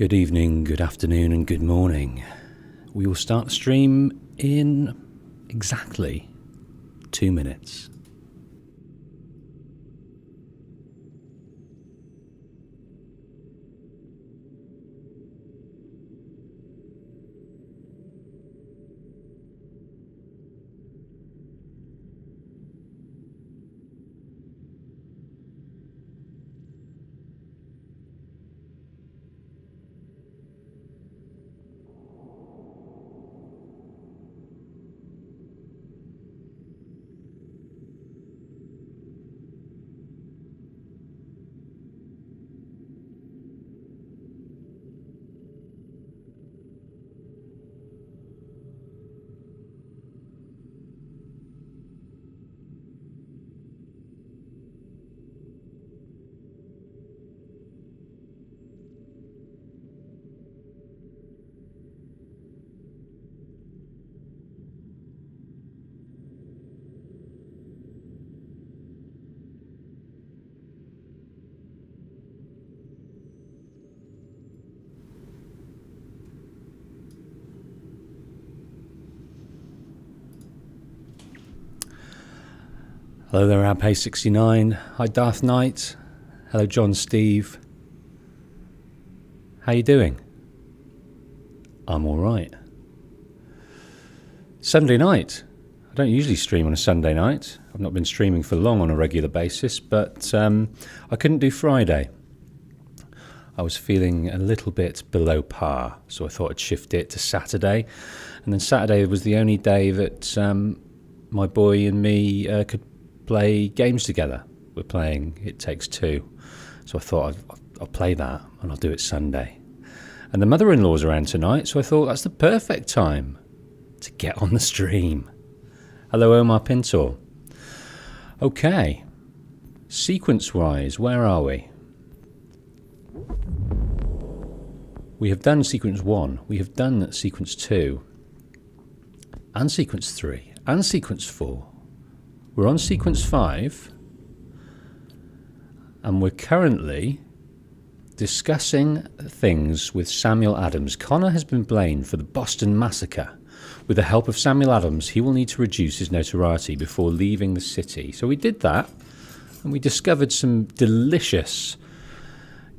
Good evening, good afternoon, and good morning. We will start the stream in exactly 2 minutes. Hello there, Abhay69. Hi, Darth Knight. Hello, John Steve. How you doing? I'm all right. Sunday night. I don't usually stream on a Sunday night. I've not been streaming for long on a regular basis, but I couldn't do Friday. I was feeling a little bit below par, so I thought I'd shift it to Saturday. And then Saturday was the only day that my boy and me could play games together. We're playing It Takes Two, so I thought I'll play that and I'll do it Sunday. And the mother-in-law's around tonight, so I thought that's the perfect time to get on the stream. Hello, Omar Pintor. Okay, sequence-wise, where are we? We have done sequence 1, we have done sequence 2, and sequence 3, and sequence 4. We're on sequence 5, and we're currently discussing things with Samuel Adams. Connor has been blamed for the Boston Massacre. With the help of Samuel Adams, he will need to reduce his notoriety before leaving the city. So we did that, and we discovered some delicious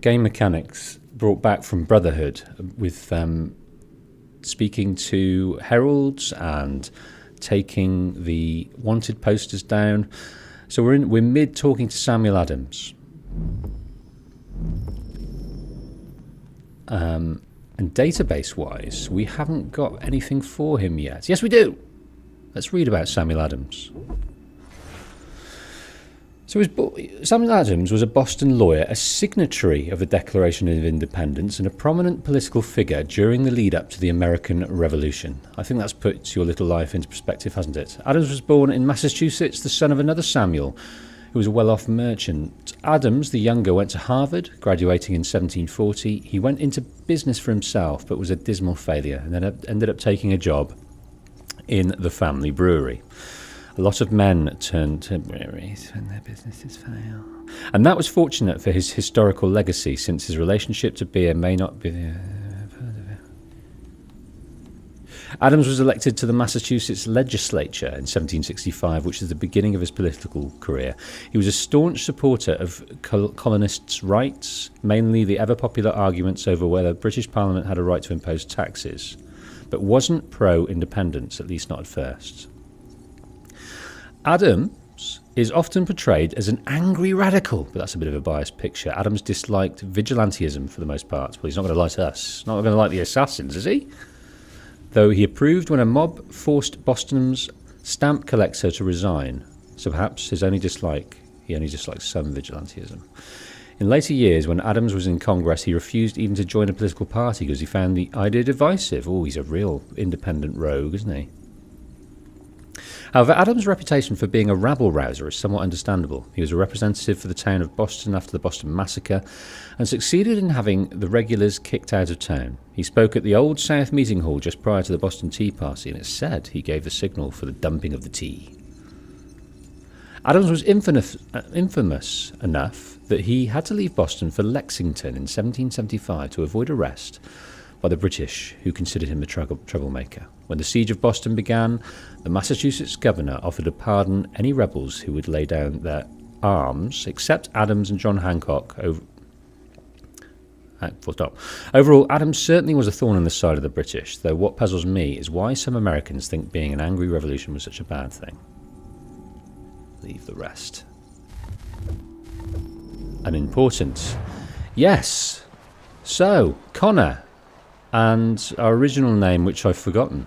game mechanics brought back from Brotherhood with speaking to heralds and taking the wanted posters down. So we're mid talking to Samuel Adams. And database wise, we haven't got anything for him yet. Yes, we do. Let's read about Samuel Adams. So Samuel Adams was a Boston lawyer, a signatory of the Declaration of Independence, and a prominent political figure during the lead-up to the American Revolution. I think that's put your little life into perspective, hasn't it? Adams was born in Massachusetts, the son of another Samuel, who was a well-off merchant. Adams, the younger, went to Harvard, graduating in 1740. He went into business for himself, but was a dismal failure, and then ended up taking a job in the family brewery. A lot of men turn to breweries when their businesses fail. And that was fortunate for his historical legacy, since his relationship to beer may not be... Adams was elected to the Massachusetts legislature in 1765, which is the beginning of his political career. He was a staunch supporter of colonists' rights, mainly the ever-popular arguments over whether British Parliament had a right to impose taxes, but wasn't pro-independence, at least not at first. Adams is often portrayed as an angry radical, but that's a bit of a biased picture. Adams disliked vigilantism for the most part. Well, he's not going to like us. Not going to like the assassins, is he? Though he approved when a mob forced Boston's stamp collector to resign. So perhaps he only disliked some vigilantism. In later years, when Adams was in Congress, he refused even to join a political party because he found the idea divisive. Oh, he's a real independent rogue, isn't he? However, Adams' reputation for being a rabble-rouser is somewhat understandable. He was a representative for the town of Boston after the Boston Massacre and succeeded in having the regulars kicked out of town. He spoke at the Old South Meeting Hall just prior to the Boston Tea Party, and it's said he gave the signal for the dumping of the tea. Adams was infamous enough that he had to leave Boston for Lexington in 1775 to avoid arrest by the British, who considered him a troublemaker. When the siege of Boston began, the Massachusetts governor offered to pardon any rebels who would lay down their arms, except Adams and John Hancock. Overall, Adams certainly was a thorn in the side of the British, though what puzzles me is why some Americans think being an angry revolution was such a bad thing. Leave the rest. Unimportant. Yes. So, Connor. And our original name, which I've forgotten.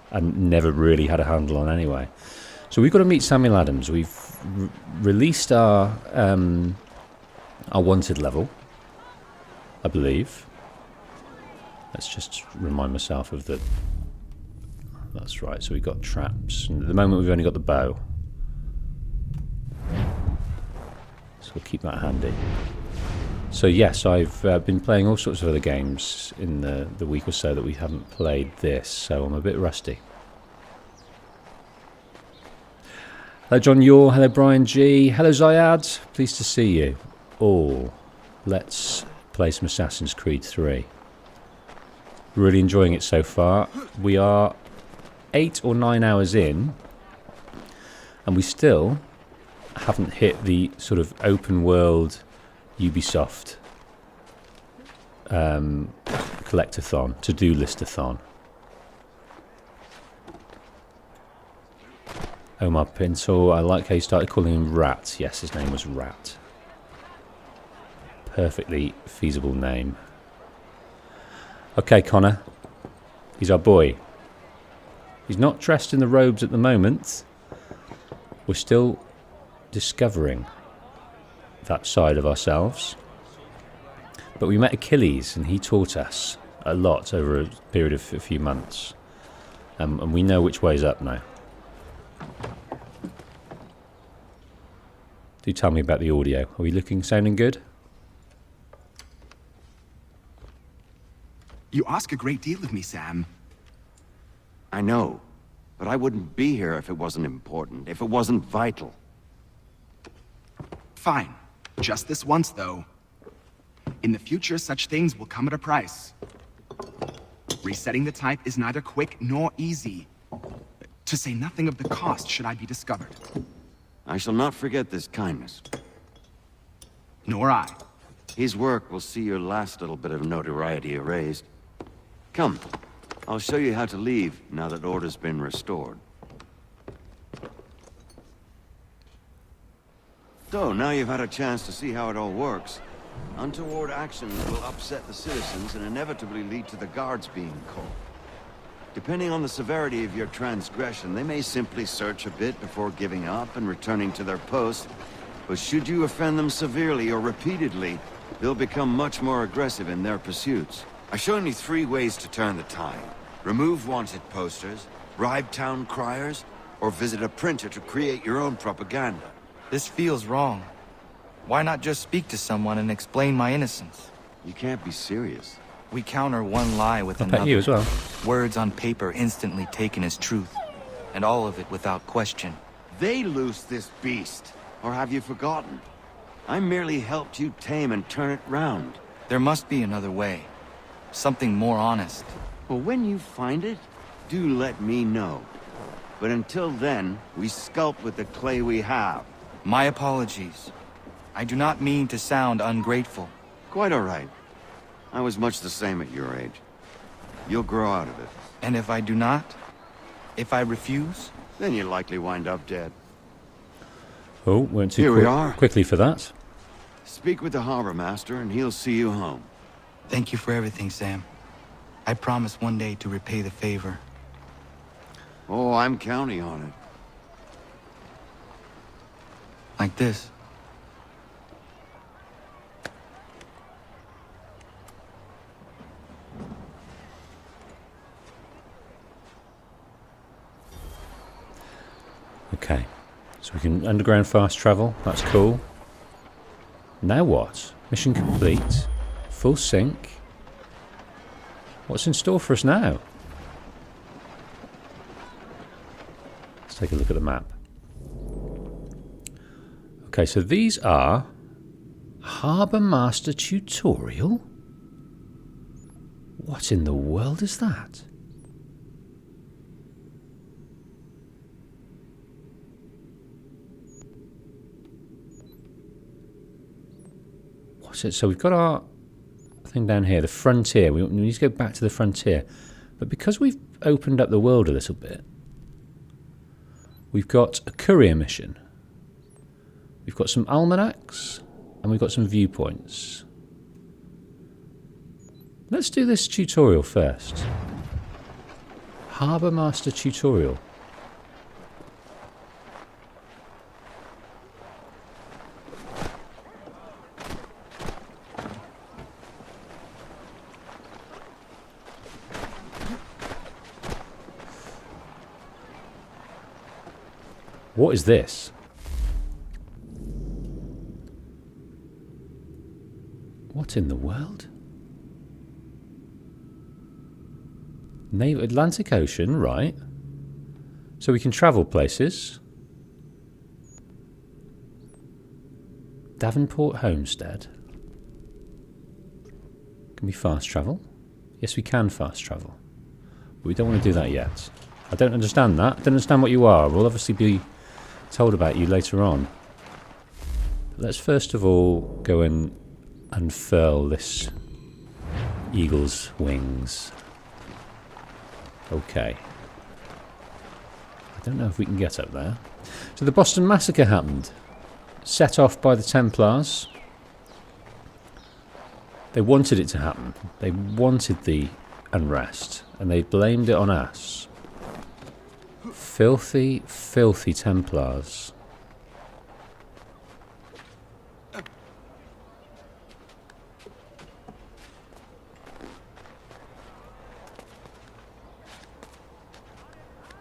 And never really had a handle on anyway. So we've got to meet Samuel Adams. We've released our wanted level, I believe. Let's just remind myself of the... That's right, so we've got traps. And at the moment we've only got the bow. So we'll keep that handy. So yes, I've been playing all sorts of other games in the week or so that we haven't played this, so I'm a bit rusty. Hello John Yor, hello Brian G, hello Zayad, pleased to see you all. Let's play some Assassin's Creed 3. Really enjoying it so far. We are 8 or 9 hours in, and we still haven't hit the sort of open world Ubisoft collectathon, to-do list-a-thon. Omar Pinto, I like how you started calling him Rat. Yes, his name was Rat. Perfectly feasible name. Okay, Connor. He's our boy. He's not dressed in the robes at the moment. We're still discovering that side of ourselves. But we met Achilles and he taught us a lot over a period of a few months. And we know which way's up now. Do tell me about the audio. Are we sounding good? You ask a great deal of me, Sam. I know, but I wouldn't be here if it wasn't important, if it wasn't vital. Fine. Just this once, though. In the future, such things will come at a price. Resetting the type is neither quick nor easy. To say nothing of the cost should I be discovered. I shall not forget this kindness. Nor I. His work will see your last little bit of notoriety erased. Come, I'll show you how to leave now that order's been restored. So, now you've had a chance to see how it all works. Untoward actions will upset the citizens and inevitably lead to the guards being called. Depending on the severity of your transgression, they may simply search a bit before giving up and returning to their post. But should you offend them severely or repeatedly, they'll become much more aggressive in their pursuits. I've shown you 3 ways to turn the tide. Remove wanted posters, bribe town criers, or visit a printer to create your own propaganda. This feels wrong. Why not just speak to someone and explain my innocence? You can't be serious. We counter one lie with I'll another. pet you as well. Words on paper instantly taken as truth, and all of it without question. They loose this beast, or have you forgotten? I merely helped you tame and turn it round. There must be another way. Something more honest. Well, when you find it, do let me know. But until then, we sculpt with the clay we have. My apologies. I do not mean to sound ungrateful. Quite all right. I was much the same at your age. You'll grow out of it. And if I do not? If I refuse? Then you'll likely wind up dead. Oh, weren't too Here we are. quickly for that. Speak with the harbor master and he'll see you home. Thank you for everything, Sam. I promise one day to repay the favor. Oh, I'm counting on it. Like this. Okay, so we can underground fast travel. That's cool. Now what? Mission complete. Full sync. What's in store for us now? Let's take a look at the map. Okay, so these are Harbour Master Tutorial? What in the world is that? What's it? So we've got our thing down here, the frontier. We need to go back to the frontier. But because we've opened up the world a little bit, we've got a courier mission. We've got some almanacs, and we've got some viewpoints. Let's do this tutorial first. Harbour Master Tutorial. What is this? What in the world? Atlantic Ocean, right. So we can travel places. Davenport Homestead. Can we fast travel? Yes, we can fast travel. But we don't want to do that yet. I don't understand that. I don't understand what you are. We'll obviously be told about you later on. But let's first of all go and unfurl this eagle's wings. Okay. I don't know if we can get up there. So the Boston Massacre happened. Set off by the Templars. They wanted it to happen. They wanted the unrest. And they blamed it on us. Filthy, filthy Templars.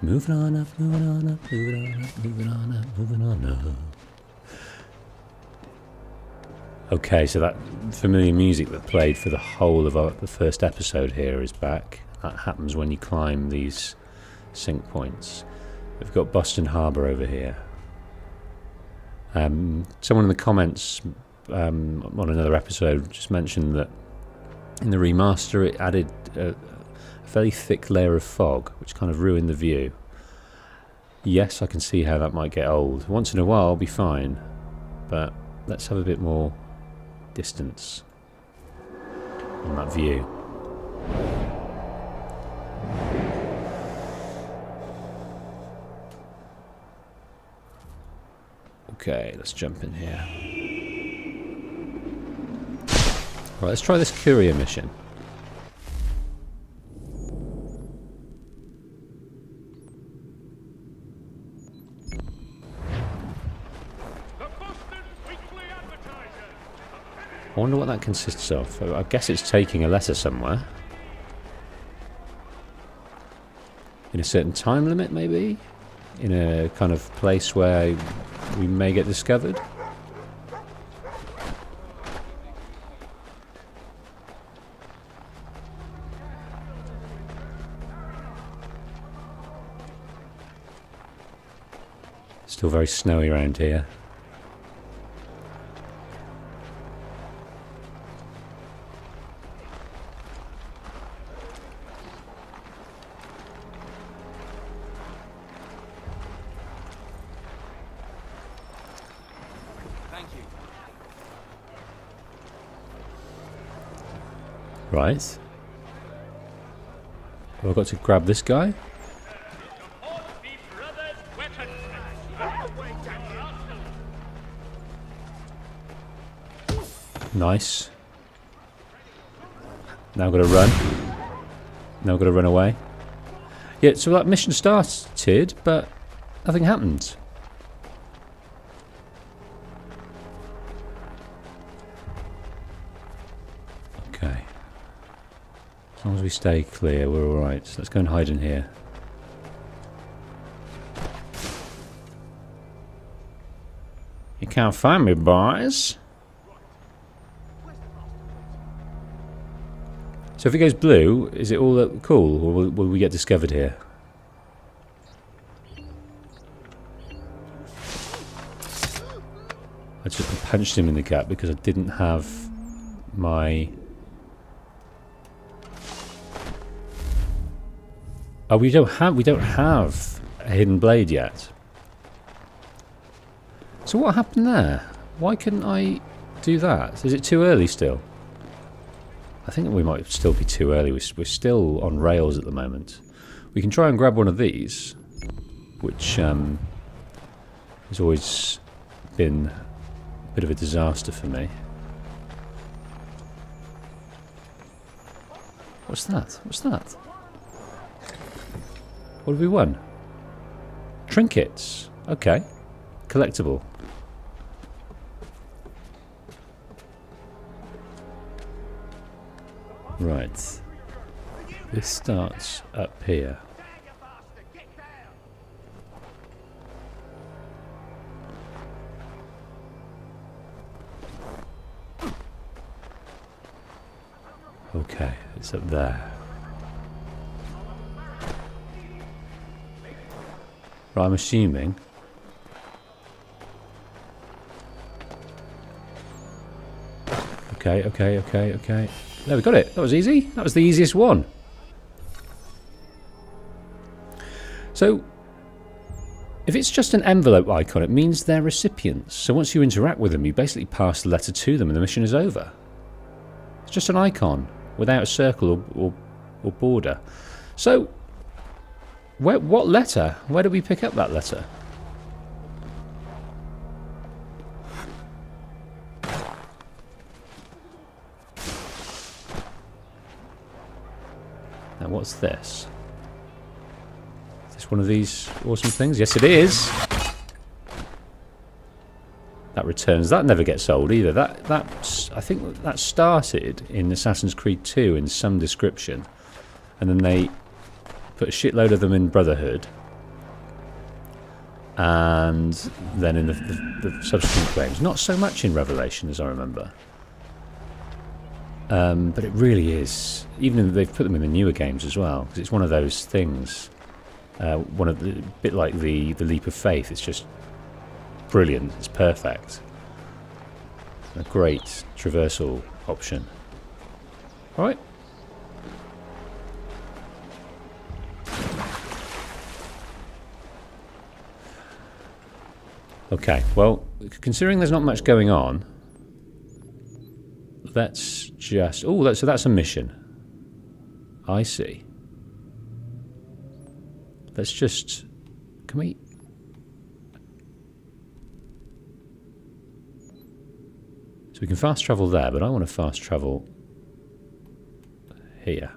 Moving on up, moving on up, moving on up, moving on up, moving on up. Okay, so that familiar music that played for the whole of the first episode here is back. That happens when you climb these sync points. We've got Boston Harbour over here. Someone in the comments on another episode just mentioned that in the remaster it added a fairly thick layer of fog, which kind of ruined the view. Yes, I can see how that might get old. Once in a while, I'll be fine, but let's have a bit more distance on that view. Okay, let's jump in here. Right, let's try this courier mission. I wonder what that consists of. I guess it's taking a letter somewhere. In a certain time limit, maybe? In a kind of place where we may get discovered? Still very snowy around here. Right. Have I got to grab this guy? Nice. Now I've got to run. Now I've got to run away. Yeah, so that mission started, but nothing happened. Okay. As long as we stay clear, we're alright. So let's go and hide in here. You can't find me, boys. So if it goes blue, is it all cool, or will we get discovered here? I just punched him in the gut because I didn't have my... Oh, we don't have a hidden blade yet. So what happened there? Why couldn't I do that? Is it too early still? I think we might still be too early. We're still on rails at the moment. We can try and grab one of these, which has always been a bit of a disaster for me. What's that? What's that? What have we won? Trinkets. Okay. Collectible. Right. This starts up here. Okay, it's up there. Right, I'm assuming. Okay. There, we got it. That was easy. That was the easiest one. So, if it's just an envelope icon, it means they're recipients. So once you interact with them, you basically pass the letter to them and the mission is over. It's just an icon without a circle or border. So, what letter? Where do we pick up that letter? Now what's this? Is this one of these awesome things? Yes, it is. That returns. That never gets old either. That's I think that started in Assassin's Creed 2 in some description, and then they put a shitload of them in Brotherhood, and then in the subsequent games. Not so much in Revelation as I remember. But it really is. Even they've put them in the newer games as well, because it's one of those things. Bit like the leap of faith. It's just brilliant. It's perfect. A great traversal option. All right. Okay. Well, considering there's not much going on. Let's just... Oh, so that's a mission. I see. Let's just... Can we... So we can fast travel there, but I want to fast travel here.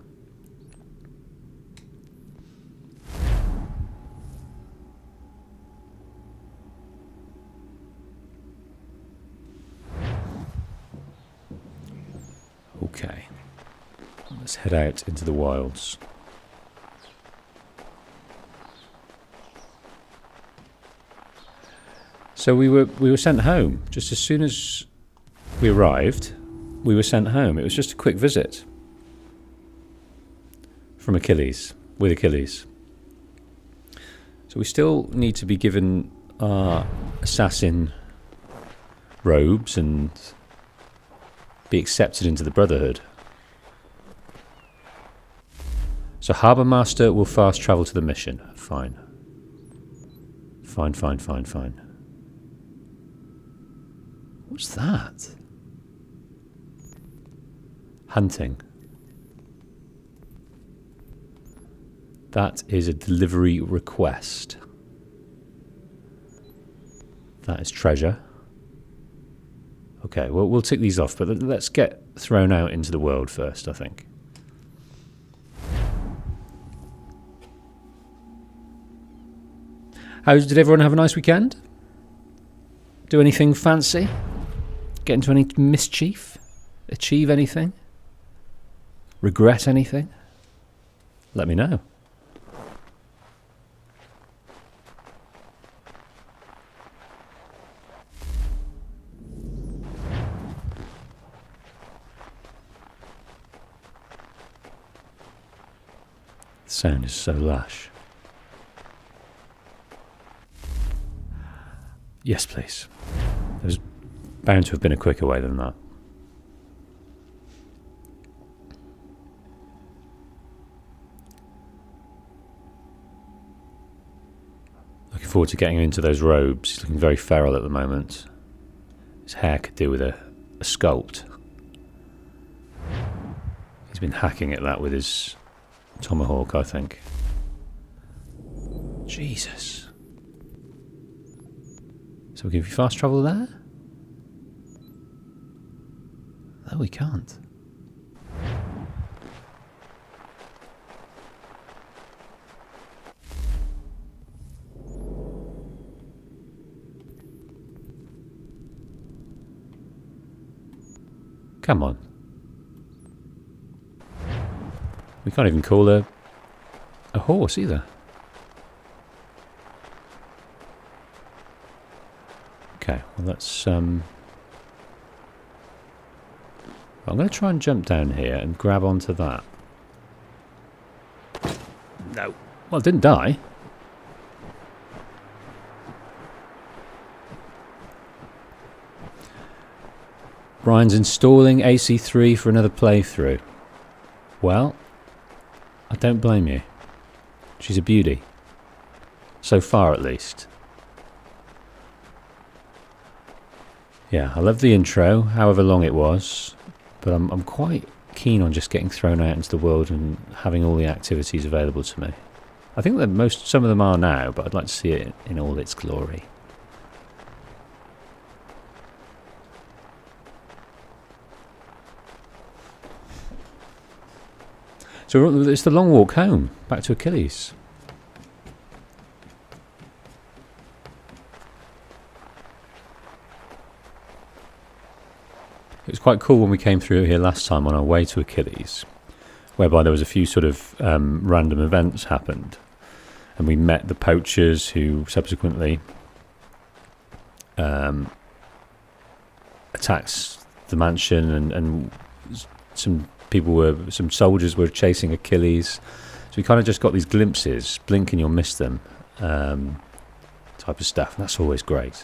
Okay, let's head out into the wilds. So we were sent home just as soon as we arrived. We were sent home. It was just a quick visit from Achilles, with Achilles. So we still need to be given our assassin robes and be accepted into the Brotherhood. So Harbour Master will fast travel to the mission. Fine. Fine. What's that? Hunting. That is a delivery request. That is treasure. Okay, well, we'll tick these off, but let's get thrown out into the world first, I think. Did everyone have a nice weekend? Do anything fancy? Get into any mischief? Achieve anything? Regret anything? Let me know. The sound is so lush. Yes, please. Bound to have been a quicker way than that. Looking forward to getting into those robes. He's looking very feral at the moment. His hair could do with a sculpt. He's been hacking at that with his tomahawk, I think. Jesus. So we can fast travel there? No, we can't. Come on. We can't even call a horse either. Okay, well let's I'm going to try and jump down here and grab onto that. No. Well, it didn't die. Brian's installing AC3 for another playthrough. Well, I don't blame you. She's a beauty. So far, at least. Yeah, I love the intro, however long it was, but I'm quite keen on just getting thrown out into the world and having all the activities available to me. I think that some of them are now, but I'd like to see it in all its glory. So it's the long walk home, back to Achilles. It was quite cool when we came through here last time on our way to Achilles, whereby there was a few sort of random events happened, and we met the poachers who subsequently attacked the mansion, and some soldiers were chasing Achilles. So we kind of just got these glimpses, blink and you'll miss them, type of stuff, and that's always great.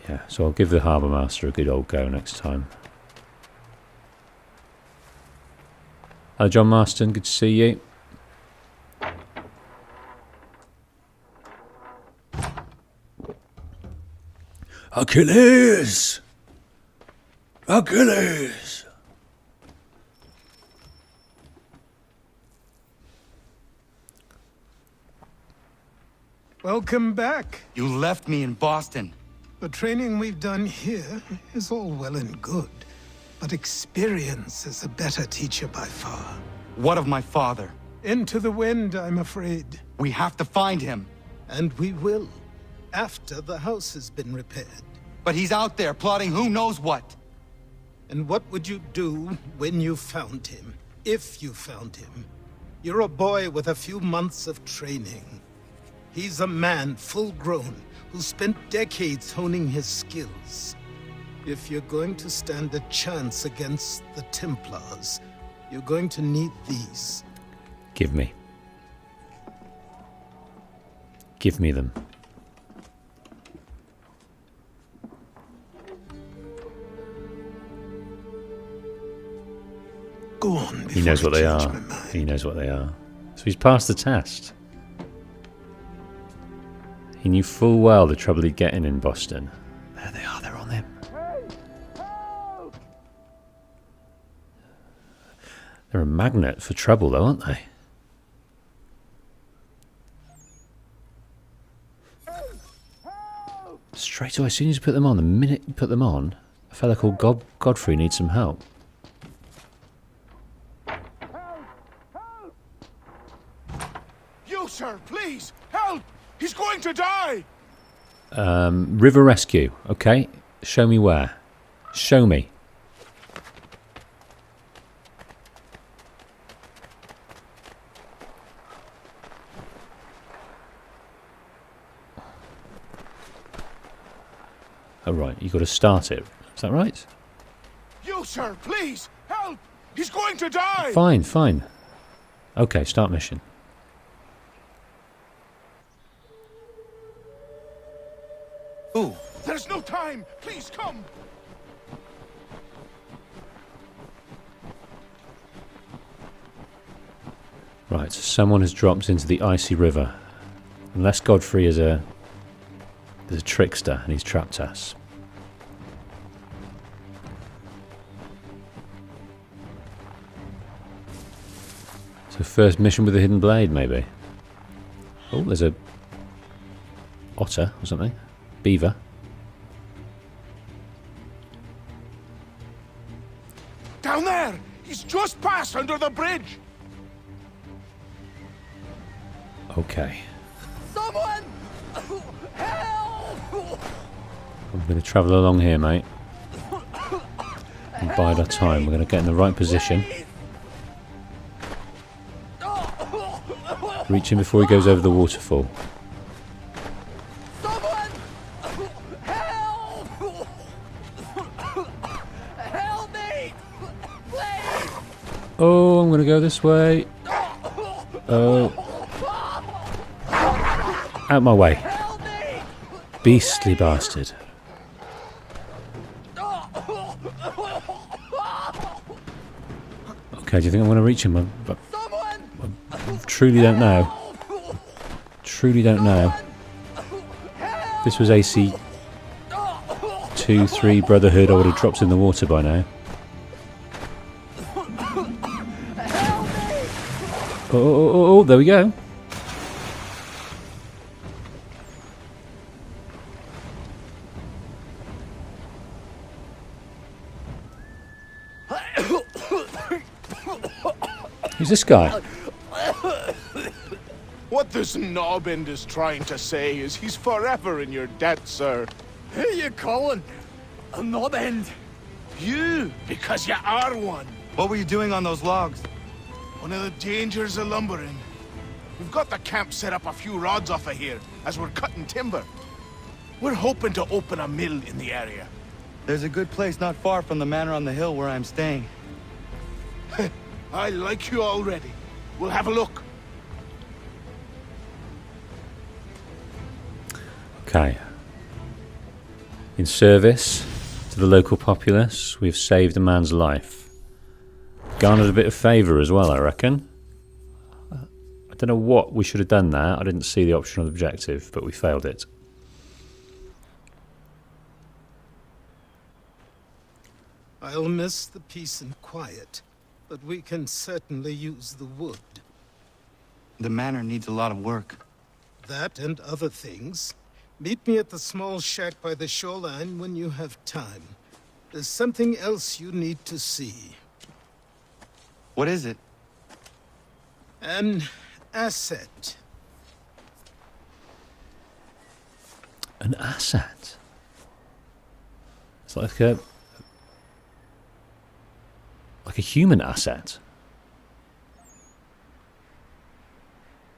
Yeah, so I'll give the Harbour Master a good old go next time. Hello John Marston, good to see you. Achilles! Achilles! Welcome back. You left me in Boston. The training we've done here is all well and good, but experience is a better teacher by far. What of my father? Into the wind, I'm afraid. We have to find him. And we will, after the house has been repaired. But he's out there plotting who knows what. And what would you do when you found him? If you found him? You're a boy with a few months of training. He's a man full grown who spent decades honing his skills. If you're going to stand a chance against the Templars, you're going to need these. Give me. Give me them. Go on. He knows what they are. He knows what they are. So he's passed the test. He knew full well the trouble he'd get in Boston. There they are, they're on him. They're a magnet for trouble though, aren't they? Straight away, as soon as you put them on, the minute you put them on, a fella called Godfrey needs some help. You, sir, please, help! He's going to die! River rescue, okay? Show me where. Show me. Oh, right, you've got to start it. Is that right? You, sir, please, help! He's going to die! Fine, fine. Okay, start mission. must come! Right, so someone has dropped into the icy river. Unless Godfrey is a trickster and he's trapped us. So first mission with the hidden blade, maybe. Oh, there's a otter or something. Beaver. Down there! He's just passed under the bridge! Okay. Someone! Help! I'm going to travel along here, mate. And bide our time. We're going to get in the right position. Reach him before he goes over the waterfall. Someone! Help! Help me! Please! Oh, I'm going to go this way. Oh. Out my way. Help me! Beastly bastard. Okay, do you think I'm going to reach him? I truly don't know. Truly don't know. If this was AC 2, 3 Brotherhood, I would have dropped in the water by now. Oh, there we go. Who's this guy? What this knobbend is trying to say is he's forever in your debt, sir. Who are you calling? A knob end? You, because you are one. What were you doing on those logs? One of the dangers of lumbering. We've got the camp set up a few rods off of here, as we're cutting timber. We're hoping to open a mill in the area. There's a good place not far from the manor on the hill where I'm staying. I like you already. We'll have a look. Okay. In service to the local populace, we've saved a man's life. Garnered a bit of favour as well, I reckon. I don't know what we should have done there. I didn't see the optional objective, but we failed it. I'll miss the peace and quiet, but we can certainly use the wood. The manor needs a lot of work. That and other things. Meet me at the small shack by the shoreline when you have time. There's something else you need to see. What is it? An asset. An asset? It's like a human asset.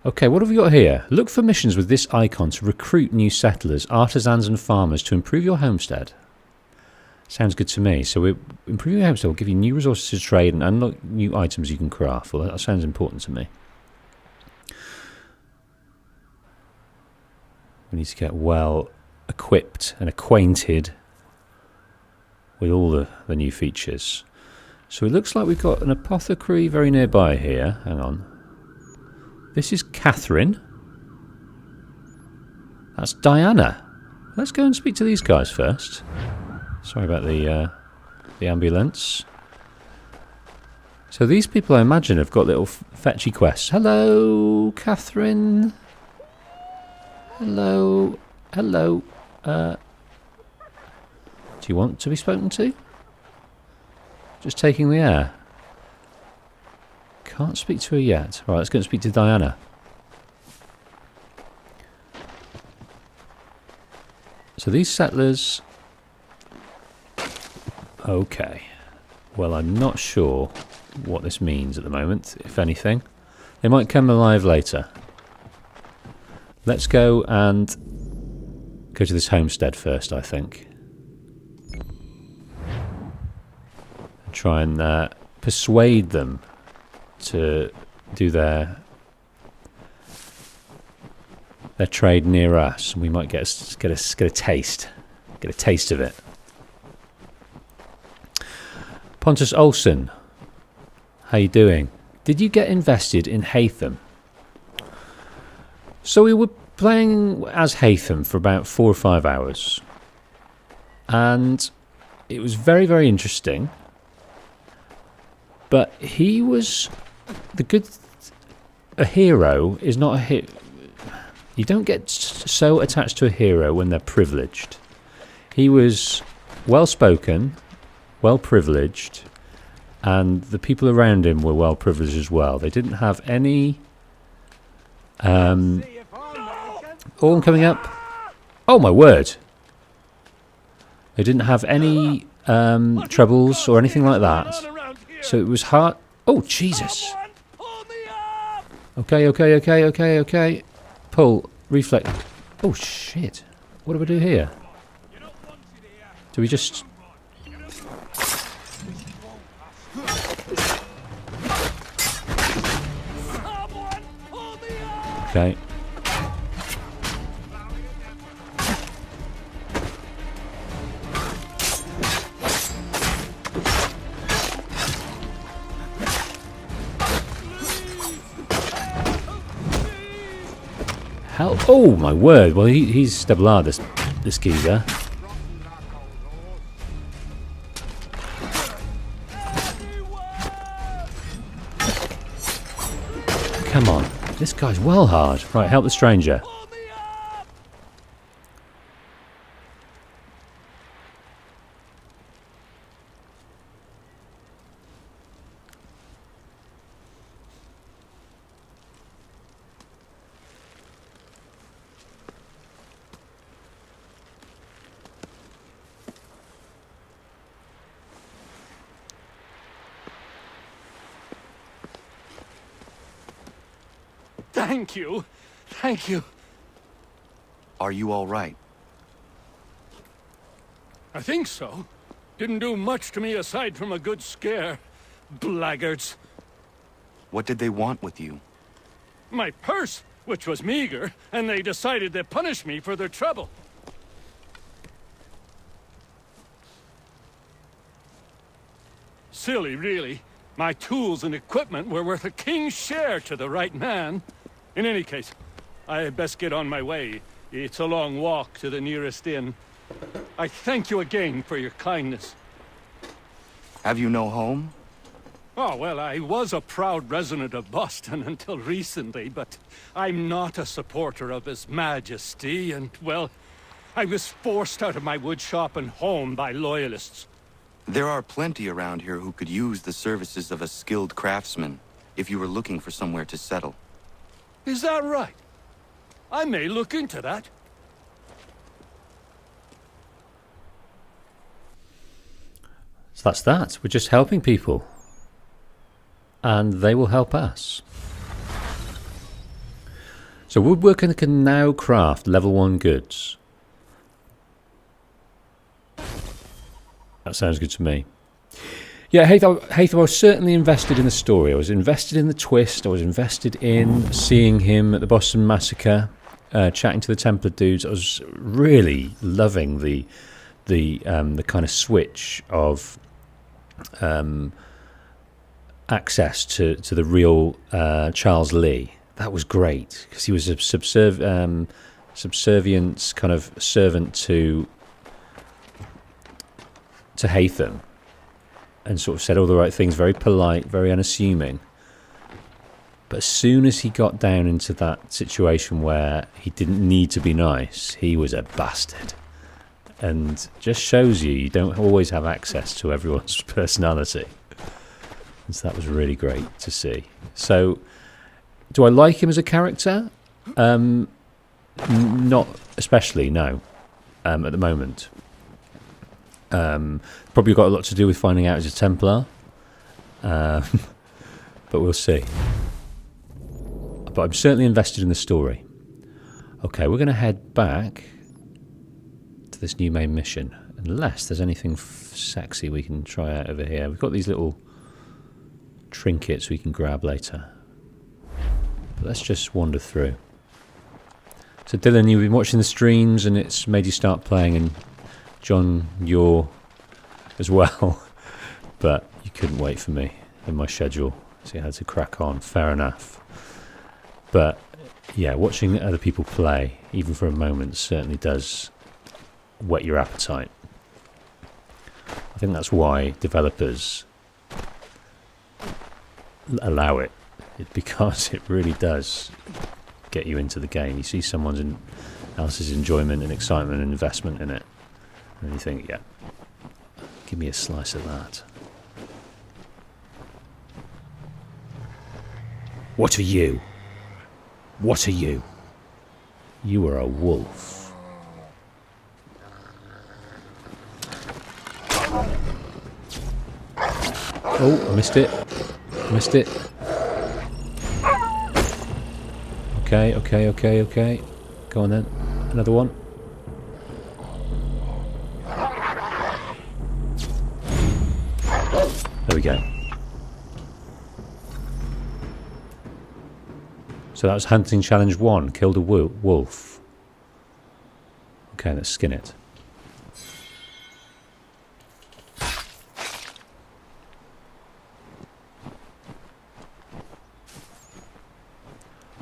Okay, what have we got here? Look for missions with this icon to recruit new settlers, artisans and farmers to improve your homestead. Sounds good to me. So we're improving your homestead will give you new resources to trade and unlock new items you can craft. Well, that sounds important to me. We need to get well equipped and acquainted with all the new features. So it looks like we've got an apothecary very nearby here. Hang on. This is Catherine. That's Diana. Let's go and speak to these guys first. Sorry about the ambulance. So these people, I imagine, have got little fetchy quests. Hello, Catherine. Hello. Hello. Do you want to be spoken to? Just taking the air. Can't speak to her yet. Right, let's go and speak to Diana. So these settlers... Okay. Well, I'm not sure what this means at the moment, if anything. They might come alive later. Let's go and go to this homestead first, I think. Try and persuade them to do their trade near us, and we might get a taste of it. Pontus Olsen, how you doing? Did you get invested in Haytham? So we were playing as Haytham for about 4 or 5 hours. And it was very, very interesting. But he was... A hero is not a hero. You don't get so attached to a hero when they're privileged. He was well-spoken, well-privileged, and the people around him were well-privileged as well. They didn't have any... Oh, I'm coming up. Oh, my word. They didn't have any troubles or anything like that. So it was hard... Oh, Jesus. Okay. Pull. Reflect. Oh, shit. What do we do here? Do we just... Okay. How? Oh my word! Well, he's Steblar, this geezer. Come on, this guy's well hard. Right, help the stranger. Thank you. Thank you. Are you all right? I think so. Didn't do much to me aside from a good scare. Blackguards. What did they want with you? My purse, which was meager, and they decided to punish me for their trouble. Silly, really. My tools and equipment were worth a king's share to the right man. In any case, I had best get on my way. It's a long walk to the nearest inn. I thank you again for your kindness. Have you no home? Oh, well, I was a proud resident of Boston until recently, but I'm not a supporter of His Majesty, and, well, I was forced out of my woodshop and home by loyalists. There are plenty around here who could use the services of a skilled craftsman, if you were looking for somewhere to settle. Is that right? I may look into that. So that's that. We're just helping people. And they will help us. So woodworker can now craft level 1 goods. That sounds good to me. Yeah, Haytham, I was certainly invested in the story. I was invested in the twist. I was invested in seeing him at the Boston Massacre, chatting to the Templar dudes. I was really loving the kind of switch of access to the real Charles Lee. That was great because he was a subservient kind of servant to Haytham, and sort of said all the right things, very polite, very unassuming. But as soon as he got down into that situation where he didn't need to be nice, he was a bastard. And just shows you don't always have access to everyone's personality. And so that was really great to see. So, do I like him as a character? Not especially, no. At the moment. Probably got a lot to do with finding out he's a Templar. But we'll see. But I'm certainly invested in the story. Okay, we're going to head back to this new main mission. Unless there's anything sexy we can try out over here. We've got these little trinkets we can grab later. But let's just wander through. So Dylan, you've been watching the streams and it's made you start playing, and John, you're as well. But couldn't wait for me in my schedule, so you had to crack on. Fair enough. But yeah, watching other people play, even for a moment, certainly does whet your appetite. I think that's why developers allow it, because it really does get you into the game. You see someone else's enjoyment and excitement and investment in it, and you think, yeah, give me a slice of that. What are you? What are you? You are a wolf. Oh, I missed it. Missed it. Okay. Go on then. Another one. There we go. So that was hunting challenge 1. Killed a wolf. Okay, let's skin it.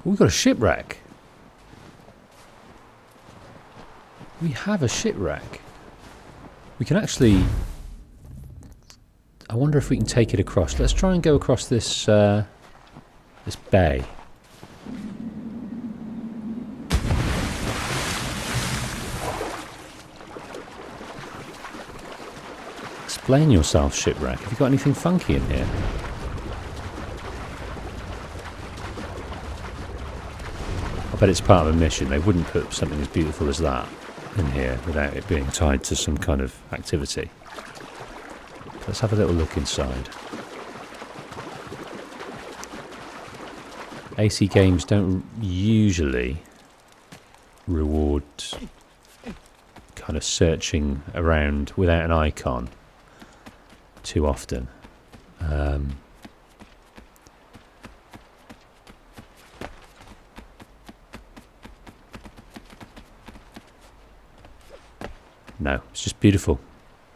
We've got a shipwreck. We have a shipwreck. We can actually... I wonder if we can take it across. Let's try and go across this this bay. Explain yourself, shipwreck. Have you got anything funky in here? I bet it's part of a mission. They wouldn't put something as beautiful as that in here without it being tied to some kind of activity. Let's have a little look inside. AC games don't usually reward kind of searching around without an icon too often. No, it's just beautiful.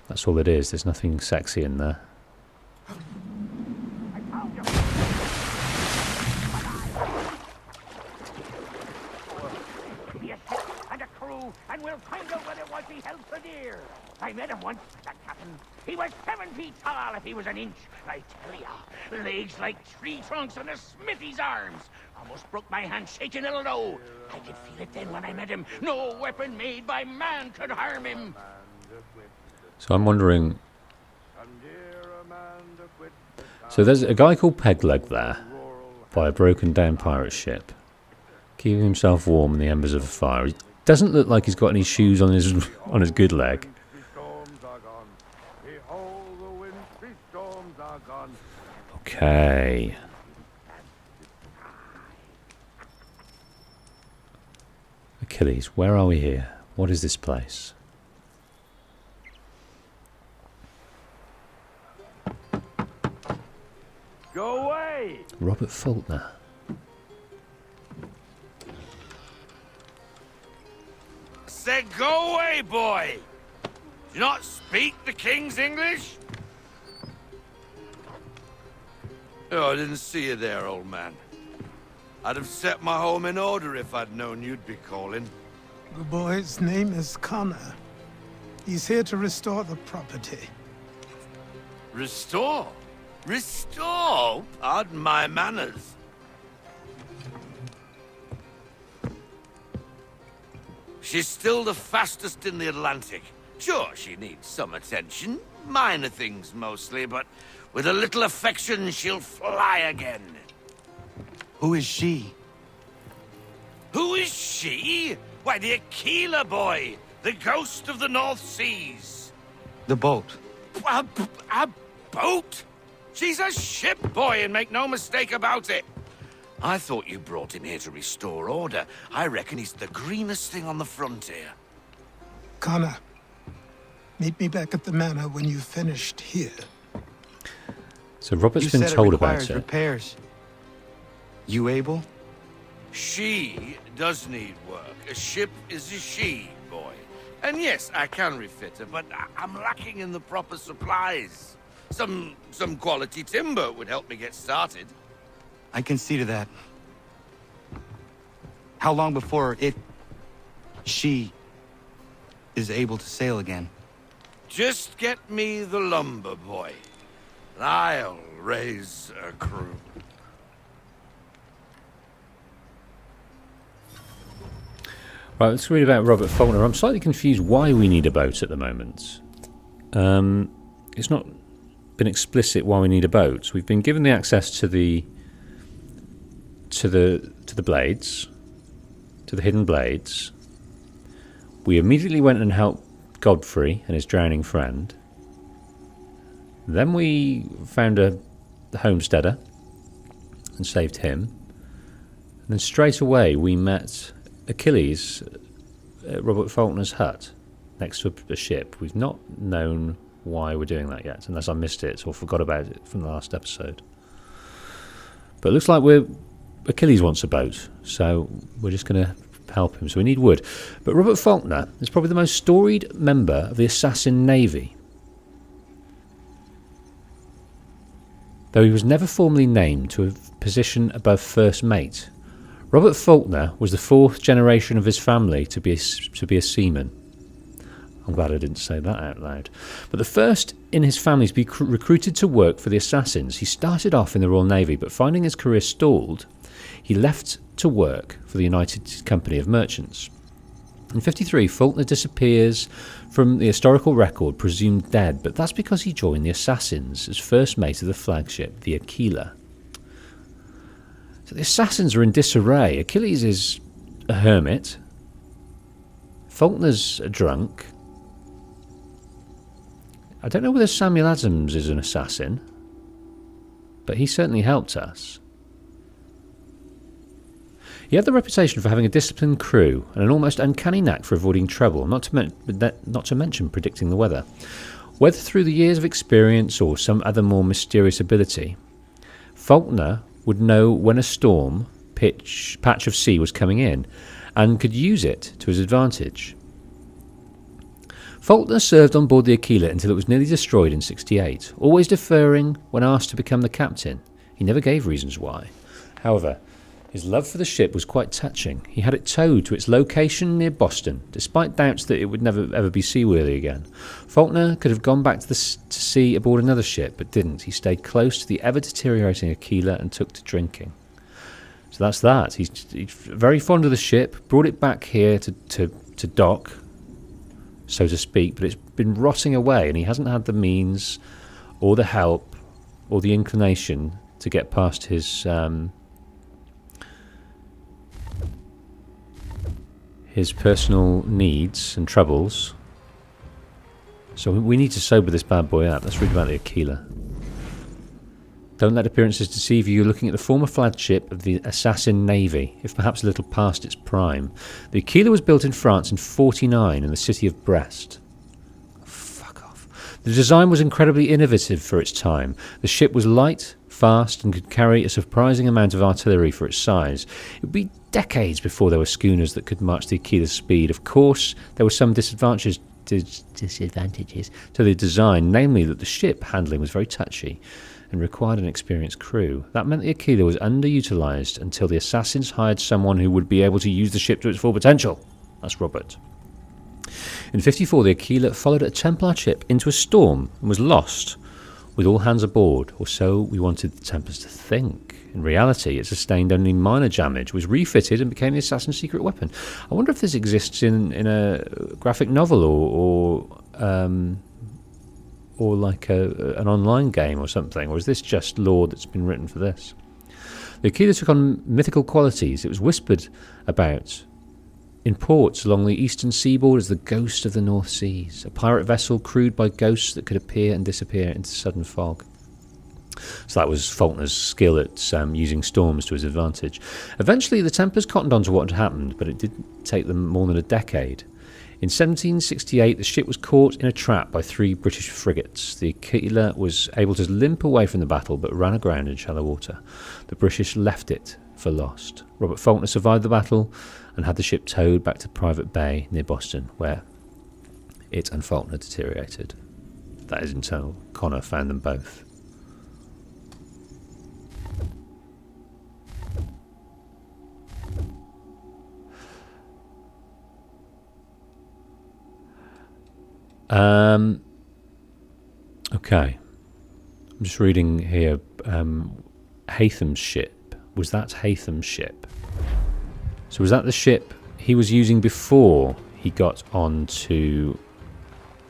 That's all it is. There's nothing sexy in there. And a crew, and we'll find out whether it was he held for dear. I met him once, that captain. He was 7 feet tall if he was an inch. I tell ya, legs like tree trunks and a smithy's arms. Almost broke my hand shaking it'll know. I could feel it then when I met him. No weapon made by man could harm him. So I'm wondering... So there's a guy called Pegleg there, by a broken down pirate ship, keeping himself warm in the embers of a fire. He doesn't look like he's got any shoes on his good leg. Okay. Achilles, where are we here? What is this place? Go away! Robert Faulkner. Said go away, boy! Do you not speak the king's English? Oh, I didn't see you there, old man. I'd have set my home in order if I'd known you'd be calling. The boy's name is Connor. He's here to restore the property. Restore? Restore? Pardon my manners. She's still the fastest in the Atlantic. Sure, she needs some attention. Minor things mostly, but with a little affection, she'll fly again. Who is she? Who is she? Why, the Aquila boy, the ghost of the North Seas. The boat. A boat? She's a ship boy, and make no mistake about it. I thought you brought him here to restore order. I reckon he's the greenest thing on the frontier. Connor, meet me back at the manor when you've finished here. So Robert's You been said told it about requires it. repairs. You able? She does need work. A ship is a she, boy. And yes, I can refit her, but I'm lacking in the proper supplies. Some quality timber would help me get started. I can see to that. How long before she is able to sail again? Just get me the lumber, boy. And I'll raise a crew. Right, let's read about Robert Faulkner. I'm slightly confused why we need a boat at the moment. It's not been explicit why we need a boat. We've been given the access to the blades, to the hidden blades. We immediately went and helped Godfrey and his drowning friend. Then we found a homesteader and saved him. And then straight away we met Achilles at Robert Faulkner's hut next to a ship. We've not known why we're doing that yet, unless I missed it or forgot about it from the last episode. But it looks like Achilles wants a boat, so we're just going to help him. So we need wood. But Robert Faulkner is probably the most storied member of the assassin navy. Though he was never formally named to a position above first mate, Robert Faulkner was the fourth generation of his family to be a seaman. I'm glad I didn't say that out loud. But the first in his family to be recruited to work for the assassins. He started off in the Royal Navy, but finding his career stalled, he left to work for the United Company of Merchants. In 53, Faulkner disappears from the historical record, presumed dead, but that's because he joined the assassins as first mate of the flagship, the Aquila. So the assassins are in disarray. Achilles is a hermit. Faulkner's a drunk. I don't know whether Samuel Adams is an assassin, but he certainly helped us. He had the reputation for having a disciplined crew and an almost uncanny knack for avoiding trouble, not to mention predicting the weather. Whether through the years of experience or some other more mysterious ability, Faulkner would know when a storm patch of sea was coming in and could use it to his advantage. Faulkner served on board the Aquila until it was nearly destroyed in 68, always deferring when asked to become the captain. He never gave reasons why. However, his love for the ship was quite touching. He had it towed to its location near Boston, despite doubts that it would never ever be seaworthy again. Faulkner could have gone back to sea aboard another ship, but didn't. He stayed close to the ever-deteriorating Aquila and took to drinking. So that's that. He's very fond of the ship, brought it back here to dock, so to speak, but it's been rotting away and he hasn't had the means or the help or the inclination to get past his personal needs and troubles. So we need to sober this bad boy up. Let's read about the Aquila. Don't let appearances deceive you. You're looking at the former flagship of the assassin navy, if perhaps a little past its prime. The Aquila was built in France in 1949 in the city of Brest. Fuck off. The design was incredibly innovative for its time. The ship was light, fast, and could carry a surprising amount of artillery for its size. It would be decades before there were schooners that could match the Aquila's speed. Of course, there were some disadvantages to the design, namely that the ship handling was very touchy and required an experienced crew. That meant the Aquila was underutilised until the assassins hired someone who would be able to use the ship to its full potential. That's Robert. In 1954, the Aquila followed a Templar ship into a storm and was lost, with all hands aboard, or so we wanted the Templars to think. In reality, it sustained only minor damage, was refitted and became the assassin's secret weapon. I wonder if this exists in a graphic novel or like an online game or something, or is this just lore that's been written for this? The Aquila took on mythical qualities. It was whispered about in ports along the eastern seaboard as the ghost of the North Seas, a pirate vessel crewed by ghosts that could appear and disappear into sudden fog. So that was Faulkner's skill at using storms to his advantage. Eventually the Templars cottoned on to what had happened, but it didn't take them more than a decade. In 1768, the ship was caught in a trap by 3 British frigates. The Aquila was able to limp away from the battle, but ran aground in shallow water. The British left it for lost. Robert Faulkner survived the battle and had the ship towed back to Private Bay near Boston, where it and Faulkner deteriorated. That is until Connor found them both. Okay. I'm just reading here. Hatham's ship. Was that Hatham's ship? So was that the ship he was using before he got onto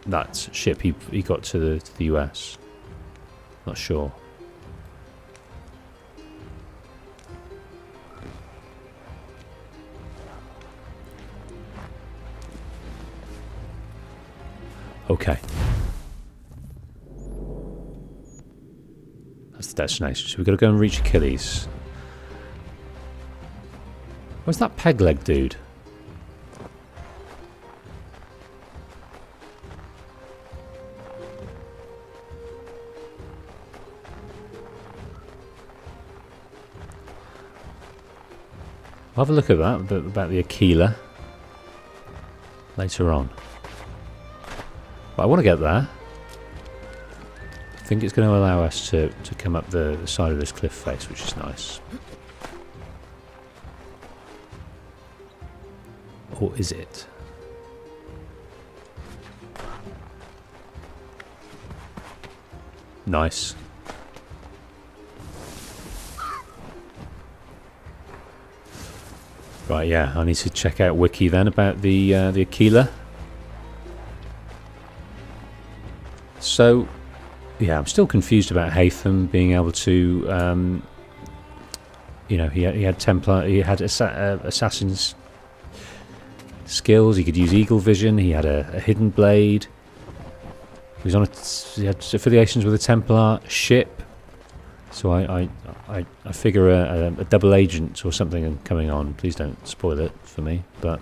that ship he got to the US? Not sure. Okay. That's the destination. So we've got to go and reach Achilles. Where's that peg leg dude? I'll have a look at that, about the Aquila later on. But I want to get there. I think it's going to allow us to come up the side of this cliff face, which is nice. Or is it? Nice. Right, yeah, I need to check out Wiki then about the Aquila. So, yeah, I'm still confused about Hatham being able to, you know, he had Templar, he had assassin's skills. He could use eagle vision. He had a hidden blade. He had affiliations with a Templar ship. So I figure a double agent or something coming on. Please don't spoil it for me. But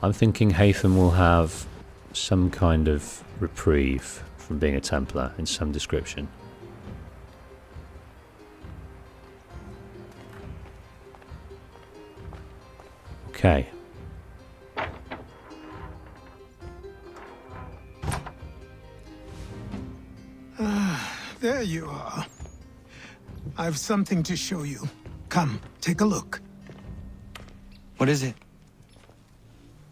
I'm thinking Hatham will have some kind of reprieve from being a Templar in some description. Okay. There you are. I've something to show you. Come, take a look. What is it?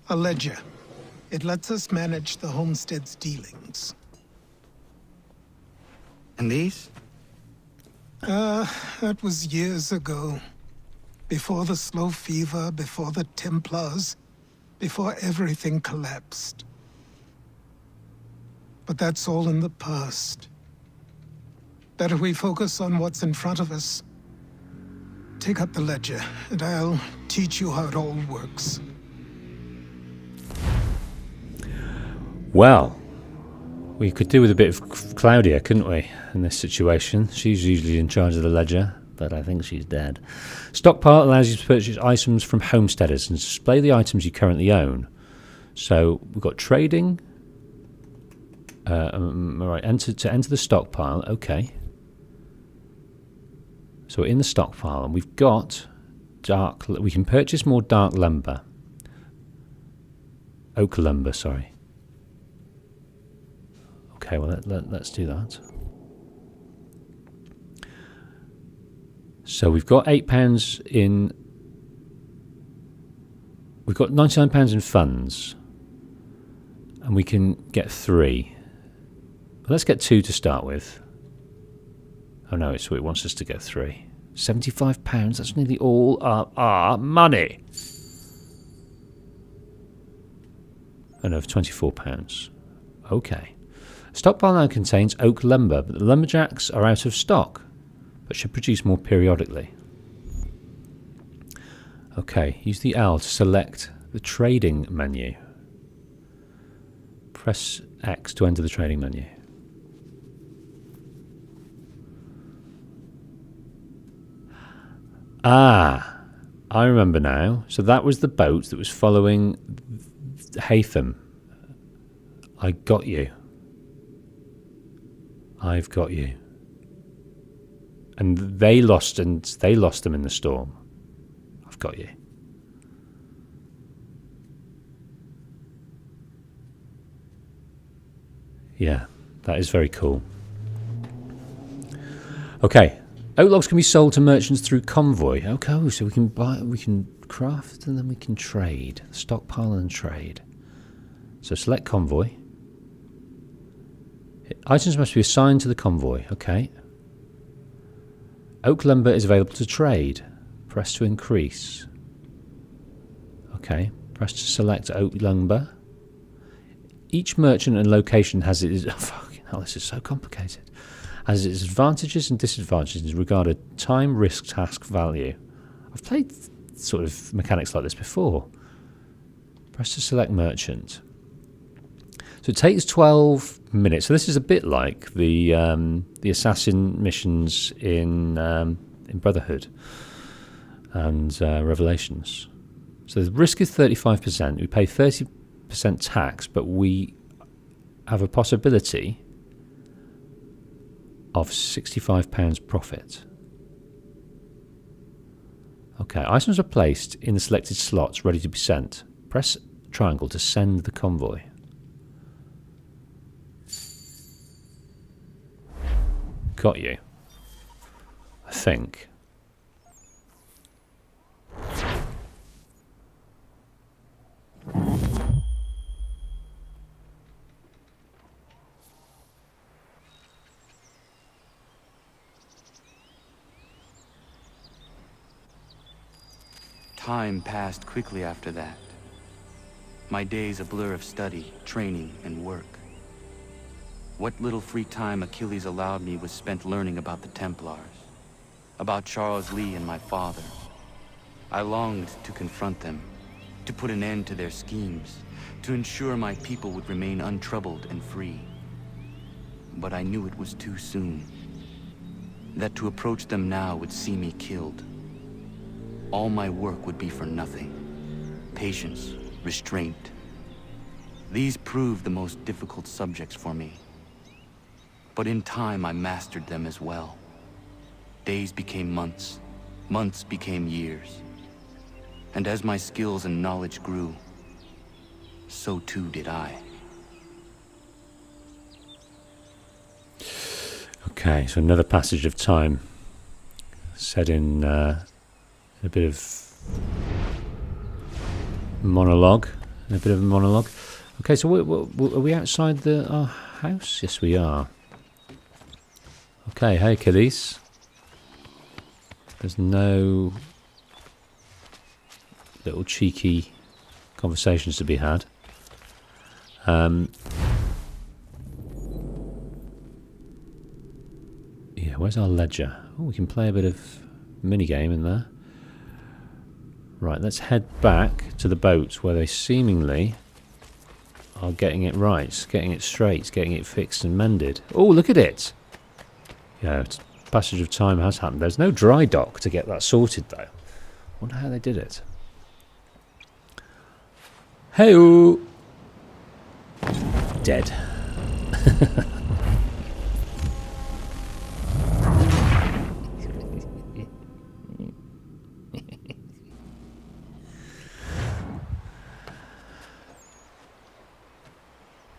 A ledger. It lets us manage the homestead's dealings. And these? That was years ago. Before the slow fever, before the Templars, before everything collapsed. But that's all in the past. Better we focus on what's in front of us. Take up the ledger, and I'll teach you how it all works. Well, we could do with a bit of Claudia, couldn't we, in this situation? She's usually in charge of the ledger, but I think she's dead. Stockpile allows you to purchase items from homesteaders and display the items you currently own. So we've got trading. Right, to enter the stockpile. Okay. So we're in the stockpile, and we've got dark. We can purchase more dark lumber. Oak lumber, sorry. Okay, well let's do that. So we've got £8 in. We've got £99 in funds, and we can get 3. Well, let's get 2 to start with. Oh no, it wants us to get 3. £75. That's nearly all our money. Oh no, £24. Okay. Stockpile now contains oak lumber, but the lumberjacks are out of stock, but should produce more periodically. Okay, use the L to select the trading menu. Press X to enter the trading menu. Ah, I remember now. So that was the boat that was following Hatham. I got you. I've got you. And they lost them in the storm. I've got you. Yeah, that is very cool. Okay, oak logs can be sold to merchants through convoy. Okay, so we can buy, we can craft, and then we can trade. Stockpile and trade. So select convoy. Items must be assigned to the convoy. Okay. Oak lumber is available to trade. Press to increase. Okay. Press to select oak lumber. Each merchant and location has its... Oh, fucking hell, this is so complicated. Has its advantages and disadvantages in regard to time, risk, task, value. I've played sort of mechanics like this before. Press to select merchant. So it takes 12 minutes. So this is a bit like the assassin missions in Brotherhood and Revelations. So the risk is 35%. We pay 30% tax, but we have a possibility of £65 profit. Okay, items are placed in the selected slots ready to be sent. Press triangle to send the convoy. Got you. I think. Time passed quickly after that. My days a blur of study, training, and work. What little free time Achilles allowed me was spent learning about the Templars, about Charles Lee and my father. I longed to confront them, to put an end to their schemes, to ensure my people would remain untroubled and free. But I knew it was too soon, that to approach them now would see me killed. All my work would be for nothing. Patience, restraint. These proved the most difficult subjects for me. But in time, I mastered them as well. Days became months, months became years. And as my skills and knowledge grew, so too did I. Okay, so another passage of time set in a bit of monologue. Okay, so are we outside our house? Yes, we are. Okay, hey Achilles. There's no little cheeky conversations to be had. Yeah, where's our ledger? Oh, we can play a bit of minigame in there. Right, let's head back to the boat where they seemingly are getting it right, getting it straight, getting it fixed and mended. Oh, look at it! Yeah, passage of time has happened. There's no dry dock to get that sorted, though. Wonder how they did it. Hey-oo! Dead.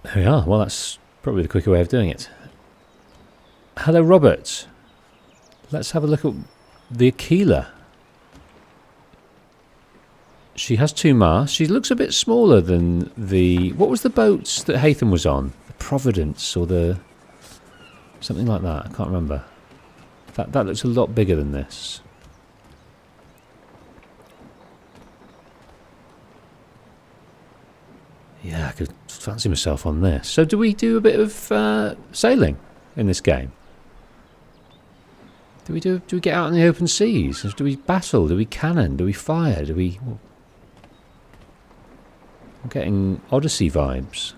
There we are. Well, that's probably the quicker way of doing it. Hello, Robert. Let's have a look at the Aquila. She has 2 masts. She looks a bit smaller than the... What was the boats that Hatham was on? The Providence or the... something like that. I can't remember. That looks a lot bigger than this. Yeah, I could fancy myself on this. So do we do a bit of sailing in this game? Do we get out in the open seas? Do we battle? Do we cannon? Do we fire? Do we... I'm getting Odyssey vibes.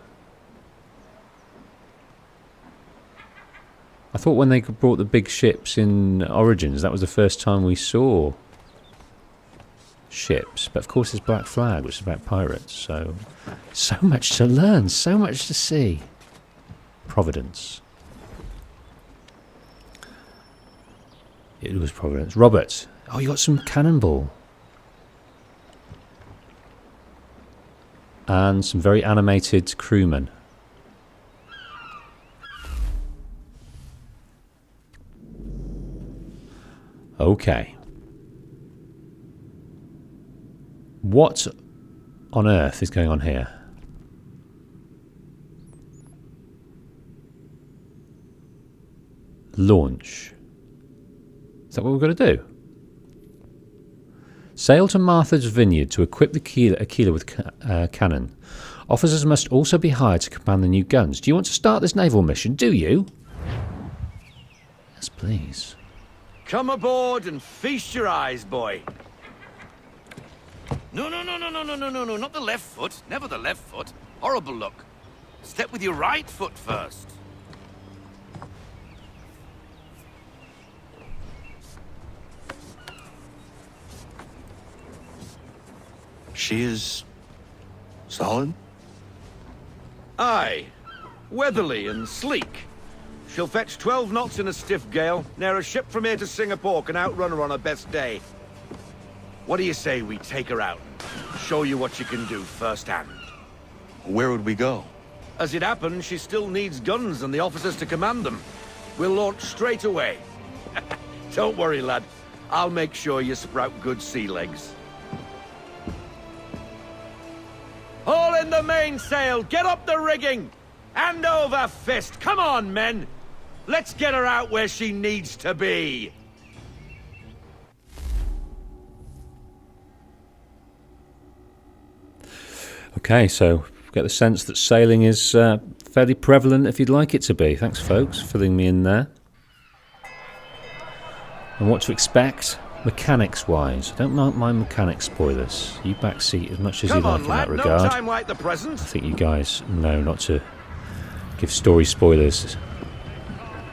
I thought when they brought the big ships in Origins, that was the first time we saw ships. But of course there's Black Flag, which is about pirates. So much to learn, so much to see. Providence. It was Providence. Robert. Oh, you got some cannonball. And some very animated crewmen. Okay. What on earth is going on here? Launch. Is that what we're going to do? Sail to Martha's Vineyard to equip the Aquila with cannon. Officers must also be hired to command the new guns. Do you want to start this naval mission? Do you? Yes, please. Come aboard and feast your eyes, boy. No, not the left foot. Never the left foot. Horrible look. Step with your right foot first. She is solid? Aye. Weatherly and sleek. She'll fetch 12 knots in a stiff gale. Ne'er a ship from here to Singapore can outrun her on her best day. What do you say we take her out? Show you what she can do firsthand. Where would we go? As it happens, she still needs guns and the officers to command them. We'll launch straight away. Don't worry, lad. I'll make sure you sprout good sea legs. Haul in the mainsail! Get up the rigging! Hand over fist! Come on, men! Let's get her out where she needs to be! Okay, so get the sense that sailing is fairly prevalent if you'd like it to be. Thanks, folks, for filling me in there. And what to expect mechanics-wise. I don't mind mechanics spoilers. You backseat as much as you like in that regard. No time like the present. I think you guys know not to give story spoilers,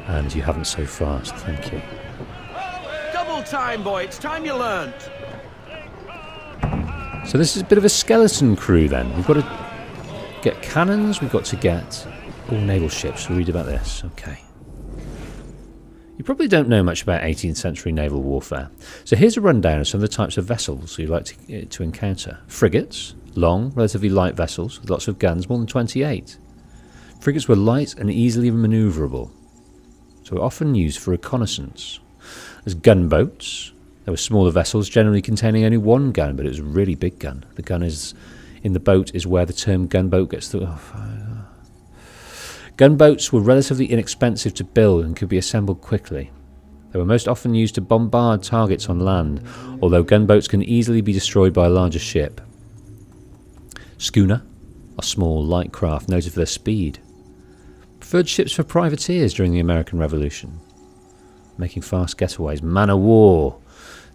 and you haven't so far, so thank you. Double time, boy. It's time you learned. So this is a bit of a skeleton crew then. We've got to get cannons, we've got to get all naval ships. We'll read about this. Okay. You probably don't know much about 18th century naval warfare. So here's a rundown of some of the types of vessels you'd like to encounter. Frigates, long, relatively light vessels with lots of guns, more than 28. Frigates were light and easily manoeuvrable, so were often used for reconnaissance. There's gunboats. There were smaller vessels, generally containing only one gun, but it was a really big gun. The gun is in the boat is where the term gunboat gets the... Gunboats were relatively inexpensive to build and could be assembled quickly. They were most often used to bombard targets on land, although gunboats can easily be destroyed by a larger ship. Schooner, a small, light craft noted for their speed. Preferred ships for privateers during the American Revolution, making fast getaways. Man of war.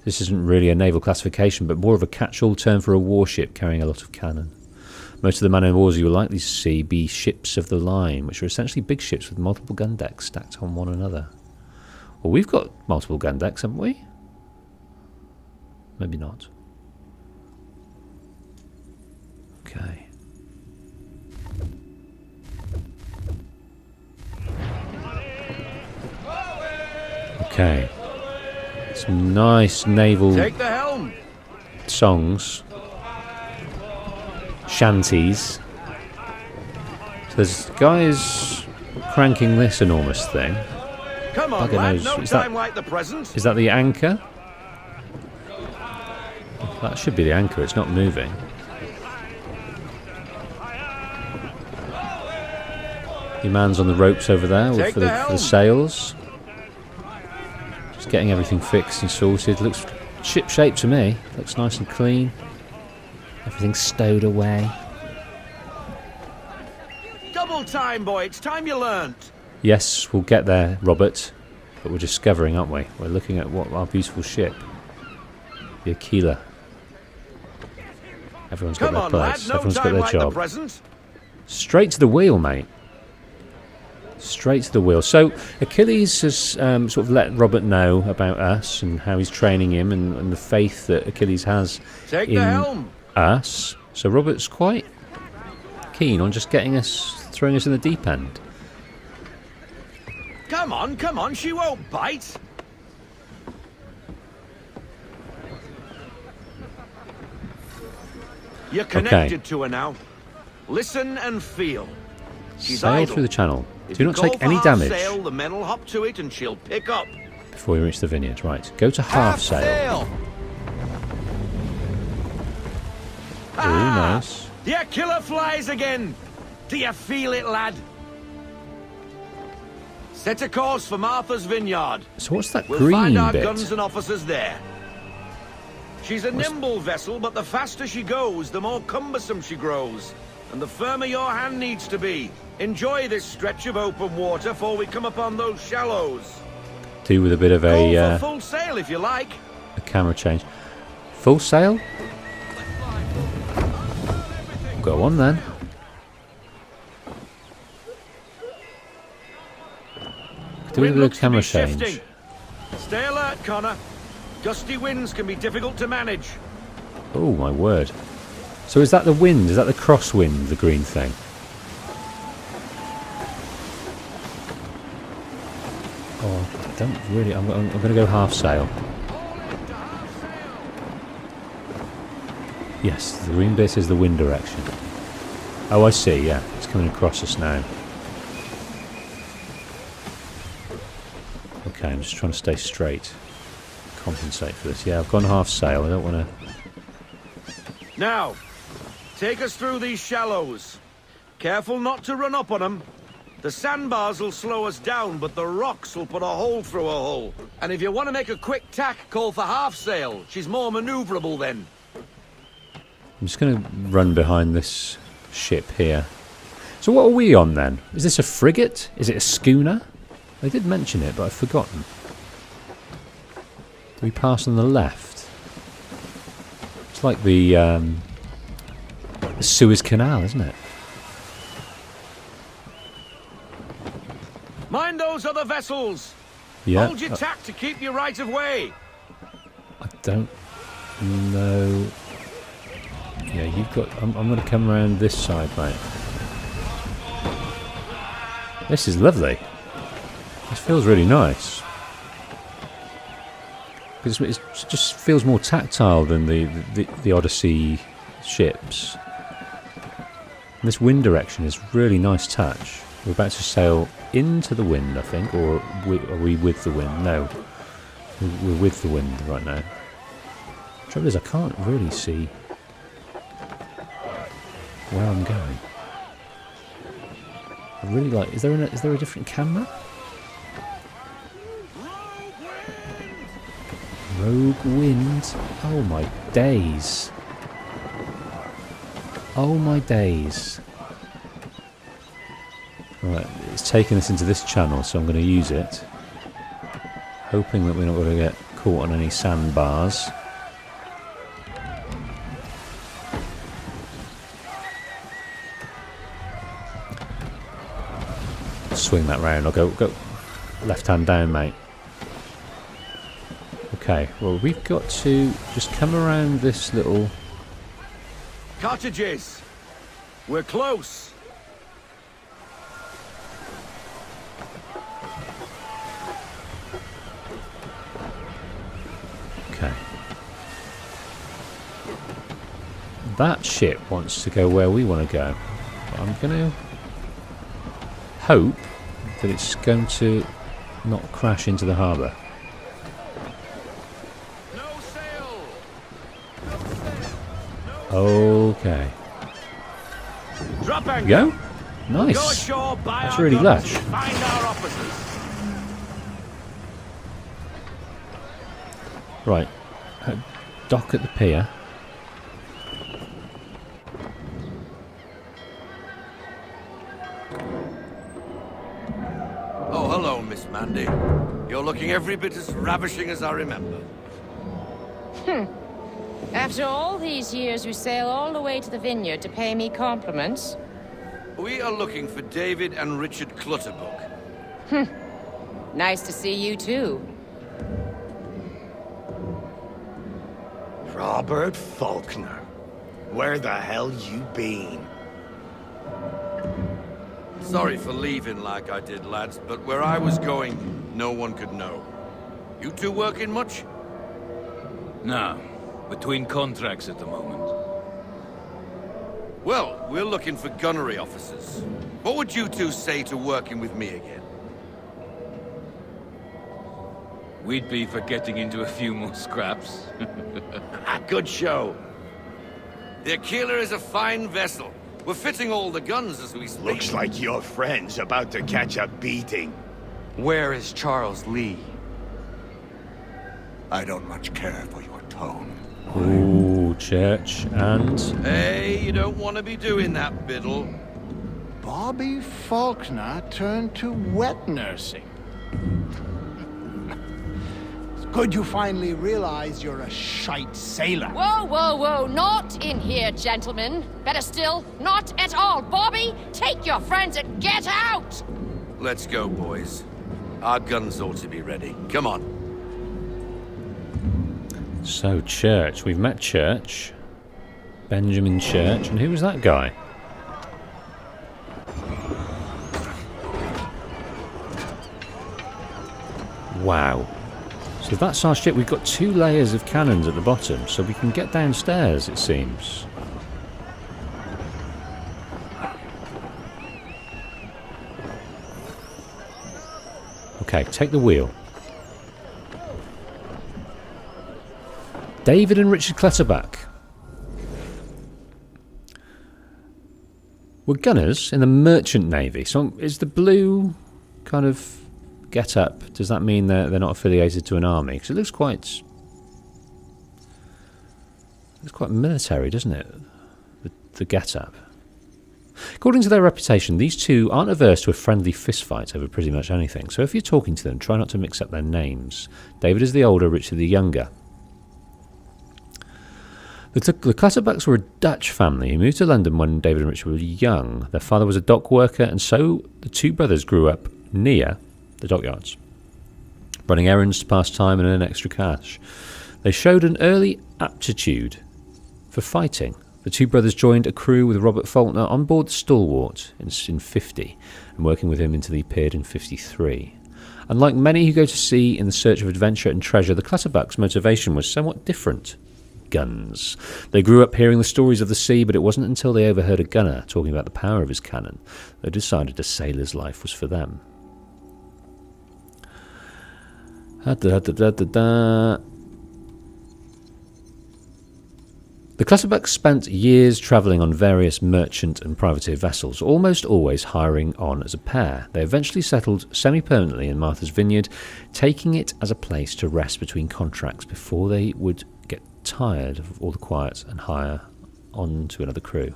This isn't really a naval classification, but more of a catch-all term for a warship carrying a lot of cannon. Most of the man of wars you will likely see be ships of the line, which are essentially big ships with multiple gun decks stacked on one another. Well, we've got multiple gun decks, haven't we? Maybe not. Okay. Okay. Some nice naval Take the helm. songs. Shanties. So there's guys cranking this enormous thing. Come on, lad, no time like the present. Is that the anchor? That should be the anchor, it's not moving. Your man's on the ropes over there for the sails. Just getting everything fixed and sorted. Looks ship-shape to me. Looks nice and clean. Everything's stowed away. Double time, boy. It's time you learned. Yes, we'll get there, Robert. But we're discovering, aren't we? We're looking at what our beautiful ship. The Aquila. Everyone's got their place. Everyone's got their job. Straight to the wheel, mate. Straight to the wheel. So Achilles has sort of let Robert know about us and how he's training him and the faith that Achilles has in us. So Robert's quite keen on just throwing us in the deep end. Come on, she won't bite. You're connected to her now. Listen and feel. She's Sail idle. through the channel. If Do not take any damage. Sail, the men will hop to it and she'll pick up. before we reach the vineyard. Right, go to half sail. Oh, nice. Your killer flies again! Do you feel it, lad? Set a course for Martha's Vineyard. So what's that We'll green find our bit? guns and officers there. She's a nimble vessel, but the faster she goes, the more cumbersome she grows. And the firmer your hand needs to be. Enjoy this stretch of open water before we come upon those shallows. Do with a bit of Go a for full sail if you like. camera change. Full sail? Go on then. Do with a bit of camera change. Shifting. Stay alert, Connor. Gusty winds can be difficult to manage. Oh my word. So is that the wind? Is that the crosswind, the green thing? Oh, I don't really... I'm going to go half sail. Yes, the green bit is the wind direction. Oh, I see, yeah. It's coming across us now. Okay, I'm just trying to stay straight. Compensate for this. Yeah, I've gone half sail. I don't want to... Now, take us through these shallows. Careful not to run up on them. The sandbars will slow us down, but the rocks will put a hole through a hole. And if you want to make a quick tack, call for half sail. She's more maneuverable then. I'm just going to run behind this ship here. So what are we on then? Is this a frigate? Is it a schooner? They did mention it, but I've forgotten. Do we pass on the left? It's like the Suez Canal, isn't it? Mind those other vessels. Yeah. Hold your tack to keep your right of way. I don't know. Yeah, you've got... I'm going to come around this side, mate. This is lovely. This feels really nice. Because it just feels more tactile than the Odyssey ships. And this wind direction is really nice touch. We're about to sail into the wind, I think, or are we with the wind? No, we're with the wind right now. The trouble is, I can't really see where I'm going. I really like... Is there a different camera? Rogue wind. Oh my days. Oh my days. Right, it's taking us into this channel, so I'm going to use it. Hoping that we're not going to get caught on any sandbars. Swing that round. I'll go left hand down, mate. Okay, well, we've got to just come around this little... Cottages. We're close. Okay. That ship wants to go where we want to go. But I'm going to hope that it's going to not crash into the harbour. Okay. Drop anchor. Go? Go Nice. ashore, buy That's our really guns, lush. Find our officers. Right. Dock at the pier. Oh, hello, Miss Mandy. You're looking every bit as ravishing as I remember. After all these years, you sail all the way to the vineyard to pay me compliments? We are looking for David and Richard Clutterbuck. Nice to see you, too. Robert Faulkner. Where the hell you been? Sorry for leaving like I did, lads, but where I was going, no one could know. You two working much? No. Between contracts at the moment. Well, we're looking for gunnery officers. What would you two say to working with me again? We'd be for getting into a few more scraps. Good show. The Aquila is a fine vessel. We're fitting all the guns as we speak. Looks like your friend's about to catch a beating. Where is Charles Lee? I don't much care for your tone. Ooh, church and... Hey, you don't want to be doing that, Biddle. Bobby Faulkner turned to wet nursing. It's good you finally realize you're a shite sailor. Whoa, whoa, whoa, not in here, gentlemen. Better still, not at all. Bobby, take your friends and get out! Let's go, boys. Our guns ought to be ready. Come on. So, Church. We've met Church. Benjamin Church. And who was that guy? Wow. So that's our ship. We've got 2 layers of cannons at the bottom, so we can get downstairs, it seems. Okay, take the wheel. David and Richard Clutterbuck. We're gunners in the Merchant Navy. So is the blue kind of get-up, does that mean they're not affiliated to an army? Because it looks quite military, doesn't it? The get-up. According to their reputation, these two aren't averse to a friendly fistfight over pretty much anything. So if you're talking to them, try not to mix up their names. David is the older, Richard the younger. The Clutterbucks were a Dutch family who moved to London when David and Richard were young. Their father was a dock worker, and so the 2 brothers grew up near the dockyards, running errands to pass time and earn extra cash. They showed an early aptitude for fighting. The 2 brothers joined a crew with Robert Faulkner on board the Stalwart in 50, and working with him until he appeared in 53. Unlike many who go to sea in the search of adventure and treasure, the Clutterbucks' motivation was somewhat different. Guns. They grew up hearing the stories of the sea, but it wasn't until they overheard a gunner talking about the power of his cannon they decided a sailor's life was for them. The Clutterbucks spent years travelling on various merchant and privateer vessels, almost always hiring on as a pair. They eventually settled semi-permanently in Martha's Vineyard, taking it as a place to rest between contracts before they would get tired of all the quiet and hire on to another crew.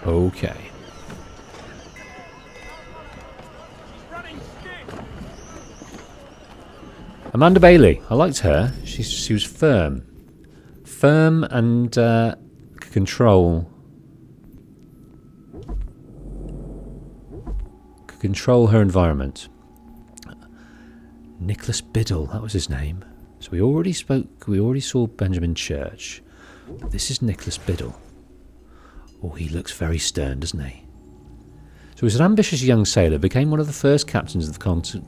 Okay. Amanda Bailey. I liked her. She was firm. Firm and could control her environment. Nicholas Biddle, that was his name. So we already saw Benjamin Church. But this is Nicholas Biddle. Oh, he looks very stern, doesn't he? So he's an ambitious young sailor, became one of the first captains of the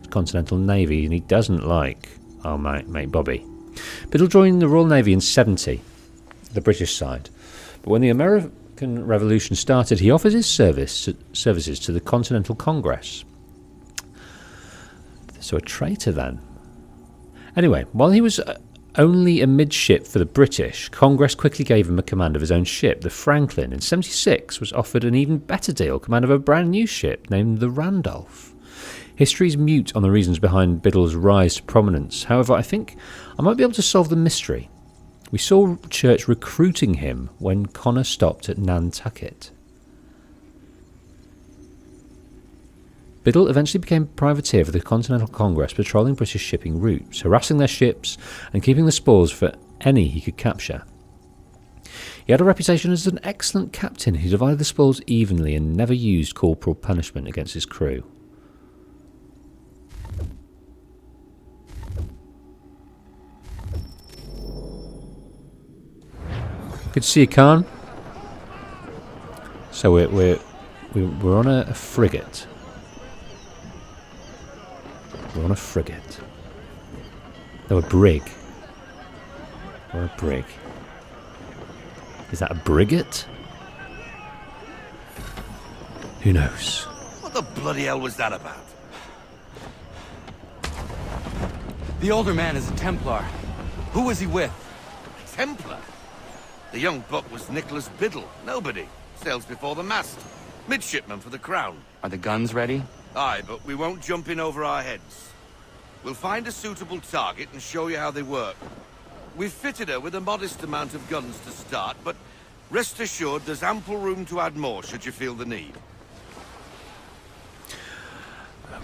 Continental Navy, and he doesn't like our mate Bobby. Biddle joined the Royal Navy in 70, the British side. But when the American Revolution started, he offered his services to the Continental Congress. So a traitor then. Anyway, while he was only a midship for the British, Congress quickly gave him a command of his own ship. The Franklin in 76 was offered an even better deal, command of a brand new ship named the Randolph. History's mute on the reasons behind Biddle's rise to prominence. However, I think I might be able to solve the mystery. We saw Church recruiting him when Connor stopped at Nantucket. Biddle eventually became a privateer for the Continental Congress, patrolling British shipping routes, harassing their ships and keeping the spoils for any he could capture. He had a reputation as an excellent captain who divided the spoils evenly and never used corporal punishment against his crew. Good to see you, Khan. So we're on a frigate. We're on a frigate. No, a brig. Or a brig? Is that a brigate? Who knows? What the bloody hell was that about? The older man is a Templar. Who was he with? A Templar? The young buck was Nicholas Biddle. Nobody. Sails before the mast. Midshipman for the Crown. Are the guns ready? Aye, but we won't jump in over our heads. We'll find a suitable target and show you how they work. We've fitted her with a modest amount of guns to start, but rest assured there's ample room to add more should you feel the need.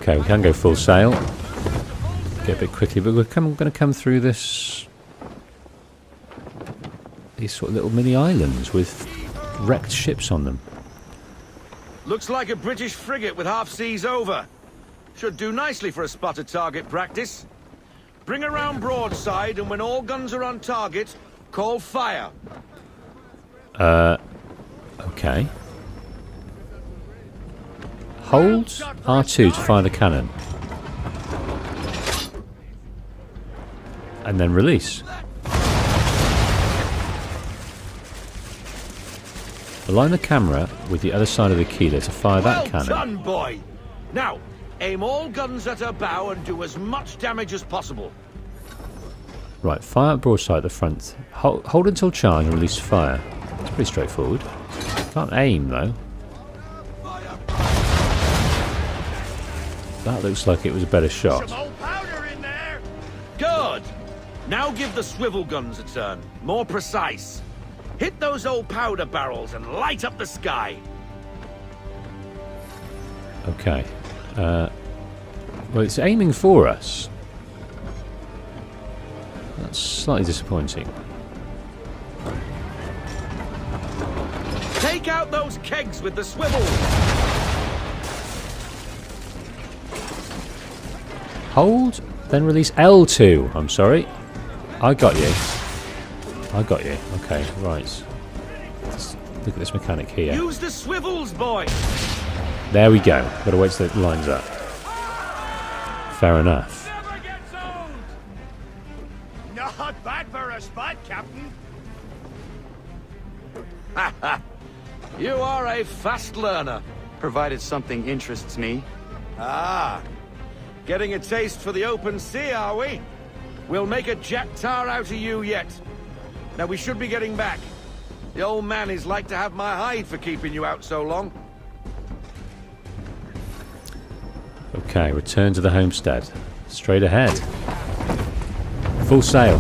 Okay, we can go full sail. Get a bit quickly, but we're going to come through these sort of little mini islands with wrecked ships on them. Looks like a British frigate with half seas over. Should do nicely for a spotted target practice. Bring around broadside, and when all guns are on target, call fire. Okay. Hold R2 to fire the cannon. And then release. Align the camera with the other side of the keeler to fire that cannon. Well done, boy! Now, aim all guns at her bow and do as much damage as possible. Right, fire broadside at the front. Hold until charged and release fire. It's pretty straightforward. Can't aim, though. That looks like it was a better shot. Some old powder in there. Good! Now give the swivel guns a turn. More precise. Hit those old powder barrels and light up the sky. Okay. Well, it's aiming for us. That's slightly disappointing. Take out those kegs with the swivel. Hold, then release L2. I'm sorry. I got you. I got you. Okay, right. Let's look at this mechanic here. Use the swivels, boy. There we go. Gotta wait till it lines up. Fair enough. Never gets old. Not bad for a spot, Captain. You are a fast learner. Provided something interests me. Ah, getting a taste for the open sea, are we? We'll make a jack tar out of you yet. Now we should be getting back. The old man is like to have my hide for keeping you out so long. Okay, return to the homestead. Straight ahead. Full sail.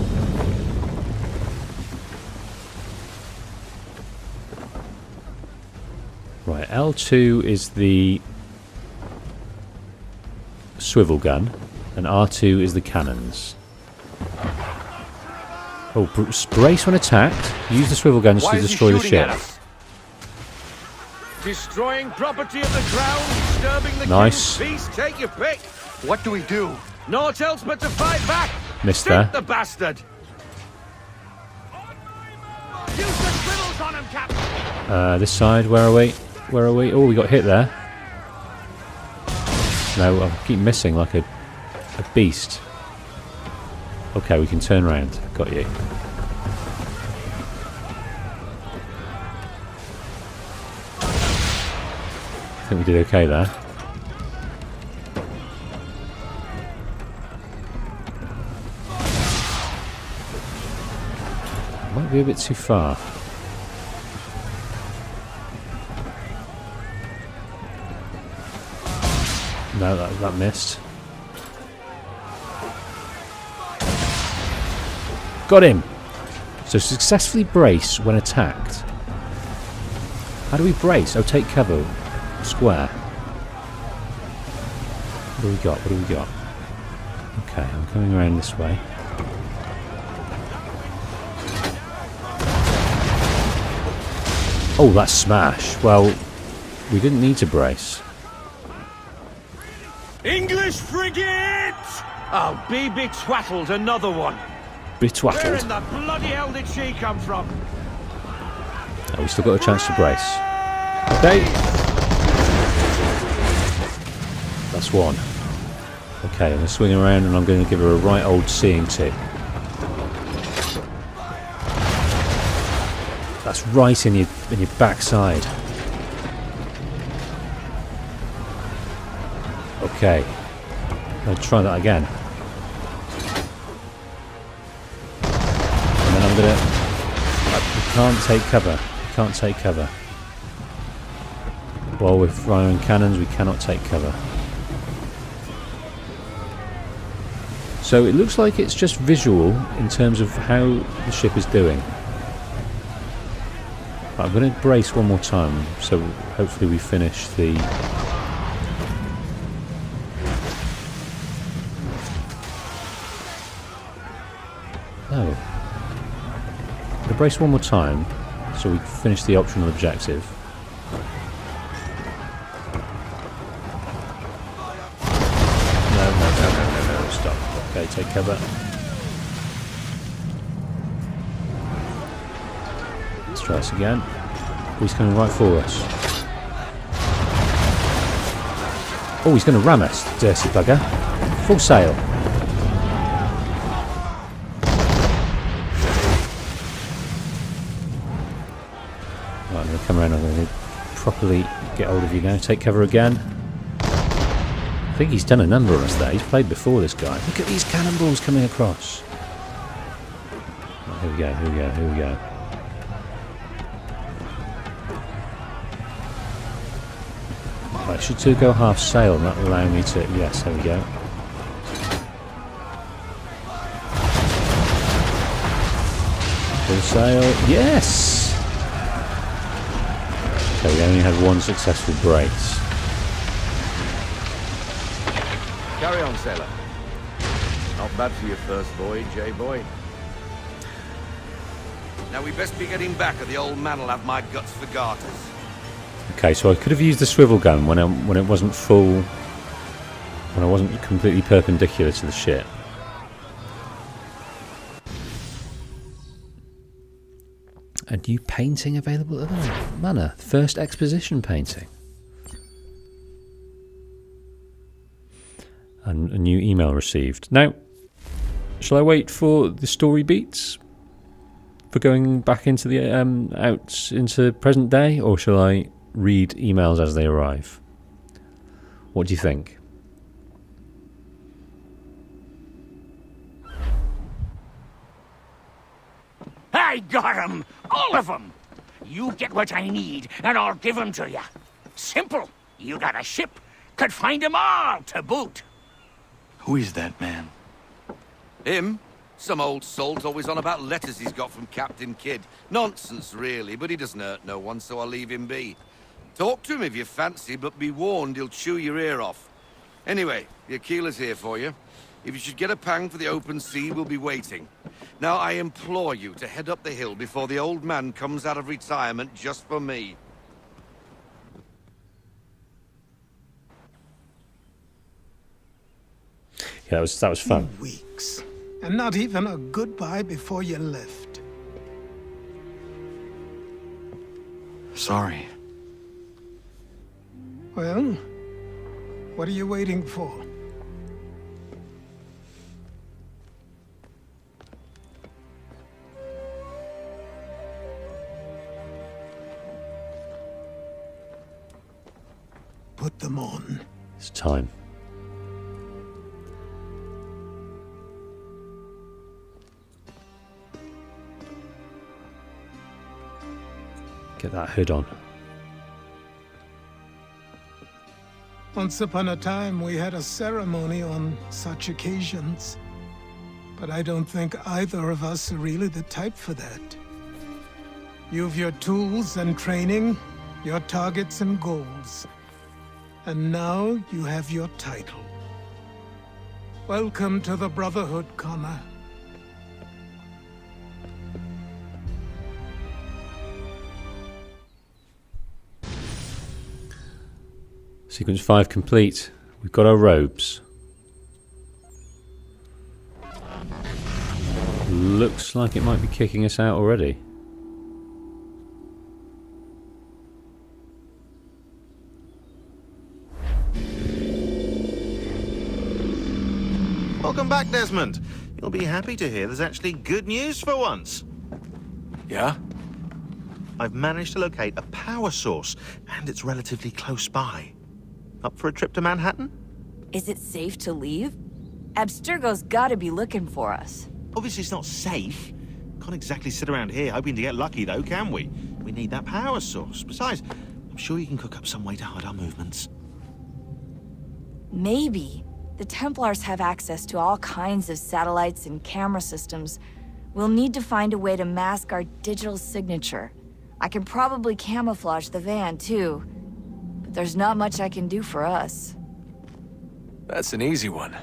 Right, L2 is the swivel gun, and R2 is the cannons. Oh, brace when attacked. Use the swivel guns to destroy the ship. Destroying property of the crown, disturbing the Nice. king's peace, take your pick. What do we do? Naught else but to fight back. Missed Sink there. the bastard. Use the swivels on him, Captain. This side, where are we? Where are we? Oh, we got hit there. No, I keep missing like a beast. Okay, we can turn around. Got you. I think we did okay there. Might be a bit too far. No, that missed. Got him! So successfully brace when attacked. How do we brace? Oh, take cover. Square. What do we got? What do we got? Okay, I'm coming around this way. Oh, that's smash. Well, we didn't need to brace. English frigate! Oh, be betwattled, another one. Where Betwattled. in the bloody hell did she come from? Oh, we still got a chance to brace. Okay. That's one. Okay, I'm going to swing around and I'm going to give her a right old seeing tip. That's right in your backside. Okay. I'll try that again. And then I'm gonna... we can't take cover. We can't take cover. While we're firing cannons, we cannot take cover. So it looks like it's just visual in terms of how the ship is doing. I'm going to brace one more time, so hopefully we finish the... Oh. I'm going to brace one more time, so we finish the optional objective. No, stop. Okay, take cover. Let's try this again. He's coming right for us. Oh, he's going to ram us, dirty bugger. Full sail. Right, I'm going to come around. I'm going to properly get hold of you now. Take cover again. I think he's done a number on us there. He's played before, this guy. Look at these cannonballs coming across. Right, here we go, here we go, here we go. Right, should two go half sail, and that will allow me to... Yes, there we go. Full sail. Yes! Okay, we only had one successful brace. Carry on, sailor. Not bad for your first voyage, eh, boy? Now we best be getting back, or the old man will have my guts for garters. Okay, so I could have used the swivel gun when it wasn't full, when I wasn't completely perpendicular to the ship. A new painting available at the Manor. First exposition painting. And a new email received. Now, shall I wait for the story beats for going back into the out into present day, or shall I read emails as they arrive? What do you think? I got 'em! All of 'em! You get what I need, and I'll give 'em to you. Simple. You got a ship. Could find 'em all to boot. Who is that man? Him? Some old salt always on about letters he's got from Captain Kidd. Nonsense, really, but he doesn't hurt no one, so I'll leave him be. Talk to him if you fancy, but be warned he'll chew your ear off. Anyway, the Aquila's here for you. If you should get a pang for the open sea, we'll be waiting. Now, I implore you to head up the hill before the old man comes out of retirement just for me. Yeah, that was fun. Weeks. And not even a goodbye before you left. Sorry. Well, what are you waiting for? Put them on. It's time. Get that hood on. Once upon a time, we had a ceremony on such occasions. But I don't think either of us are really the type for that. You've your tools and training, your targets and goals. And now you have your title. Welcome to the Brotherhood, Connor. Sequence 5 complete. We've got our robes. Looks like it might be kicking us out already. Welcome back, Desmond. You'll be happy to hear there's actually good news for once. Yeah? I've managed to locate a power source, and it's relatively close by. Up for a trip to Manhattan? Is it safe to leave? Abstergo's gotta be looking for us. Obviously it's not safe. Can't exactly sit around here hoping to get lucky, though, can we? We need that power source. Besides, I'm sure you can cook up some way to hide our movements. Maybe. The Templars have access to all kinds of satellites and camera systems. We'll need to find a way to mask our digital signature. I can probably camouflage the van, too. But there's not much I can do for us. That's an easy one.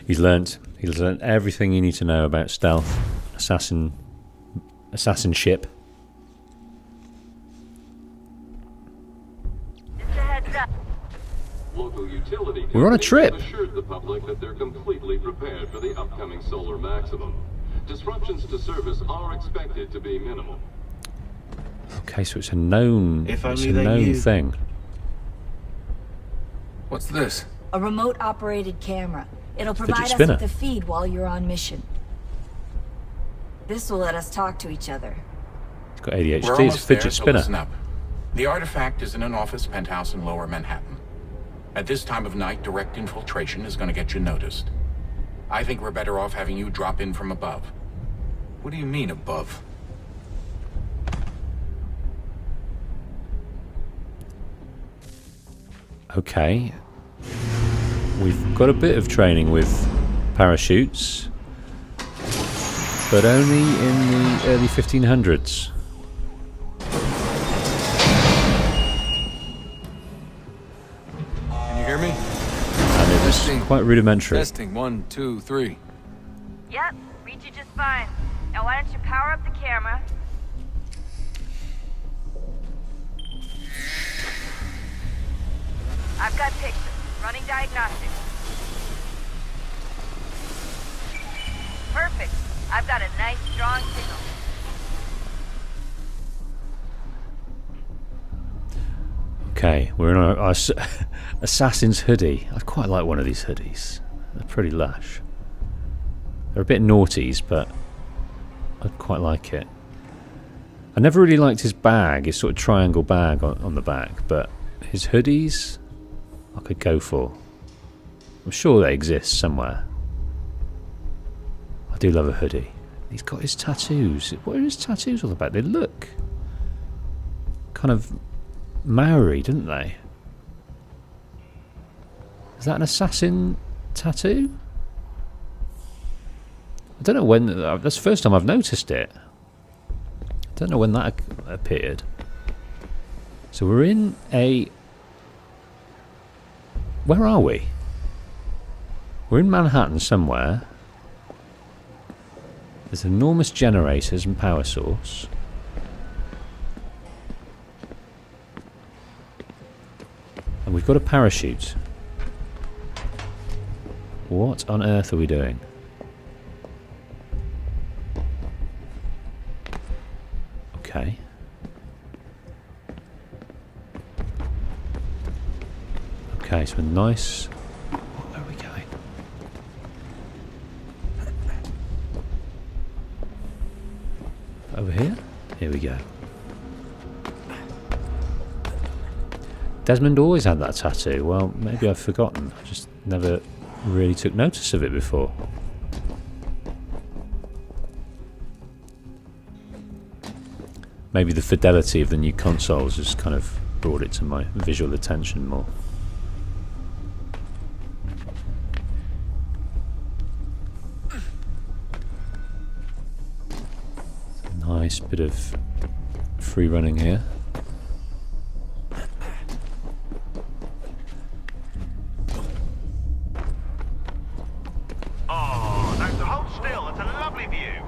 He's learnt everything you need to know about stealth, assassinship. Local utility We're on a trip. assured the public that they're completely prepared for the upcoming solar maximum. Disruptions to service are expected to be minimal. Okay, so it's a known, thing. What's this? A remote-operated camera. It'll provide us spinner. with a feed while you're on mission. This will let us talk to each other. It's got We're ADHD, it's a almost there, fidget so spinner. listen up. The artifact is in an office penthouse in Lower Manhattan. At this time of night, direct infiltration is going to get you noticed. I think we're better off having you drop in from above. What do you mean above? Okay. We've got a bit of training with parachutes, but only in the early 1500s. Can you hear me? And it was quite rudimentary. Testing, 1, 2, 3. Yep, read you just fine. Now why don't you power up the camera? I've got pictures. Running diagnostics. Perfect. I've got a nice, strong signal. Okay, we're in our assassin's hoodie. I quite like one of these hoodies. They're pretty lush. They're a bit naughties, but I quite like it. I never really liked his bag, his sort of triangle bag on the back, but his hoodies I could go for. I'm sure they exist somewhere. I do love a hoodie. He's got his tattoos. What are his tattoos all about? They look kind of Maori, didn't they? Is that an assassin tattoo? I don't know when. That's the first time I've noticed it. I don't know when that appeared. So we're in a... Where are we? We're in Manhattan somewhere. There's enormous generators and power source. And we've got a parachute. What on earth are we doing? Okay. Okay, so a nice... Where are we going? Over here? Here we go. Desmond always had that tattoo. Well, maybe I've forgotten. I just never really took notice of it before. Maybe the fidelity of the new consoles has kind of brought it to my visual attention more. Nice bit of free running here. Oh, now to hold still. It's a lovely view.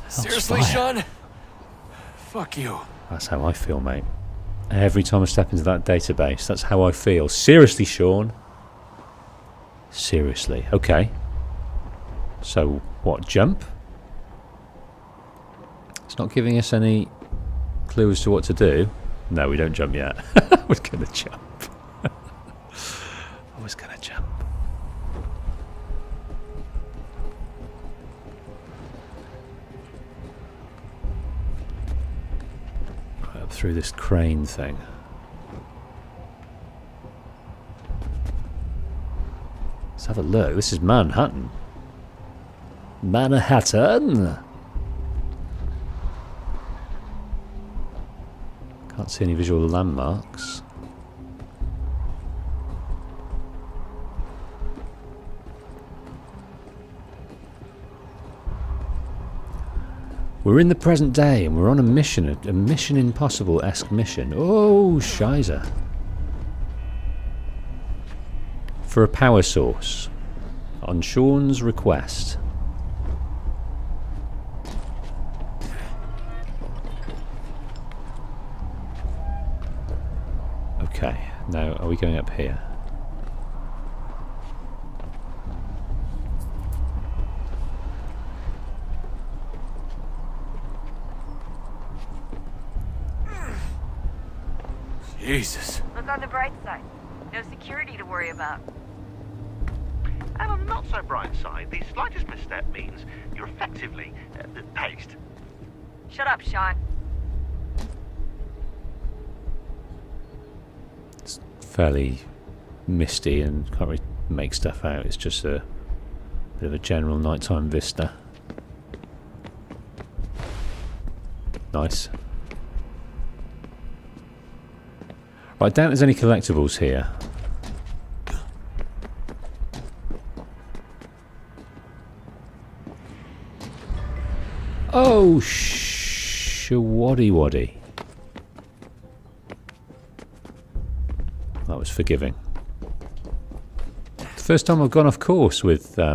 Seriously, Sean? Fuck you. That's how I feel, mate. Every time I step into that database, that's how I feel. Seriously, Sean? Seriously. Okay. So, what, jump? It's not giving us any clue as to what to do. No, we don't jump yet. I was going to jump. I was going to jump. Up through this crane thing. Let's have a look. This is Manhattan. Manhattan! Can't see any visual landmarks. We're in the present day and we're on a mission, a Mission Impossible-esque mission. Oh, shizer. For a power source. On Sean's request. Okay, now are we going up here? Jesus. Look on the bright side. No security to worry about. And on the not so bright side, the slightest misstep means you're effectively paced. Shut up, Sean. It's fairly misty and can't really make stuff out. It's just a bit of a general nighttime vista. Nice. Right, I doubt there's any collectibles here. Oh, shawaddy waddy. That was forgiving. It's the first time I've gone off course with. I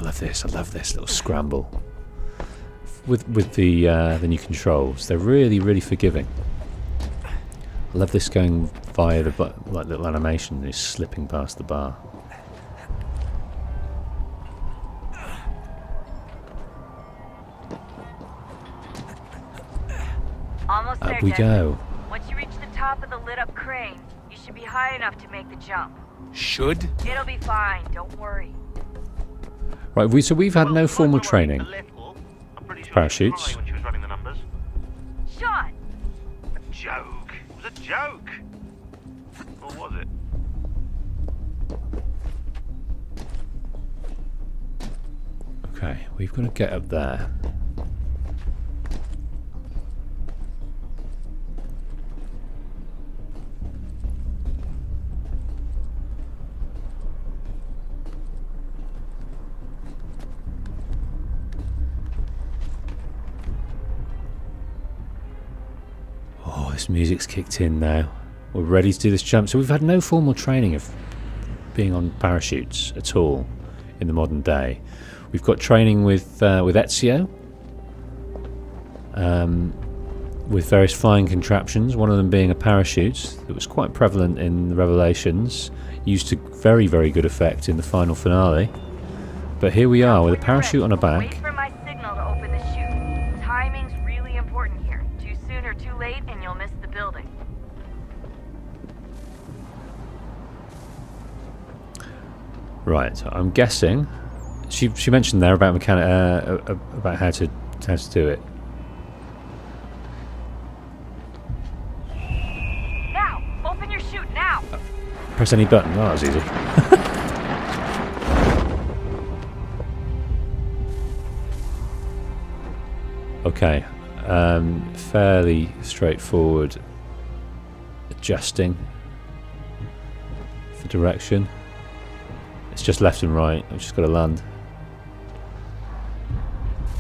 love this. I love this little scramble. With the new controls, they're really forgiving. I love this going via the like little animation. Is slipping past the bar. Almost there, Up we go. Once you reach the top of the lit-up crane, you should be high enough to make the jump. Should? It'll be fine. Don't worry. Right, we've had no formal training. Parachutes. Sean! A joke. It was a joke. Or was it? Okay, we've got to get up there. Oh, this music's kicked in now. We're ready to do this jump. So we've had no formal training of being on parachutes at all in the modern day. We've got training with Ezio, with various flying contraptions, one of them being a parachute that was quite prevalent in the Revelations, used to very good effect in the final finale. But here we are with a parachute on a back. Wait for my signal to open the chute. Timing's really important here. Too soon or too late and you'll miss the building. Right, so I'm guessing she mentioned there about about how to do it. Now, open your chute now. Press any button. Oh, that was easy. Okay, fairly straightforward adjusting for direction. It's just left and right. I've just got to land.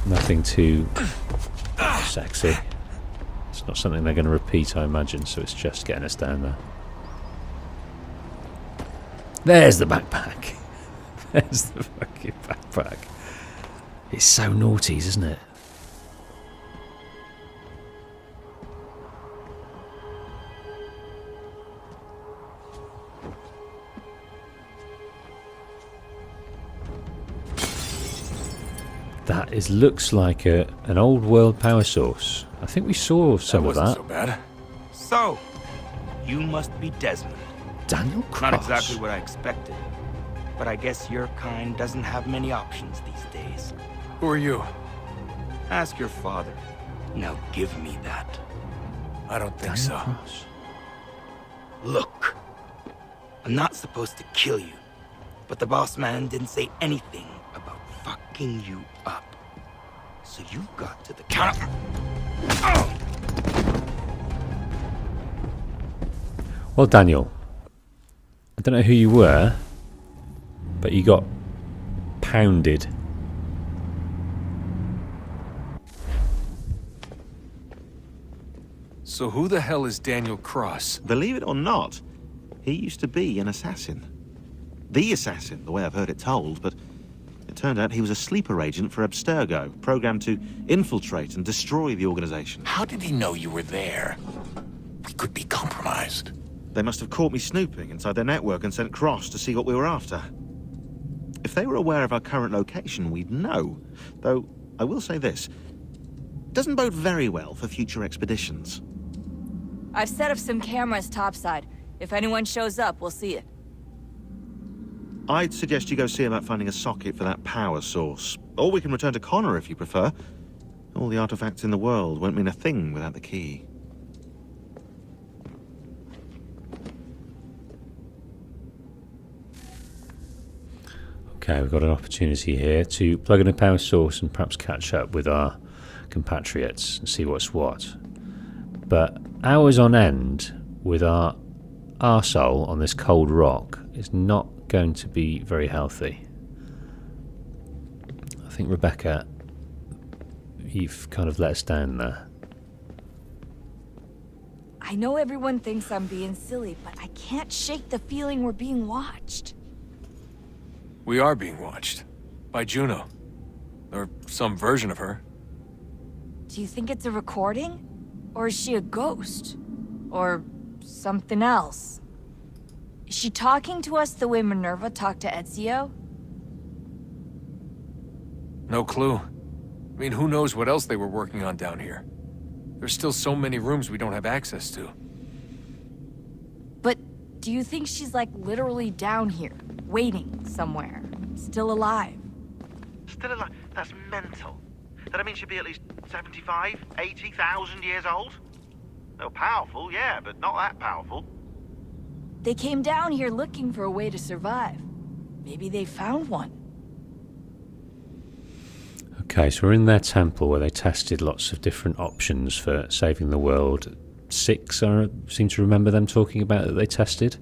Nothing too sexy. It's not something they're going to repeat, I imagine, so it's just getting us down there. There's the backpack. There's the fucking backpack. It's so naughty, isn't it? That looks like an old world power source. I think we saw some of that. So bad. So, you must be Desmond. Daniel Cross. Not exactly what I expected. But I guess your kind doesn't have many options these days. Who are you? Ask your father. Now give me that. I don't think so. Look, I'm not supposed to kill you, but the boss man didn't say anything about fucking you up. So you've got to the counter. Well, Daniel, I don't know who you were, but you got pounded. So who the hell is Daniel Cross? Believe it or not, he used to be an assassin. The assassin, the way I've heard it told, but it turned out he was a sleeper agent for Abstergo, programmed to infiltrate and destroy the organization. How did he know you were there? We could be compromised. They must have caught me snooping inside their network and sent Cross to see what we were after. If they were aware of our current location, we'd know. Though, I will say this. Doesn't bode very well for future expeditions. I've set up some cameras topside. If anyone shows up, we'll see it. I'd suggest you go see about finding a socket for that power source. Or we can return to Connor if you prefer. All the artifacts in the world won't mean a thing without the key. Okay, we've got an opportunity here to plug in a power source and perhaps catch up with our compatriots and see what's what. But hours on end with our arsehole on this cold rock is not going to be very healthy. I think, Rebecca, you've kind of let us down there. I know everyone thinks I'm being silly, but I can't shake the feeling we're being watched. We are being watched. By Juno. Or some version of her. Do you think it's a recording? Or is she a ghost? Or something else? Is she talking to us the way Minerva talked to Ezio? No clue. I mean, who knows what else they were working on down here? There's still so many rooms we don't have access to. But do you think she's like literally down here, waiting somewhere, still alive? Still alive? That's mental. That means she'd be at least 75, 80,000 years old? No, powerful, yeah, but not that powerful. They came down here looking for a way to survive. Maybe they found one. Okay, so we're in their temple where they tested lots of different options for saving the world. 6, I seem to remember them talking about that they tested.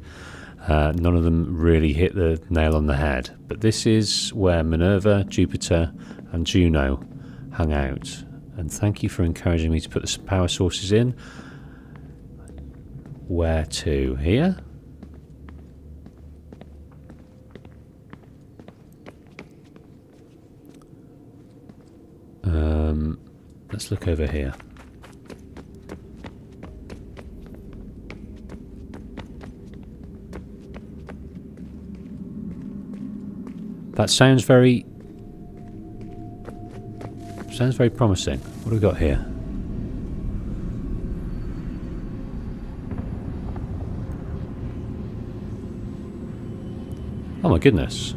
None of them really hit the nail on the head. But this is where Minerva, Jupiter, and Juno hung out. And thank you for encouraging me to put the power sources in. Where to? Here? Let's look over here. That sounds very promising. What have we got here? Oh my goodness.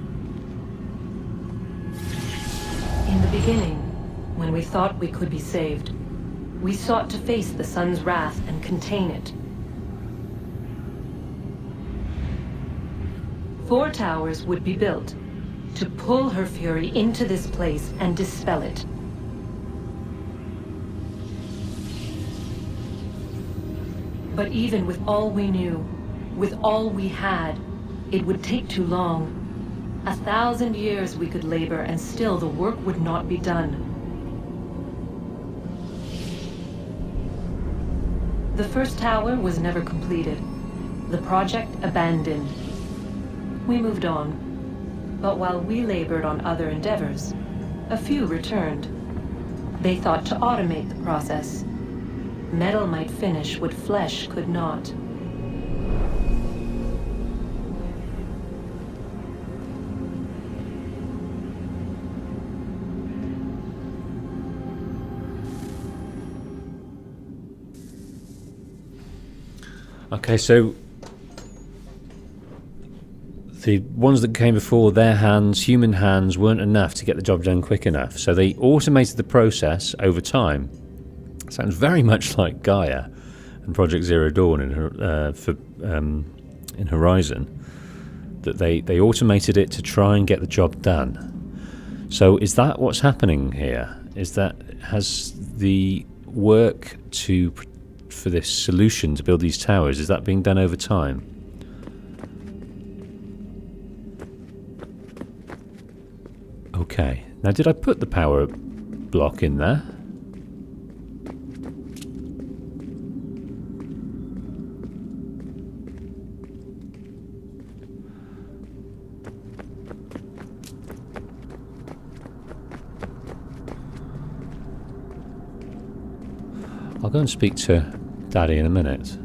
In the beginning, when we thought we could be saved, we sought to face the sun's wrath and contain it. 4 towers would be built to pull her fury into this place and dispel it. But even with all we knew, with all we had, it would take too long. 1,000 years we could labor and still the work would not be done. The first tower was never completed. The project abandoned. We moved on. But while we labored on other endeavors, a few returned. They thought to automate the process. Metal might finish what flesh could not. Okay, so the ones that came before, their hands, human hands, weren't enough to get the job done quick enough. So they automated the process over time. Sounds very much like Gaia and Project Zero Dawn in Horizon. That they automated it to try and get the job done. So is that what's happening here? Has the work for this solution to build these towers, is that being done over time? Okay. Now, did I put the power block in there? I'll go and speak to Daddy in a minute.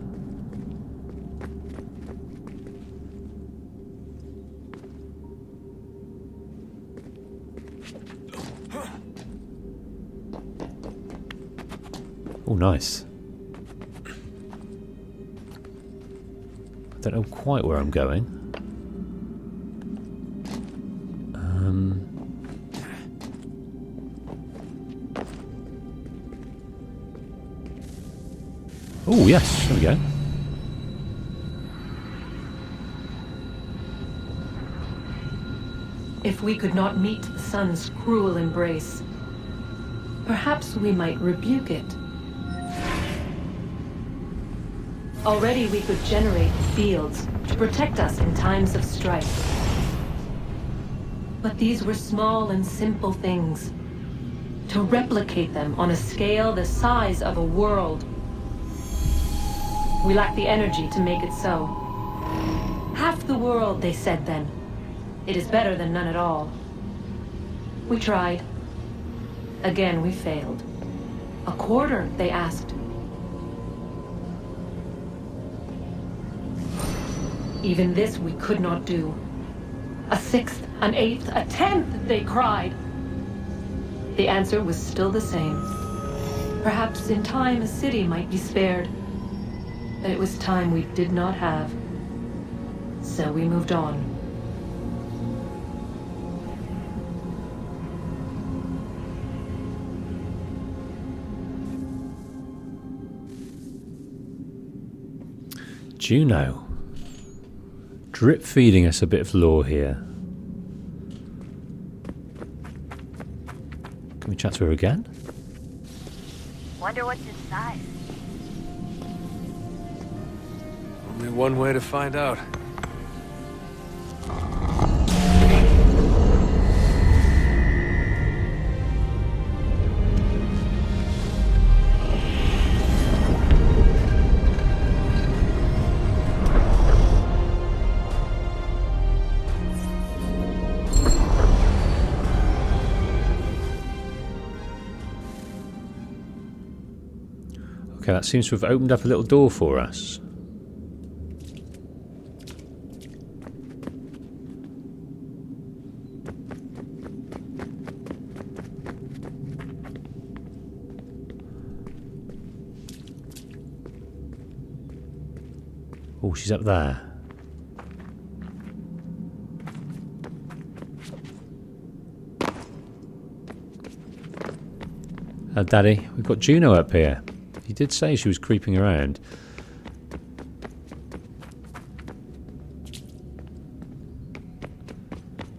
Oh, nice. I don't know quite where I'm going. Oh, yes, there we go. If we could not meet the sun's cruel embrace, perhaps we might rebuke it. Already we could generate fields to protect us in times of strife. But these were small and simple things. To replicate them on a scale the size of a world, we lack the energy to make it so. Half the world, they said then. It is better than none at all. We tried. Again, we failed. A quarter, they asked. Even this we could not do. A sixth, an eighth, a tenth, they cried. The answer was still the same. Perhaps in time a city might be spared. But it was time we did not have. So we moved on. Juno. Drip feeding us a bit of lore here. Can we chat to her again? Wonder what's inside. Only one way to find out. Okay, that seems to have opened up a little door for us. Oh, she's up there. Daddy, we've got Juno up here. He did say she was creeping around.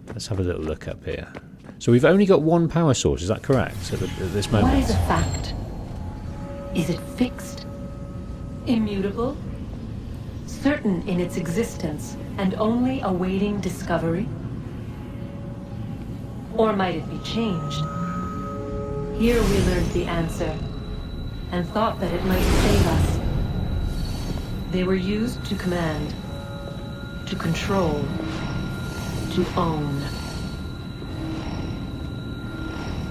Let's have a little look up here. So we've only got one power source, is that correct at this moment? What is a fact? Is it fixed? Immutable? Certain in its existence and only awaiting discovery? Or might it be changed? Here we learned the answer, and thought that it might save us. They were used to command, to control, to own.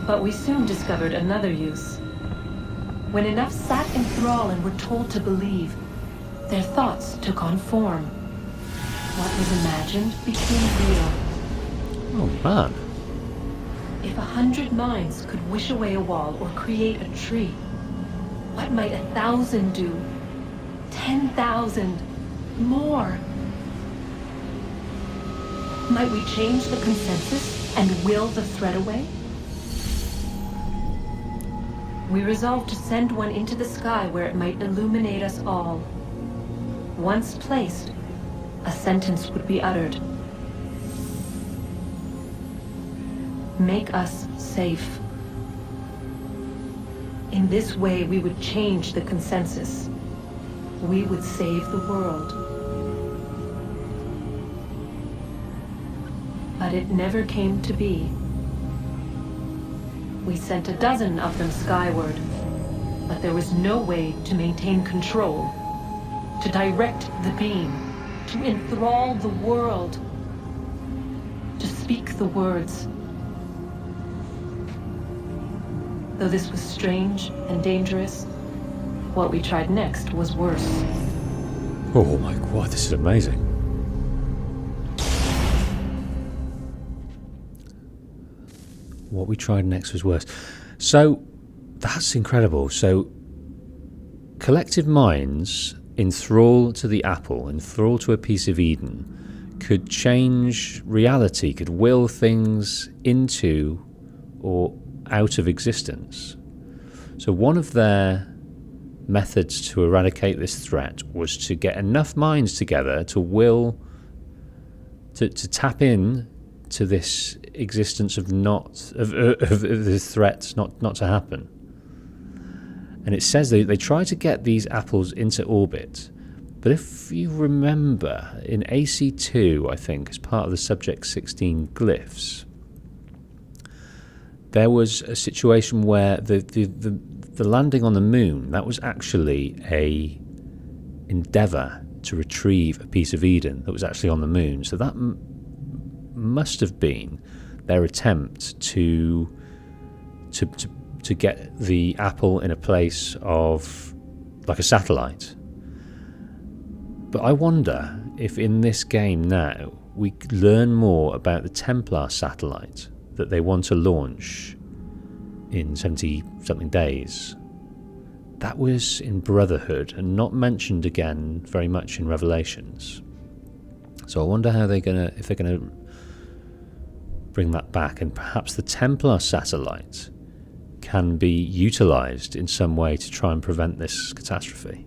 But we soon discovered another use. When enough sat in thrall and were told to believe, their thoughts took on form. What was imagined became real. Oh, man. If 100 minds could wish away a wall or create a tree, what might 1,000 do? 10,000? More? Might we change the consensus and will the threat away? We resolved to send one into the sky where it might illuminate us all. Once placed, a sentence would be uttered. Make us safe. In this way, we would change the consensus. We would save the world. But it never came to be. We sent a dozen of them skyward, but there was no way to maintain control, to direct the beam, to enthrall the world, to speak the words. Though this was strange and dangerous, what we tried next was worse. Oh my god, this is amazing. What we tried next was worse. So, that's incredible. So, collective minds enthrall to the apple, enthrall to a piece of Eden, could change reality, could will things into or out of existence. So one of their methods to eradicate this threat was to get enough minds together to will to tap in to this existence of this threat not to happen. And it says they try to get these apples into orbit, but if you remember in AC2, I think as part of the Subject 16 glyphs, there was a situation where the landing on the moon, that was actually a endeavour to retrieve a piece of Eden that was actually on the moon. So that must have been their attempt to get the apple in a place of like a satellite. But I wonder if in this game now we learn more about the Templar satellite that they want to launch in 70-something days. That was in Brotherhood and not mentioned again very much in Revelations. So I wonder how if they're gonna bring that back, and perhaps the Templar satellite can be utilised in some way to try and prevent this catastrophe.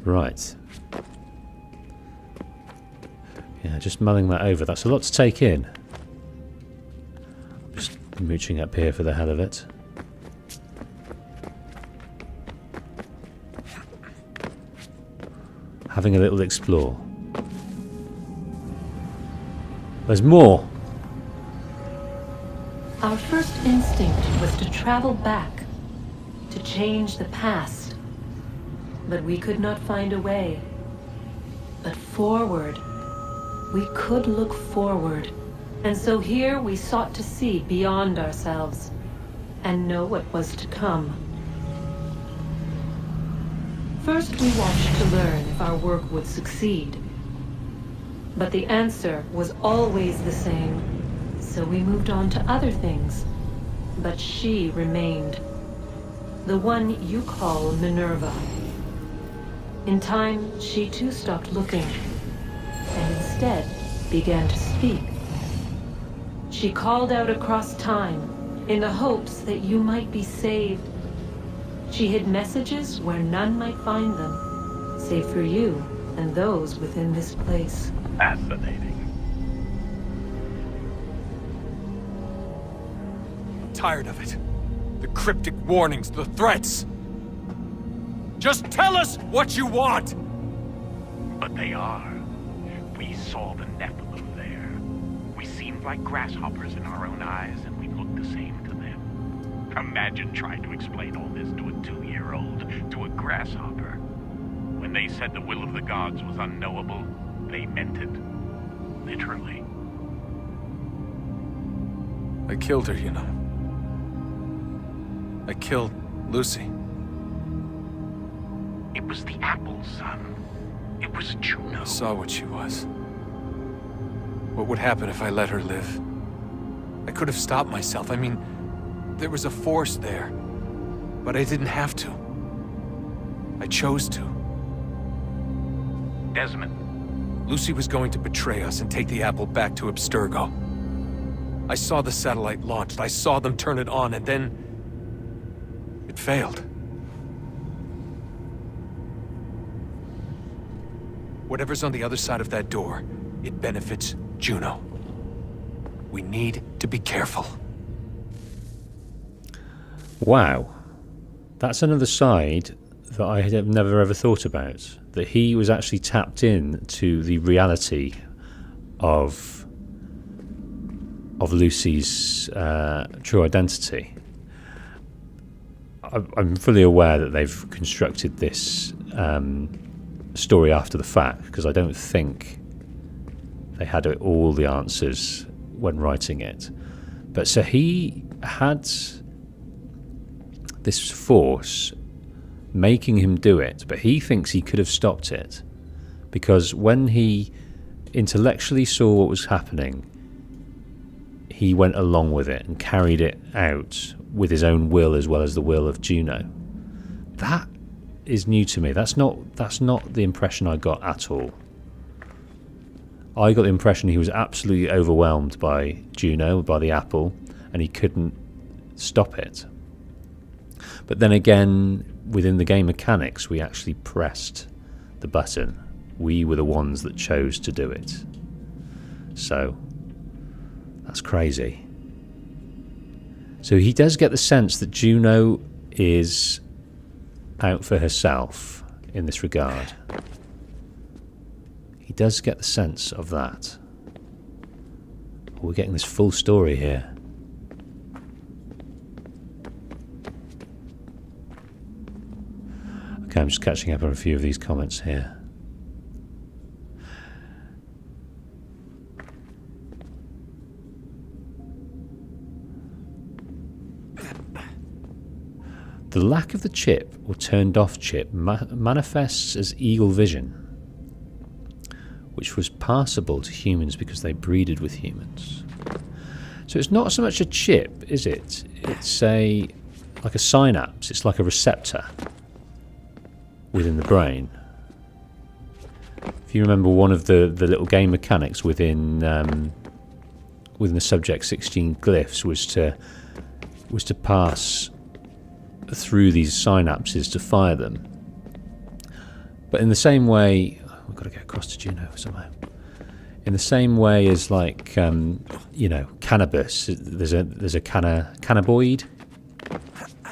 Right. Yeah, just mulling that over. That's a lot to take in. Just mooching up here for the hell of it. Having a little explore. There's more! Our first instinct was to travel back, to change the past. But we could not find a way. But forward. We could look forward. And so here we sought to see beyond ourselves and know what was to come. First we watched to learn if our work would succeed. But the answer was always the same. So we moved on to other things. But she remained. The one you call Minerva. In time, she too stopped looking, and instead began to speak. She called out across time, in the hopes that you might be saved. She hid messages where none might find them, save for you and those within this place. Fascinating. Tired of it. The cryptic warnings, the threats. Just tell us what you want! But they are. We saw the Nephilim there. We seemed like grasshoppers in our own eyes, and we looked the same to them. Imagine trying to explain all this to a 2-year-old, to a grasshopper. When they said the will of the gods was unknowable, they meant it. Literally. I killed her, you know. I killed Lucy. It was the apple, son. It was Juno. I saw what she was. What would happen if I let her live? I could have stopped myself. I mean, there was a force there. But I didn't have to. I chose to. Desmond. Lucy was going to betray us and take the apple back to Abstergo. I saw the satellite launched. I saw them turn it on, and then... it failed. Whatever's on the other side of that door, it benefits Juno. We need to be careful. Wow. That's another side that I had never ever thought about. That he was actually tapped in to the reality of Lucy's true identity. I'm fully aware that they've constructed this story after the fact, because I don't think they had all the answers when writing it. But so he had this force making him do it, but he thinks he could have stopped it, because when he intellectually saw what was happening, he went along with it and carried it out with his own will as well as the will of Juno. That is new to me. That's not the impression I got at all. I got the impression he was absolutely overwhelmed by Juno, by the apple, and he couldn't stop it. But then again, within the game mechanics, we actually pressed the button. We were the ones that chose to do it. So, that's crazy. So he does get the sense that Juno is out for herself in this regard. He does get the sense of that. We're getting this full story here. Okay, I'm just catching up on a few of these comments here. The lack of the chip, or turned off chip, manifests as eagle vision, which was passable to humans because they breeded with humans. So it's not so much a chip, is it? It's like a synapse. It's like a receptor within the brain. If you remember, one of the little game mechanics within the Subject 16 glyphs was to pass through these synapses to fire them. But in the same way, we've got to get across to Juno somehow. In the same way as, like, cannabis, there's a cannabinoid.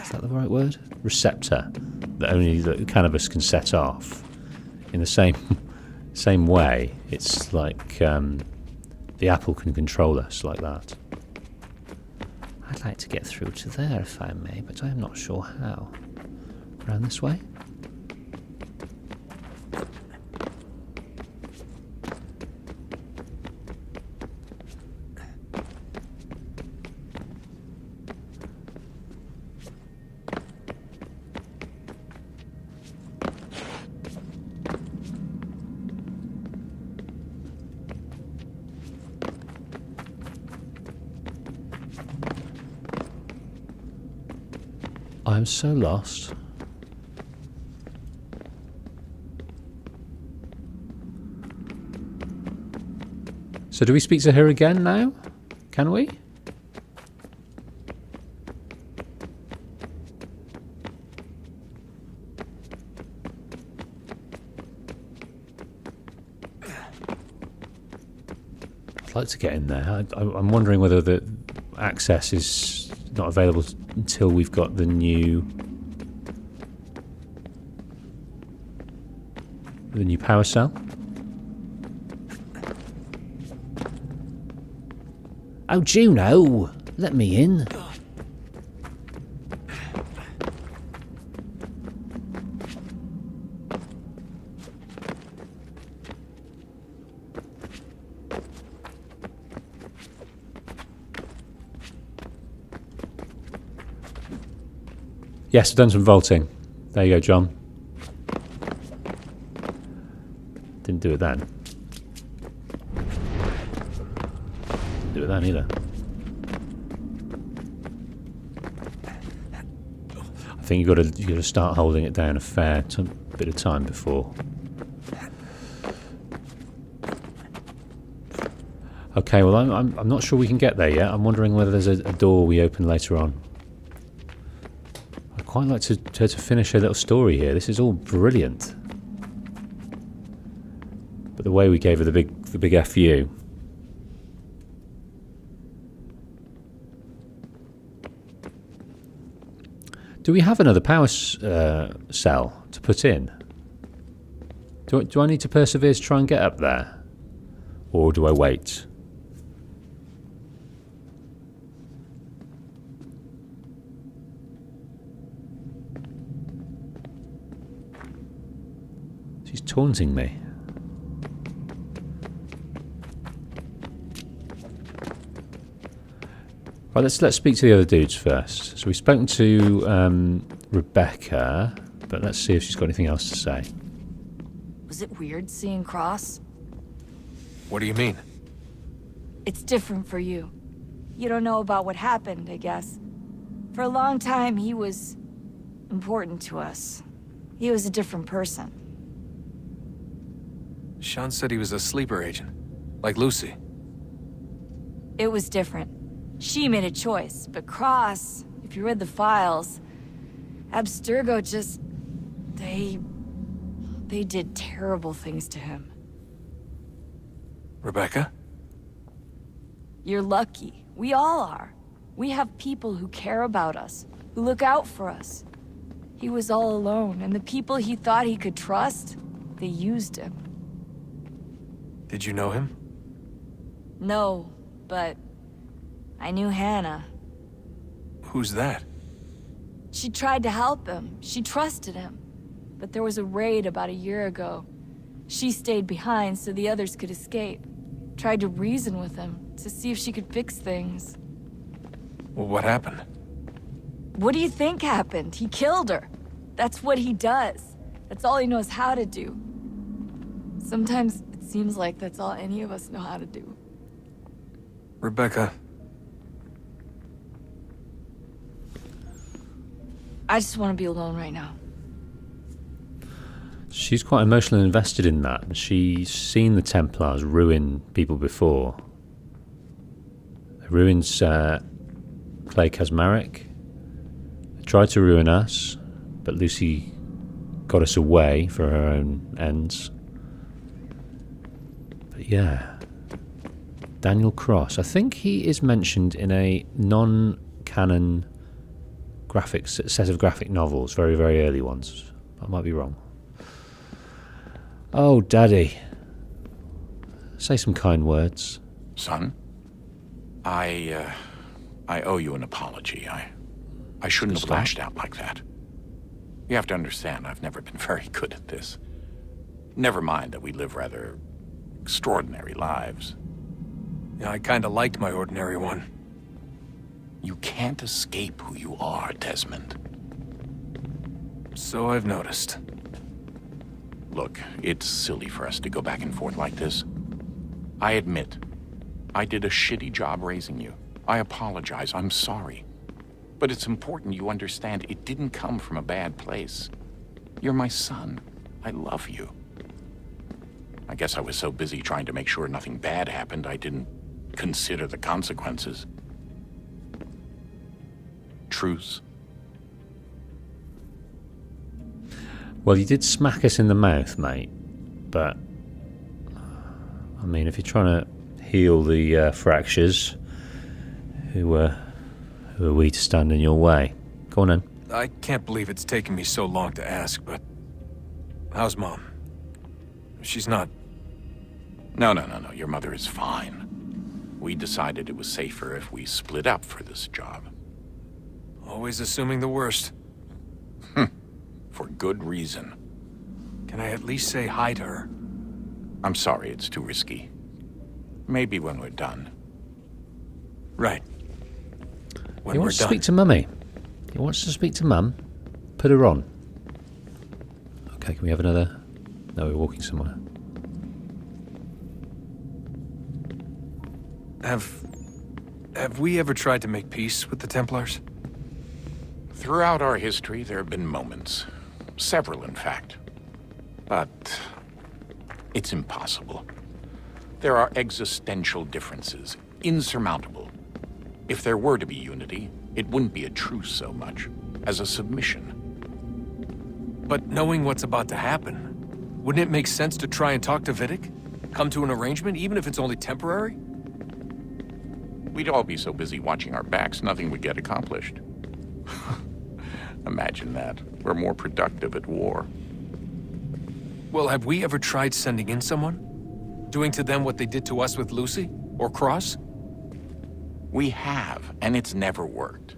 Is that the right word? Receptor that only the cannabis can set off. In the same way, it's like the apple can control us like that. I'd like to get through to there if I may, but I am not sure how. Around this way? I'm so lost. So do we speak to her again now? Can we? I'd like to get in there. I'm wondering whether the access is not available until we've got the new power cell. Oh, Juno, let me in. Yes, I've done some vaulting. There you go, John. Didn't do it then. Didn't do it then either. think you got to start holding it down a fair bit of time before. Okay, well I'm not sure we can get there yet. I'm wondering whether there's a door we open later on. I'd quite like to finish a little story here. This is all brilliant. But the way we gave her the big FU. Do we have another power cell to put in? Do I need to persevere to try and get up there? Or do I wait? She's taunting me. Right, let's speak to the other dudes first. So we've spoken to Rebecca, but let's see if she's got anything else to say. Was it weird seeing Cross? What do you mean? It's different for you. You don't know about what happened, I guess. For a long time, he was important to us. He was a different person. Sean said he was a sleeper agent, like Lucy. It was different. She made a choice, but Cross, if you read the files, Abstergo just... They did terrible things to him. Rebecca? You're lucky. We all are. We have people who care about us, who look out for us. He was all alone, and the people he thought he could trust, they used him. Did you know him? No, but I knew Hannah. Who's that? She tried to help him. She trusted him. But there was a raid about a year ago. She stayed behind so the others could escape. Tried to reason with him to see if she could fix things. Well, what happened? What do you think happened? He killed her. That's what he does. That's all he knows how to do. Sometimes it seems like that's all any of us know how to do. Rebecca. I just want to be alone right now. She's quite emotionally invested in that. She's seen the Templars ruin people before. They ruined Clay Kazmarek. They tried to ruin us, but Lucy got us away for her own ends. But yeah, Daniel Cross. I think he is mentioned in a non-canon set of graphic novels, very, very early ones. I might be wrong. Oh, Daddy. Say some kind words. Son, I owe you an apology. I shouldn't have lashed out like that. You have to understand, I've never been very good at this. Never mind that we live rather extraordinary lives. Yeah, I kinda liked my ordinary one. You can't escape who you are, Desmond. So I've noticed. Look, it's silly for us to go back and forth like this. I admit, I did a shitty job raising you. I apologize, I'm sorry. But it's important you understand it didn't come from a bad place. You're my son. I love you. I guess I was so busy trying to make sure nothing bad happened, I didn't consider the consequences. Truce? Well, you did smack us in the mouth, mate. But, I mean, if you're trying to heal the fractures, who are we to stand in your way? Go on then. I can't believe it's taken me so long to ask, but... how's Mom? She's not... No. Your mother is fine. We decided it was safer if we split up for this job. Always assuming the worst. For good reason. Can I at least say hi to her? I'm sorry, it's too risky. Maybe when we're done. Right. He wants to speak to Mummy. He wants to speak to Mum. Put her on. Okay, can we have another... No, we're walking somewhere. Have we ever tried to make peace with the Templars? Throughout our history, there have been moments. Several, in fact. But it's impossible. There are existential differences, insurmountable. If there were to be unity, it wouldn't be a truce so much as a submission. But knowing what's about to happen, wouldn't it make sense to try and talk to Vidic? Come to an arrangement, even if it's only temporary? We'd all be so busy watching our backs, nothing would get accomplished. Imagine that. We're more productive at war. Well, have we ever tried sending in someone? Doing to them what they did to us with Lucy? Or Cross? We have, and it's never worked.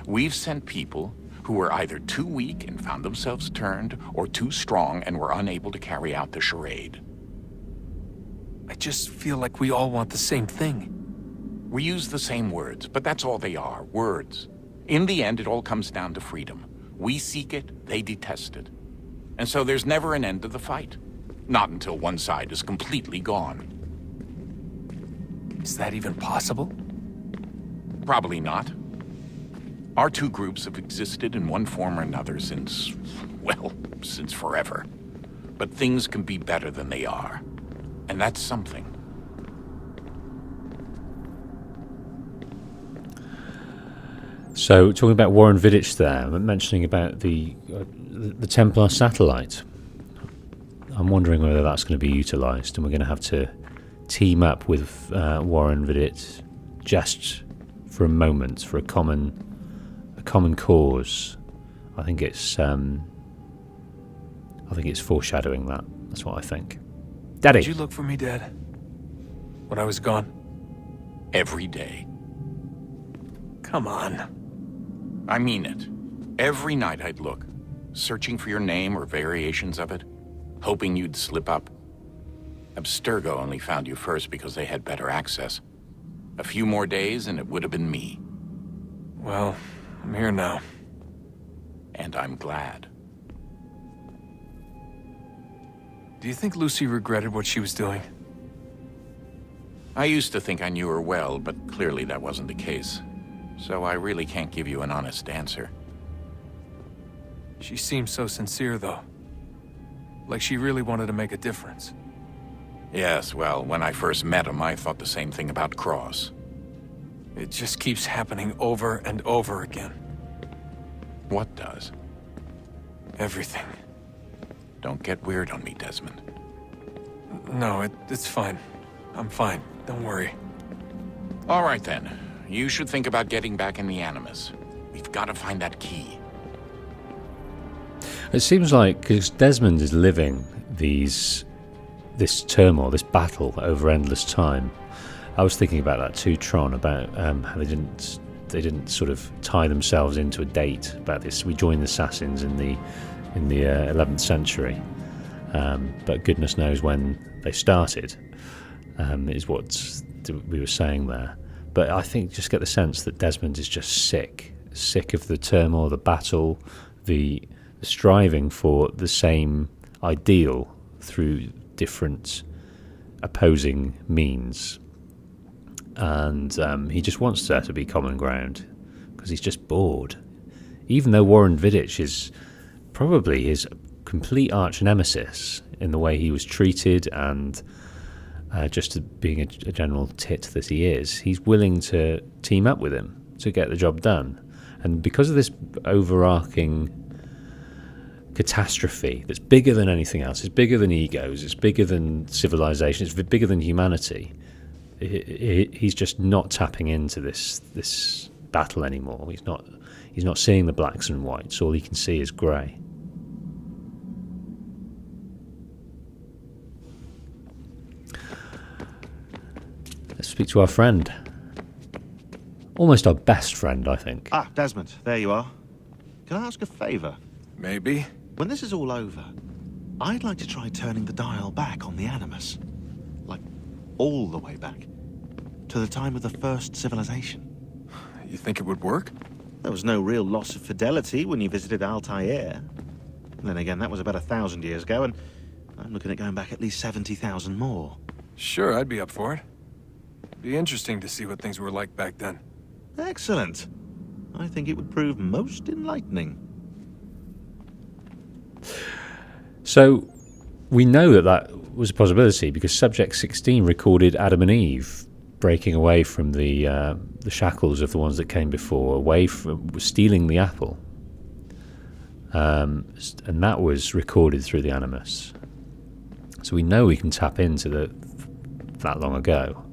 We've sent people who were either too weak and found themselves turned, or too strong and were unable to carry out the charade. I just feel like we all want the same thing. We use the same words, but that's all they are, words. In the end, it all comes down to freedom. We seek it, they detest it. And so there's never an end to the fight. Not until one side is completely gone. Is that even possible? Probably not. Our two groups have existed in one form or another since, well, since forever. But things can be better than they are. And that's something. So, talking about Warren Vidic there, mentioning about the Templar satellite. I'm wondering whether that's going to be utilised, and we're going to have to team up with Warren Vidic just for a moment, for a common cause. I think it's foreshadowing that. That's what I think. Daddy, did you look for me, Dad? When I was gone? Every day. Come on. I mean it. Every night I'd look, searching for your name or variations of it, hoping you'd slip up. Abstergo only found you first because they had better access. A few more days and it would have been me. Well, I'm here now. And I'm glad. Do you think Lucy regretted what she was doing? I used to think I knew her well, but clearly that wasn't the case. So I really can't give you an honest answer. She seemed so sincere, though. Like she really wanted to make a difference. Yes, well, when I first met him, I thought the same thing about Cross. It just keeps happening over and over again. What does? Everything. Don't get weird on me, Desmond. No, it's fine. I'm fine. Don't worry. All right, then. You should think about getting back in the Animus. We've got to find that key. It seems like, because Desmond is living this turmoil, this battle over endless time. I was thinking about that too, Tron, about how they didn't sort of tie themselves into a date about this. We joined the Assassins in the 11th century, but goodness knows when they started. Is what we were saying there. But I think just get the sense that Desmond is just sick of the turmoil, the battle, the striving for the same ideal through different opposing means. And he just wants there to be common ground because he's just bored. Even though Warren Vidic is probably his complete arch nemesis in the way he was treated and just being a general tit that he is, he's willing to team up with him to get the job done. And because of this overarching catastrophe that's bigger than anything else, it's bigger than egos, it's bigger than civilization, it's bigger than humanity, he's just not tapping into this battle anymore. He's not seeing the blacks and whites. All he can see is grey. Let's speak to our friend. Almost our best friend, I think. Ah, Desmond, there you are. Can I ask a favour? Maybe. When this is all over, I'd like to try turning the dial back on the Animus. Like, all the way back. To the time of the first civilization. You think it would work? There was no real loss of fidelity when you visited Altair. Then again, that was about 1,000 years ago, and I'm looking at going back at least 70,000 more. Sure, I'd be up for it. Be interesting to see what things were like back then. Excellent. I think it would prove most enlightening. So, we know that that was a possibility because Subject 16 recorded Adam and Eve breaking away from the shackles of the ones that came before, away from stealing the apple. And that was recorded through the Animus. So we know we can tap into that long ago.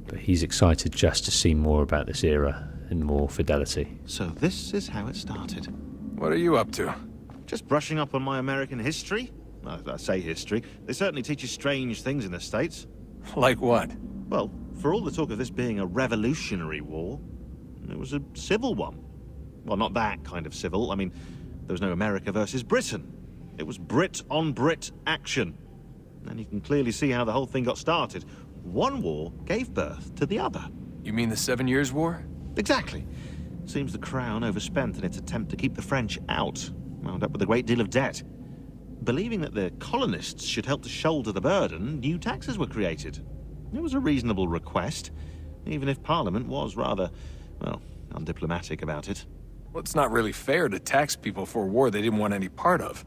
But he's excited just to see more about this era in more fidelity. So this is how it started. What are you up to? Just brushing up on my American history. Well, I say history. They certainly teach you strange things in the States. Like what? Well, for all the talk of this being a revolutionary war, it was a civil one. Well, not that kind of civil. I mean, there was no America versus Britain. It was Brit on Brit action. And you can clearly see how the whole thing got started. One war gave birth to the other. You mean the 7 Years' War? Exactly. Seems the Crown overspent in its attempt to keep the French out. Wound up with a great deal of debt. Believing that the colonists should help to shoulder the burden, new taxes were created. It was a reasonable request, even if Parliament was rather, well, undiplomatic about it. Well, it's not really fair to tax people for a war they didn't want any part of.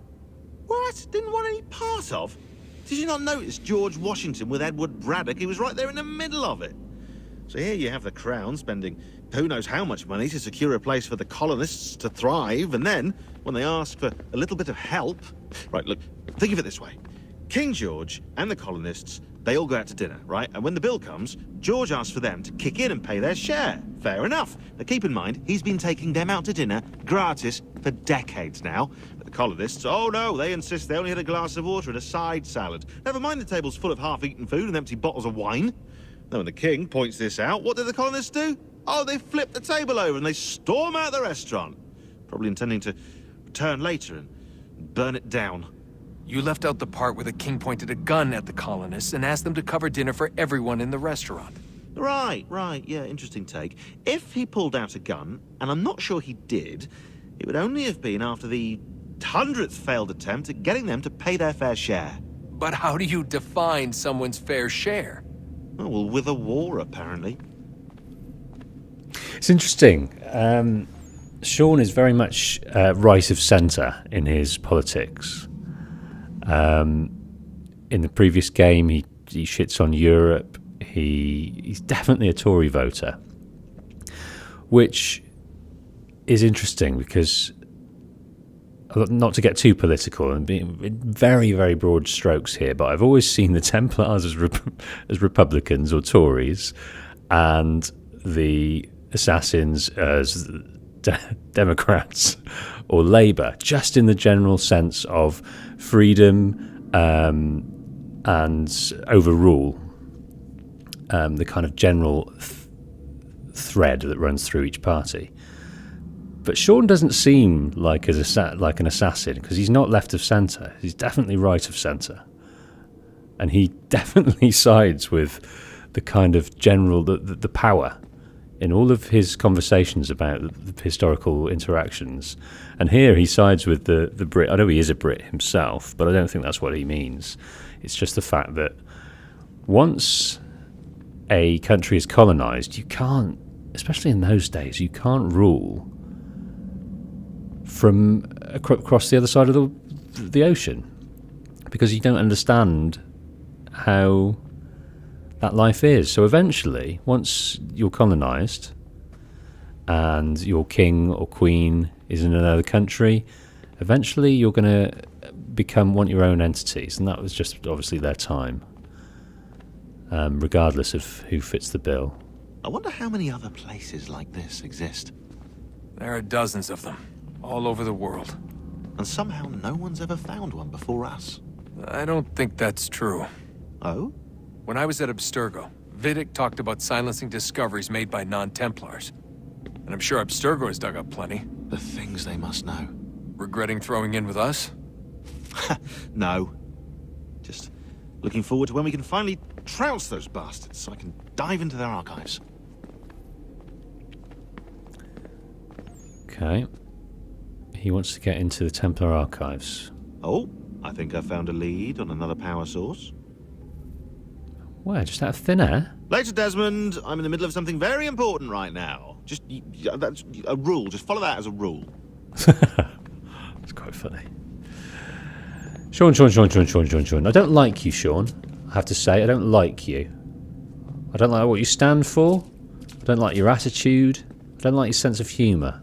What? Didn't want any part of? Did you not notice George Washington with Edward Braddock? He was right there in the middle of it. So here you have the Crown spending who knows how much money to secure a place for the colonists to thrive, and then, when they ask for a little bit of help... Right, look, think of it this way. King George and the colonists, they all go out to dinner, right? And when the bill comes, George asks for them to kick in and pay their share. Fair enough. Now keep in mind, he's been taking them out to dinner gratis for decades now. But the colonists, oh no, they insist they only had a glass of water and a side salad. Never mind the table's full of half-eaten food and empty bottles of wine. Now when the king points this out, what do the colonists do? Oh, they flip the table over and they storm out the restaurant. Probably intending to return later and burn it down. You left out the part where the king pointed a gun at the colonists and asked them to cover dinner for everyone in the restaurant. Right, yeah, interesting take. If he pulled out a gun, and I'm not sure he did, it would only have been after the 100th failed attempt at getting them to pay their fair share. But how do you define someone's fair share? Oh, well, with a war, apparently. It's interesting. Sean is very much right of centre in his politics. In the previous game, he shits on Europe. He's definitely a Tory voter, which is interesting because, not to get too political and being very, very broad strokes here, but I've always seen the Templars as Republicans or Tories, and the Assassins as Democrats or Labour, just in the general sense of freedom and overrule, the kind of general thread that runs through each party. But Sean doesn't seem like an assassin because he's not left of centre. He's definitely right of centre, and he definitely sides with the kind of general the power. In all of his conversations about the historical interactions, and here he sides with the Brit. I know he is a Brit himself, but I don't think that's what he means. It's just the fact that once a country is colonised, you can't, especially in those days, you can't rule from across the other side of the ocean because you don't understand how that life is. So eventually, once you're colonised and your king or queen is in another country, eventually you're going to want your own entities, and that was just obviously their time, regardless of who fits the bill. I wonder how many other places like this exist. There are dozens of them, all over the world. And somehow no one's ever found one before us. I don't think that's true. Oh? When I was at Abstergo, Vidic talked about silencing discoveries made by non-Templars. And I'm sure Abstergo has dug up plenty. The things they must know. Regretting throwing in with us? No. Just looking forward to when we can finally trounce those bastards so I can dive into their archives. Okay. He wants to get into the Templar archives. Oh, I think I found a lead on another power source. Where? Just out of thin air? Later, Desmond. I'm in the middle of something very important right now. That's a rule. Just follow that as a rule. It's quite funny. Sean. I don't like you, Sean. I have to say, I don't like you. I don't like what you stand for. I don't like your attitude. I don't like your sense of humour.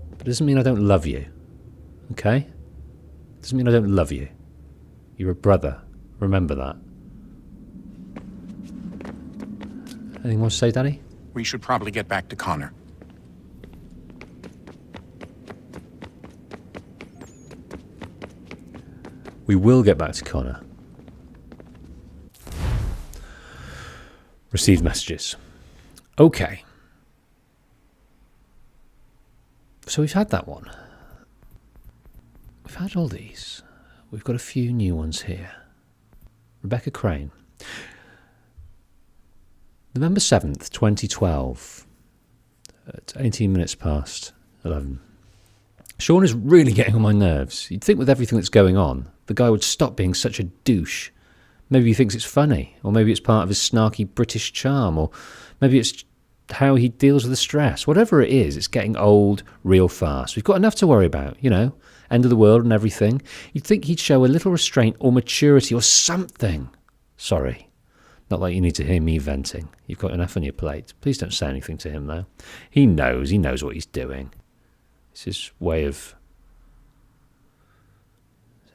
But it doesn't mean I don't love you. Okay? It doesn't mean I don't love you. You're a brother. Remember that. Anything more to say, Daddy? We should probably get back to Connor. We will get back to Connor. Received messages. Okay. So we've had that one. We've had all these. We've got a few new ones here. Rebecca Crane. November 7th, 2012. At 18 minutes past 11. Sean is really getting on my nerves. You'd think with everything that's going on, the guy would stop being such a douche. Maybe he thinks it's funny, or maybe it's part of his snarky British charm, or maybe it's how he deals with the stress. Whatever it is, it's getting old real fast. We've got enough to worry about, you know, end of the world and everything. You'd think he'd show a little restraint or maturity or something. Sorry. Not like you need to hear me venting. You've got enough on your plate. Please don't say anything to him, though. He knows what he's doing. It's his way of...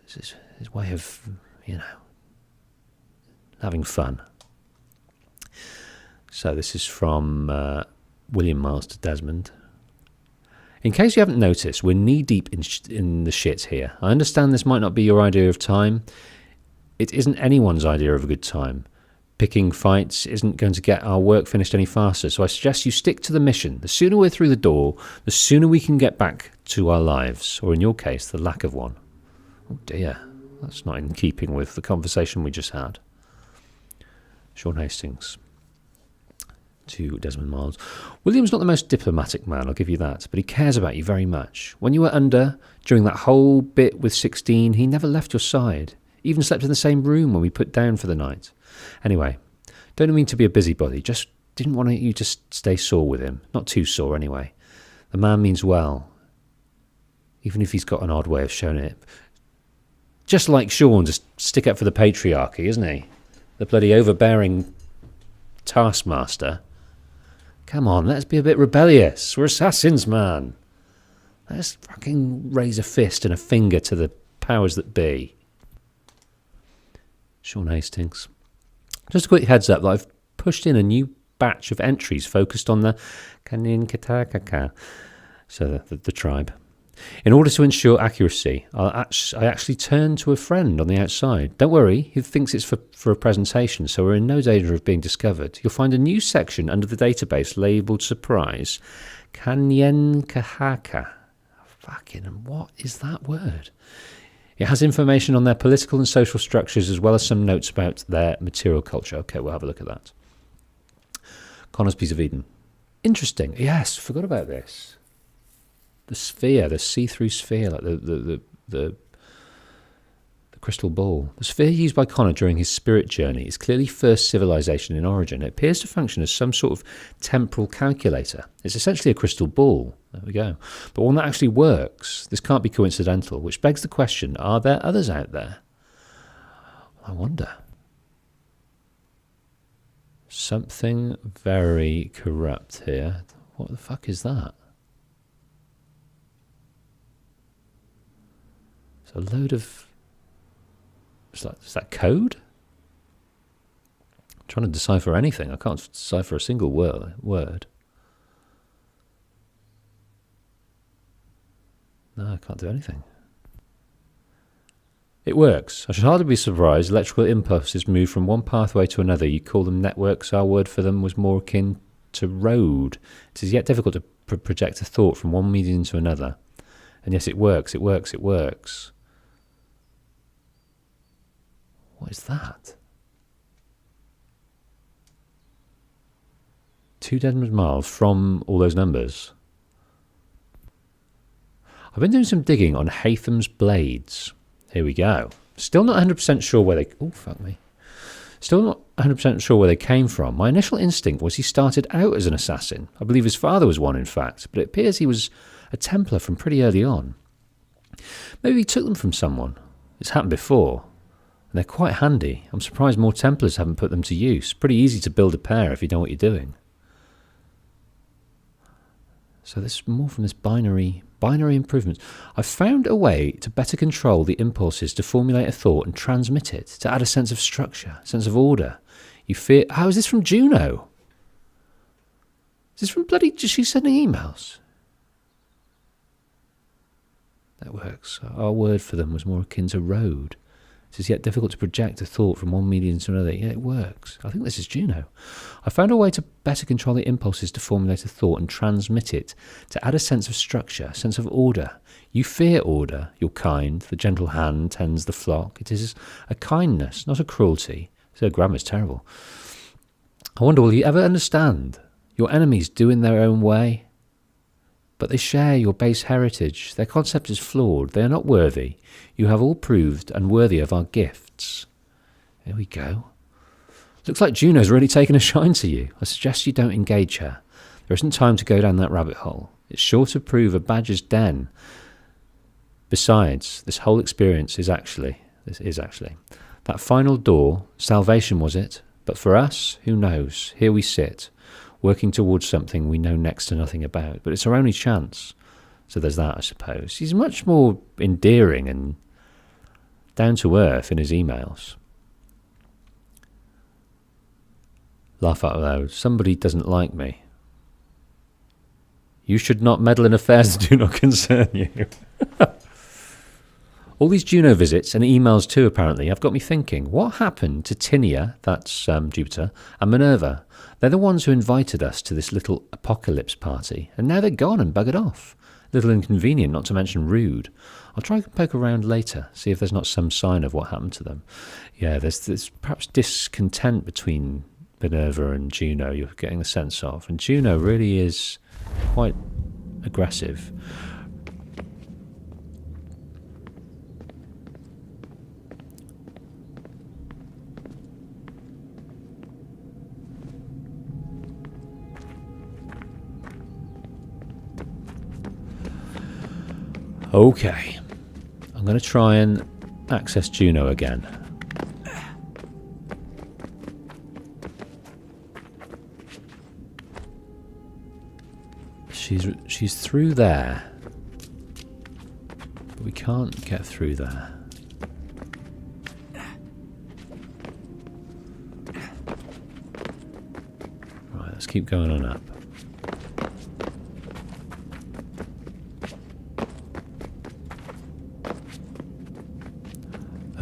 his way of, you know, having fun. So this is from William Miles to Desmond. In case you haven't noticed, we're knee-deep in the shit here. I understand this might not be your idea of time. It isn't anyone's idea of a good time. Picking fights isn't going to get our work finished any faster, so I suggest you stick to the mission. The sooner we're through the door, the sooner we can get back to our lives, or in your case, the lack of one. Oh dear, that's not in keeping with the conversation we just had. Sean Hastings to Desmond Miles. William's not the most diplomatic man, I'll give you that, but he cares about you very much. When you were under, during that whole bit with 16, he never left your side. Even slept in the same room when we put down for the night. Anyway, don't mean to be a busybody, just didn't want you to stay sore with him. Not too sore, anyway. The man means well, even if he's got an odd way of showing it. Just like Sean, just stick up for the patriarchy, isn't he? The bloody overbearing taskmaster. Come on, let's be a bit rebellious. We're assassins, man. Let's fucking raise a fist and a finger to the powers that be. Sean Hastings. Just a quick heads up that I've pushed in a new batch of entries focused on the Kaninkatakaka, so the tribe. In order to ensure accuracy, I actually turned to a friend on the outside. Don't worry, he thinks it's for a presentation, so we're in no danger of being discovered. You'll find a new section under the database labelled Surprise. Kanyenkahaka. Fucking, what is that word? It has information on their political and social structures as well as some notes about their material culture. Okay, we'll have a look at that. Connor's Piece of Eden. Interesting. Yes, forgot about this. The sphere, the see-through sphere, like the crystal ball. The sphere used by Connor during his spirit journey is clearly first civilization in origin. It appears to function as some sort of temporal calculator. It's essentially a crystal ball. There we go. But one that actually works. This can't be coincidental, which begs the question, are there others out there? I wonder. Something very corrupt here. What the fuck is that? It's a load of... Is that code? I'm trying to decipher anything. I can't decipher a single word. No, I can't do anything. It works. I should hardly be surprised. Electrical impulses move from one pathway to another. You call them networks. Our word for them was more akin to road. It is yet difficult to project a thought from one medium to another. And yes, it works. It works. It works. What is that? 2 Desmond Miles from all those numbers. I've been doing some digging on Hatham's blades. Here we go. Still not 100% sure where they... Oh, fuck me. Still not 100% sure where they came from. My initial instinct was he started out as an assassin. I believe his father was one, in fact, but it appears he was a Templar from pretty early on. Maybe he took them from someone. It's happened before, and they're quite handy. I'm surprised more Templars haven't put them to use. Pretty easy to build a pair if you know what you're doing. So there's more from this binary improvements. I've found a way to better control the impulses to formulate a thought and transmit it, to add a sense of structure, sense of order. You fear... How is this from Juno? Is this from bloody... She's sending emails? That works. Our word for them was more akin to road. It is yet difficult to project a thought from one medium to another. Yeah, it works. I think this is Juno. I found a way to better control the impulses to formulate a thought and transmit it, to add a sense of structure, a sense of order. You fear order. You're kind. The gentle hand tends the flock. It is a kindness, not a cruelty. So grammar's terrible. I wonder, will you ever understand? Your enemies do in their own way, but they share your base heritage. Their concept is flawed. They are not worthy. You have all proved unworthy of our gifts. There we go. Looks like Juno's really taken a shine to you. I suggest you don't engage her. There isn't time to go down that rabbit hole. It's sure to prove a badger's den. Besides, this whole experience is actually... That final door, salvation was it? But for us, who knows? Here we sit, working towards something we know next to nothing about. But it's our only chance. So there's that, I suppose. He's much more endearing and down to earth in his emails. Laugh out loud. Somebody doesn't like me. You should not meddle in affairs that do not concern you. All these Juno visits and emails too, apparently, have got me thinking, what happened to Tinia, that's Jupiter, and Minerva? They're the ones who invited us to this little apocalypse party, and now they're gone and buggered off. A little inconvenient, not to mention rude. I'll try and poke around later, see if there's not some sign of what happened to them. Yeah, there's perhaps discontent between Minerva and Juno, you're getting the sense of. And Juno really is quite aggressive. Okay, I'm going to try and access Juno again. She's through there, but we can't get through there. Right, let's keep going on up.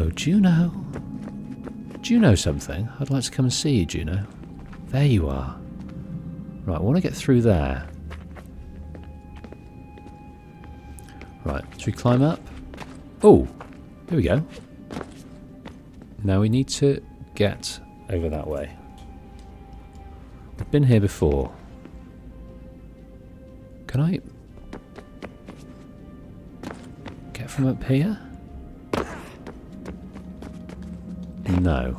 Oh, Juno. Juno something? I'd like to come and see you, Juno. There you are. Right, I want to get through there. Right, should we climb up? Oh, here we go. Now we need to get over that way. I've been here before. Can I get from up here? No.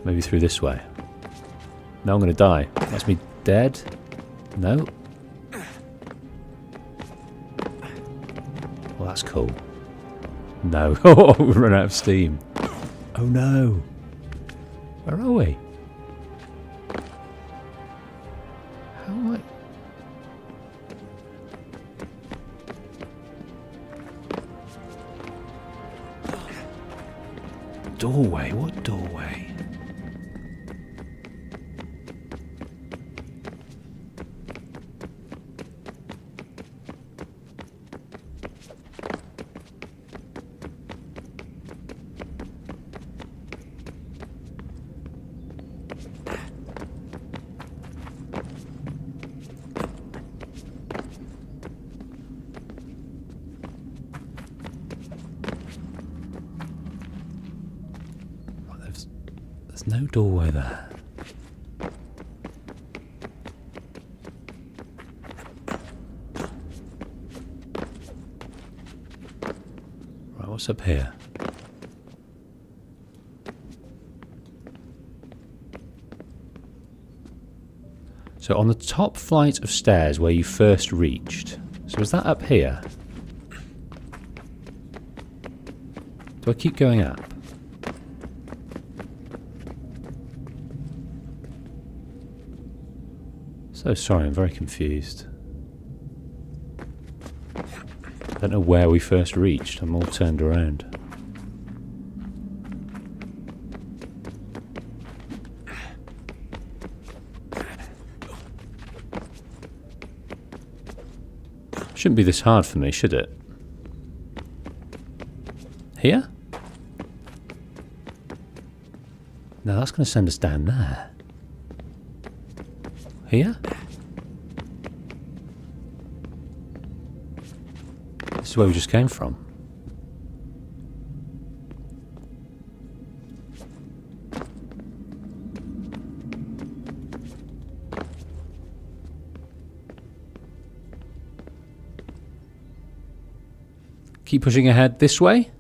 Maybe through this way. No, I'm going to die. That's me dead. No. Well, that's cool. No. Oh, we run out of steam. Oh no. Where are we? How am I... Doorway? What doorway? There's no doorway there. Right, what's up here? So on the top flight of stairs where you first reached. So is that up here? Do I keep going up? So sorry, I'm very confused. I don't know where we first reached. I'm all turned around. Shouldn't be this hard for me, should it? Here? No, that's going to send us down there. Here? This is where we just came from. Keep pushing ahead this way.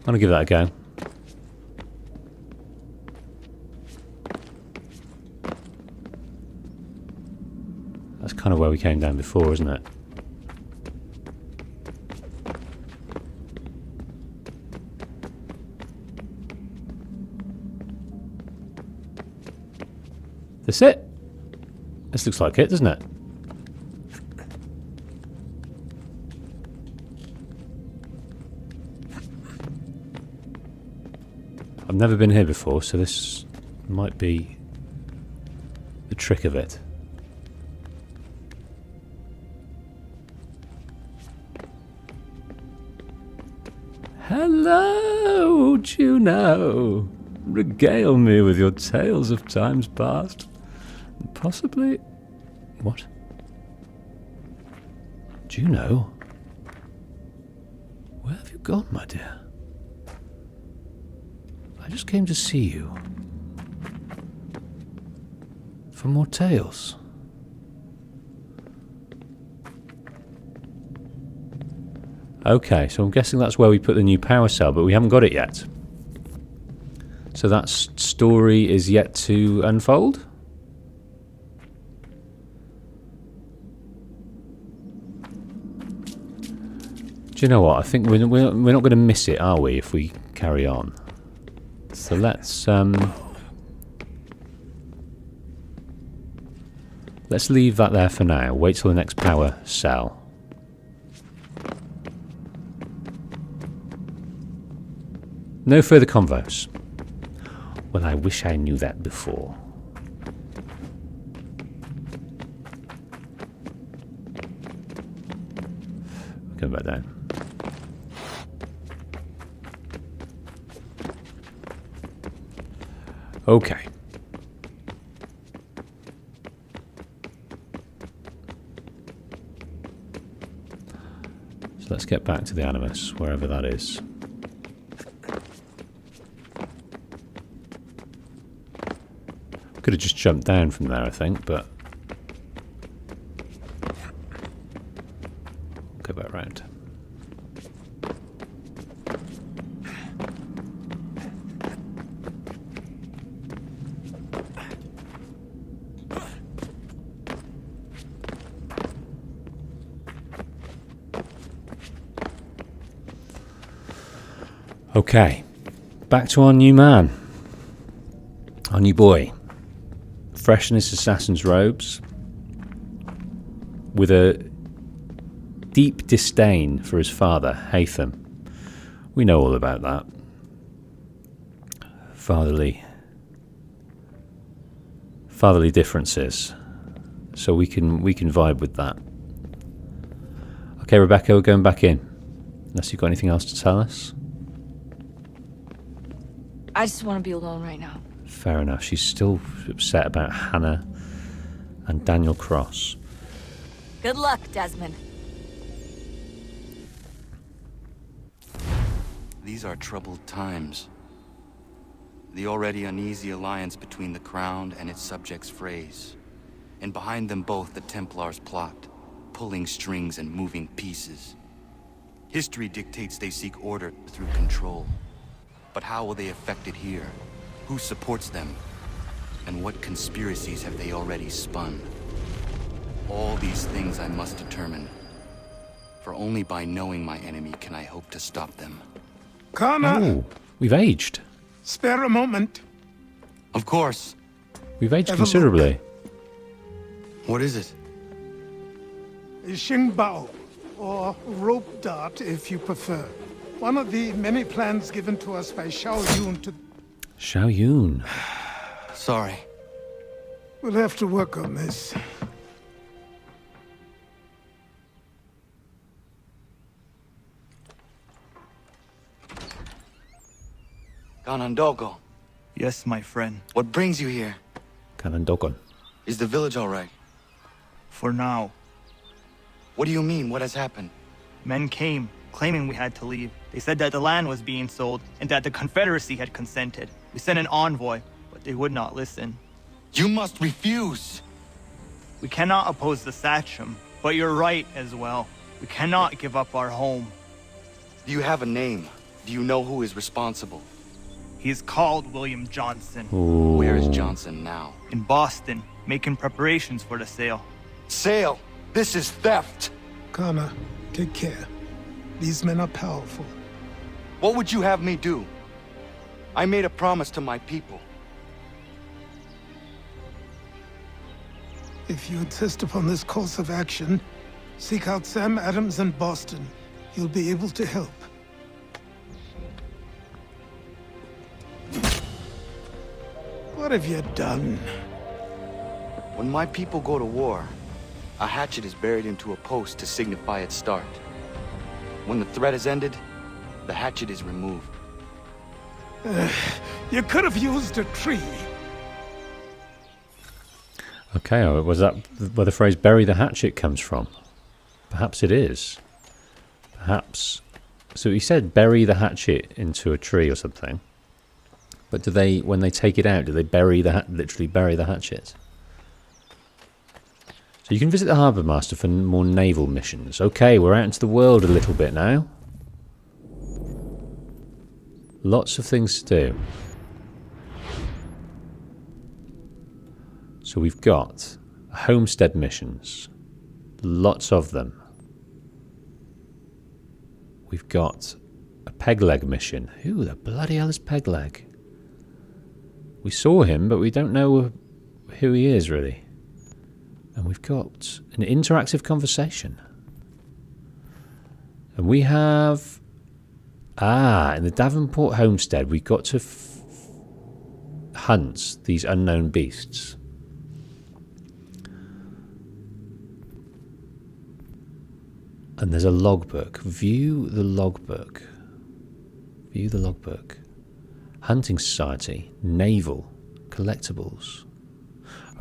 I'm going to give that a go. That's kind of where we came down before, isn't it? That's it. This looks like it, doesn't it? I've never been here before, so this might be the trick of it. Hello, Juno. Regale me with your tales of times past. Possibly... What? Juno? Where have you gone, my dear? I just came to see you. For more tales. Okay, so I'm guessing that's where we put the new power cell, but we haven't got it yet. So that story is yet to unfold? Do you know what? I think we're not going to miss it, are we, if we carry on? So let's leave that there for now. Wait till the next power cell. No further convos. Well, I wish I knew that before. Come back down. Okay. So let's get back to the Animus, wherever that is. Could have just jumped down from there, I think, but... Go back round. Okay, back to our new man, our new boy, fresh in his assassin's robes, with a deep disdain for his father, Hatham. We know all about that. Fatherly differences, so we can vibe with that. Okay, Rebecca, we're going back in, unless you've got anything else to tell us. I just want to be alone right now. Fair enough. She's still upset about Hannah and Daniel Cross. Good luck, Desmond. These are troubled times. The already uneasy alliance between the Crown and its subjects frays. And behind them both the Templars plot, pulling strings and moving pieces. History dictates they seek order through control. But how will they affect it here? Who supports them? And what conspiracies have they already spun? All these things I must determine. For only by knowing my enemy can I hope to stop them. Connor! Oh, we've aged. Spare a moment. Of course. We've aged considerably. What is it? Xingbao, or rope dart if you prefer. One of the many plans given to us by Xiao Yun to... Xiao Yun. Sorry. We'll have to work on this. Ganondogo. Yes, my friend. What brings you here? Ganondogon. Is the village all right? For now. What do you mean? What has happened? Men came, claiming we had to leave. They said that the land was being sold, and that the Confederacy had consented. We sent an envoy, but they would not listen. You must refuse! We cannot oppose the Sachem, but you're right as well. We cannot give up our home. Do you have a name? Do you know who is responsible? He is called William Johnson. Ooh. Where is Johnson now? In Boston, making preparations for the sale. Sale? This is theft! Connor, take care. These men are powerful. What would you have me do? I made a promise to my people. If you insist upon this course of action, seek out Sam Adams in Boston. He'll be able to help. What have you done? When my people go to war, a hatchet is buried into a post to signify its start. When the threat is ended, the hatchet is removed. You could have used a tree. Okay, was that where the phrase "bury the hatchet" comes from? Perhaps it is. Perhaps. So he said bury the hatchet into a tree or something. But do they, when they take it out, do they bury the literally bury the hatchet? So you can visit the Harbour Master for more naval missions. Okay, we're out into the world a little bit now. Lots of things to do. So we've got homestead missions. Lots of them. We've got a Pegleg mission. Who the bloody hell is Pegleg? We saw him, but we don't know who he is, really. And we've got an interactive conversation. And we have... in the Davenport homestead, we got to hunt these unknown beasts. And there's a logbook. View the logbook. View the logbook. Hunting Society. Naval. Collectibles.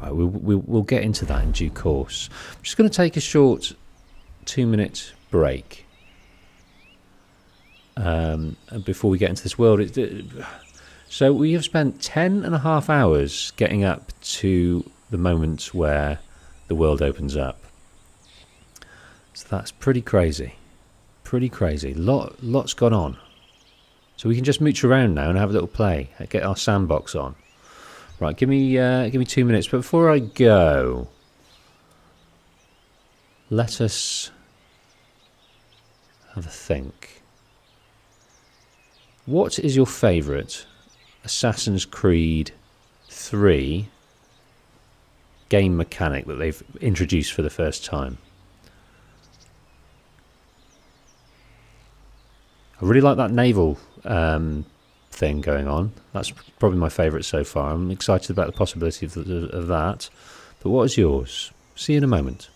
All right, we'll get into that in due course. I'm just going to take a short 2-minute break. Before we get into this world. So we have spent 10.5 hours getting up to the moment where the world opens up. So that's pretty crazy. Pretty crazy. Lots gone on. So we can just mooch around now and have a little play. Get our sandbox on. Right, give me 2 minutes. But before I go, let us have a think. What is your favourite Assassin's Creed 3 game mechanic that they've introduced for the first time? I really like that naval thing going on. That's probably my favourite so far. I'm excited about the possibility of that. But what is yours? See you in a moment.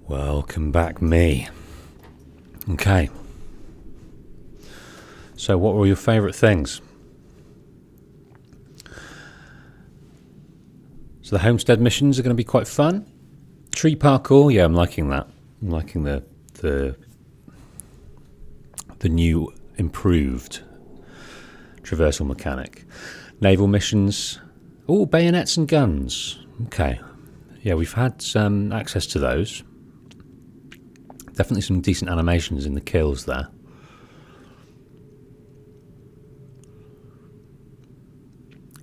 Welcome back, me. Okay. So what were your favourite things? So the Homestead missions are going to be quite fun. Tree parkour, yeah, I'm liking that. I'm liking the new improved traversal mechanic. Naval missions. Oh, bayonets and guns. Okay. Yeah, we've had some access to those. Definitely some decent animations in the kills there.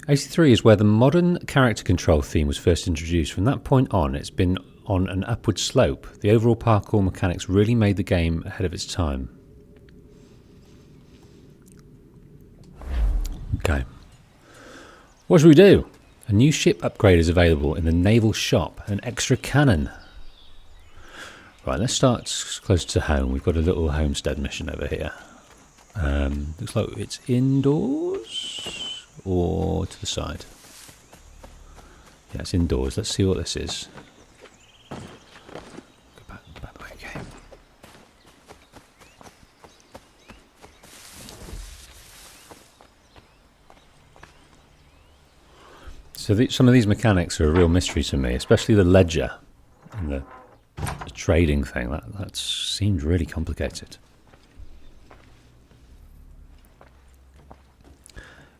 AC3 is where the modern character control theme was first introduced. From that point on, it's been on an upward slope. The overall parkour mechanics really made the game ahead of its time. Okay. What should we do? A new ship upgrade is available in the Naval shop. An extra cannon. Right, let's start closer to home. We've got a little homestead mission over here. Looks like it's indoors or to the side. Yeah, it's indoors. Let's see what this is. Go back the way, okay. So some of these mechanics are a real mystery to me, especially the ledger and the trading thing. That seemed really complicated.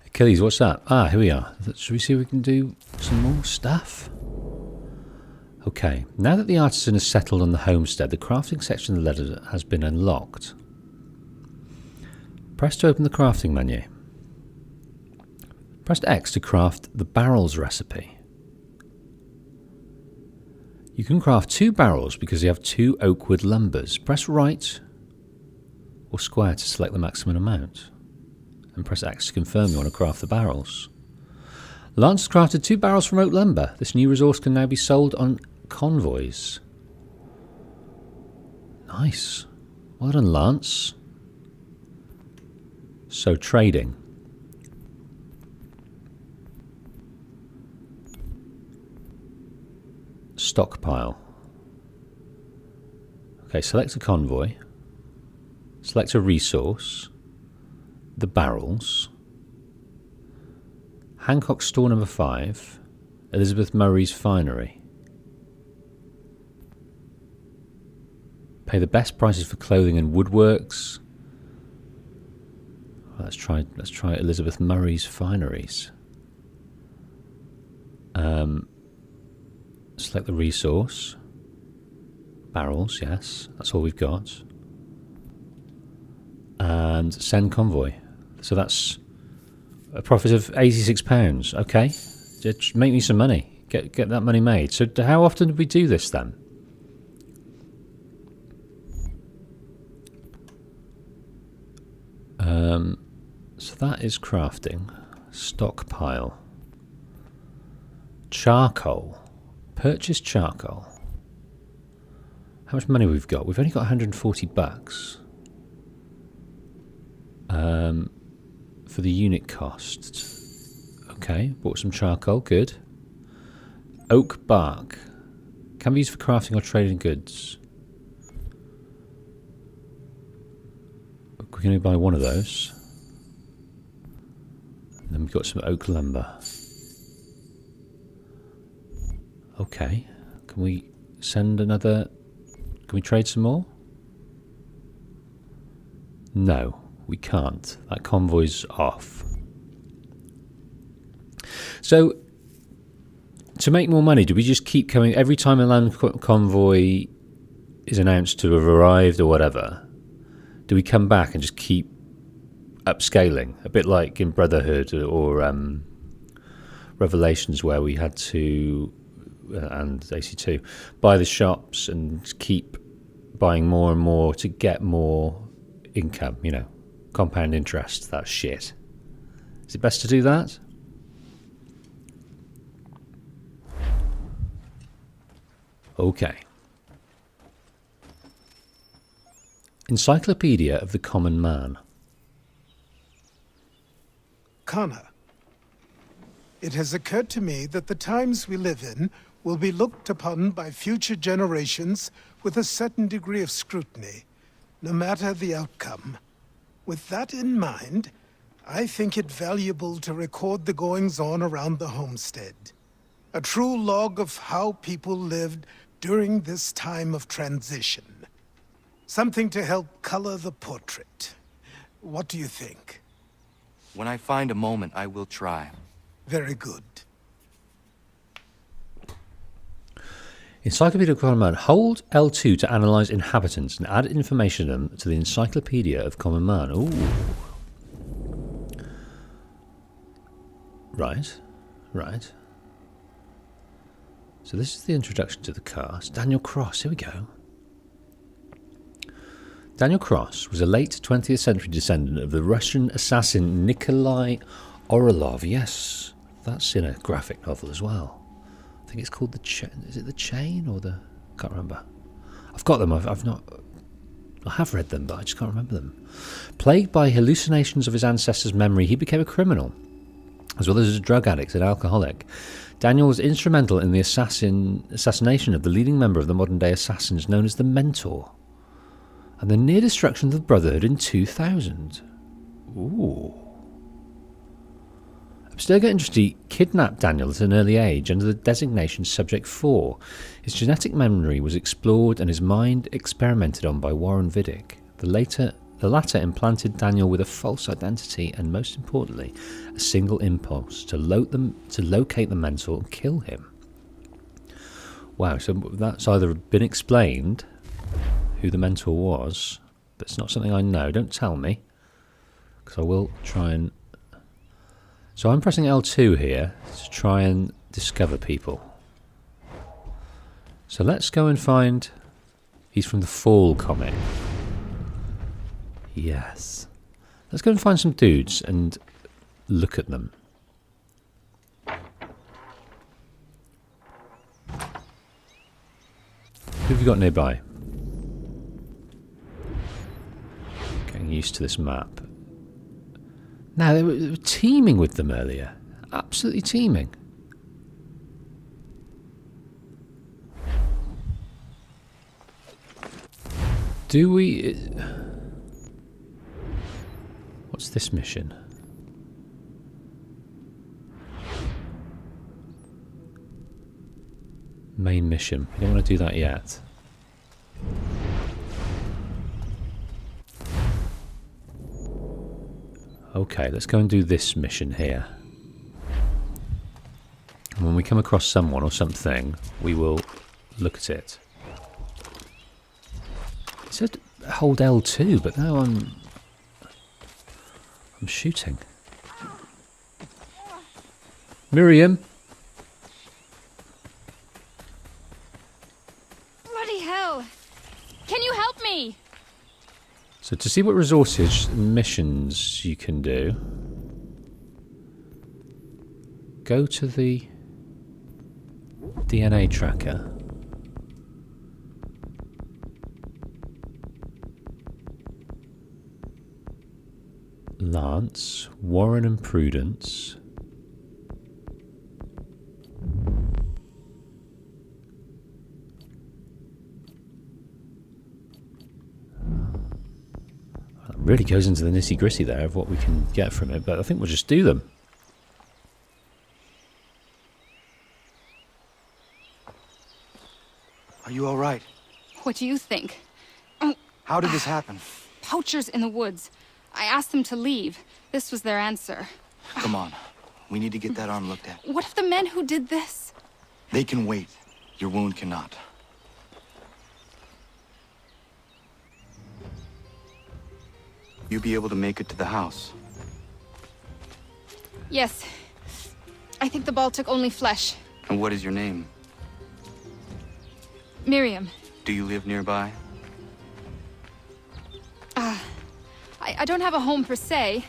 Achilles, what's that? Ah, here we are. Should we see if we can do some more stuff? Okay, now that the artisan has settled on the homestead, the crafting section of the ledger has been unlocked. Press to open the crafting menu. Press X to craft the barrels recipe. You can craft 2 barrels because you have 2 oak wood lumbers. Press right or square to select the maximum amount. And press X to confirm you want to craft the barrels. Lance has crafted 2 barrels from oak lumber. This new resource can now be sold on convoys. Nice. Well done, Lance. So, trading. Stockpile. Okay, select a convoy. Select a resource. The barrels. Hancock store number 5. Elizabeth Murray's Finery. Pay the best prices for clothing and woodworks. Let's try Elizabeth Murray's Fineries. Select the resource. Barrels, yes. That's all we've got. And send convoy. So that's a profit of £86. Okay. Just make me some money. Get that money made. So how often do we do this then? So that is crafting. Stockpile. Charcoal. Purchase charcoal. How much money we've got? We've only got 140 bucks. For the unit cost. Okay, bought some charcoal, good. Oak bark. Can be used for crafting or trading goods. We can only buy one of those. And then we've got some oak lumber. Okay, can we send another... Can we trade some more? No, we can't. That convoy's off. So, to make more money, do we just keep coming... Every time a land convoy is announced to have arrived or whatever, do we come back and just keep upscaling? A bit like in Brotherhood or Revelations, where we had to... and AC2, buy the shops and keep buying more and more to get more income, you know, compound interest, that shit. Is it best to do that? Okay. Encyclopedia of the Common Man. Connor, it has occurred to me that the times we live in will be looked upon by future generations with a certain degree of scrutiny, no matter the outcome. With that in mind, I think it valuable to record the goings-on around the homestead. A true log of how people lived during this time of transition. Something to help color the portrait. What do you think? When I find a moment, I will try. Very good. Encyclopedia of Common Man. Hold L2 to analyze inhabitants and add information to the Encyclopedia of Common Man. Ooh. Right. Right. So this is the introduction to the cast. Daniel Cross. Here we go. Daniel Cross was a late 20th century descendant of the Russian assassin Nikolai Orlov. Yes, that's in a graphic novel as well. I think it's called The Chain. Is it The Chain or the... I can't remember. I've got them. I've not... I have read them, but I just can't remember them. Plagued by hallucinations of his ancestors' memory, he became a criminal, as well as a drug addict and alcoholic. Daniel was instrumental in the assassination of the leading member of the modern-day assassins known as the Mentor, and the near destruction of the Brotherhood in 2000. Ooh. Abstergo Industry kidnapped Daniel at an early age under the designation Subject 4. His genetic memory was explored and his mind experimented on by Warren Vidic. The latter implanted Daniel with a false identity and, most importantly, a single impulse to locate the Mentor and kill him. Wow, so that's either been explained, who the Mentor was, but it's not something I know. Don't tell me, because I will try and... So I'm pressing L2 here to try and discover people. So let's go and find... He's from the Fall comic. Yes. Let's go and find some dudes and look at them. Who have you got nearby? Getting used to this map. Now, they were teeming with them earlier. Absolutely teeming. Do we... What's this mission? Main mission. We don't want to do that yet. Okay, let's go and do this mission here. And when we come across someone or something, we will look at it. It said hold L2, but now I'm shooting. Miriam! Bloody hell! Can you help me? So to see what resources and missions you can do, go to the DNA tracker. Lance, Warren and Prudence. That really goes into the nitty-gritty there of what we can get from it, but I think we'll just do them. Are you all right? What do you think? How did this happen? Poachers in the woods. I asked them to leave. This was their answer. Come on. We need to get that arm looked at. What if the men who did this? They can wait. Your wound cannot. You be able to make it to the house? Yes. I think the ball took only flesh. And what is your name? Miriam. Do you live nearby? I don't have a home per se.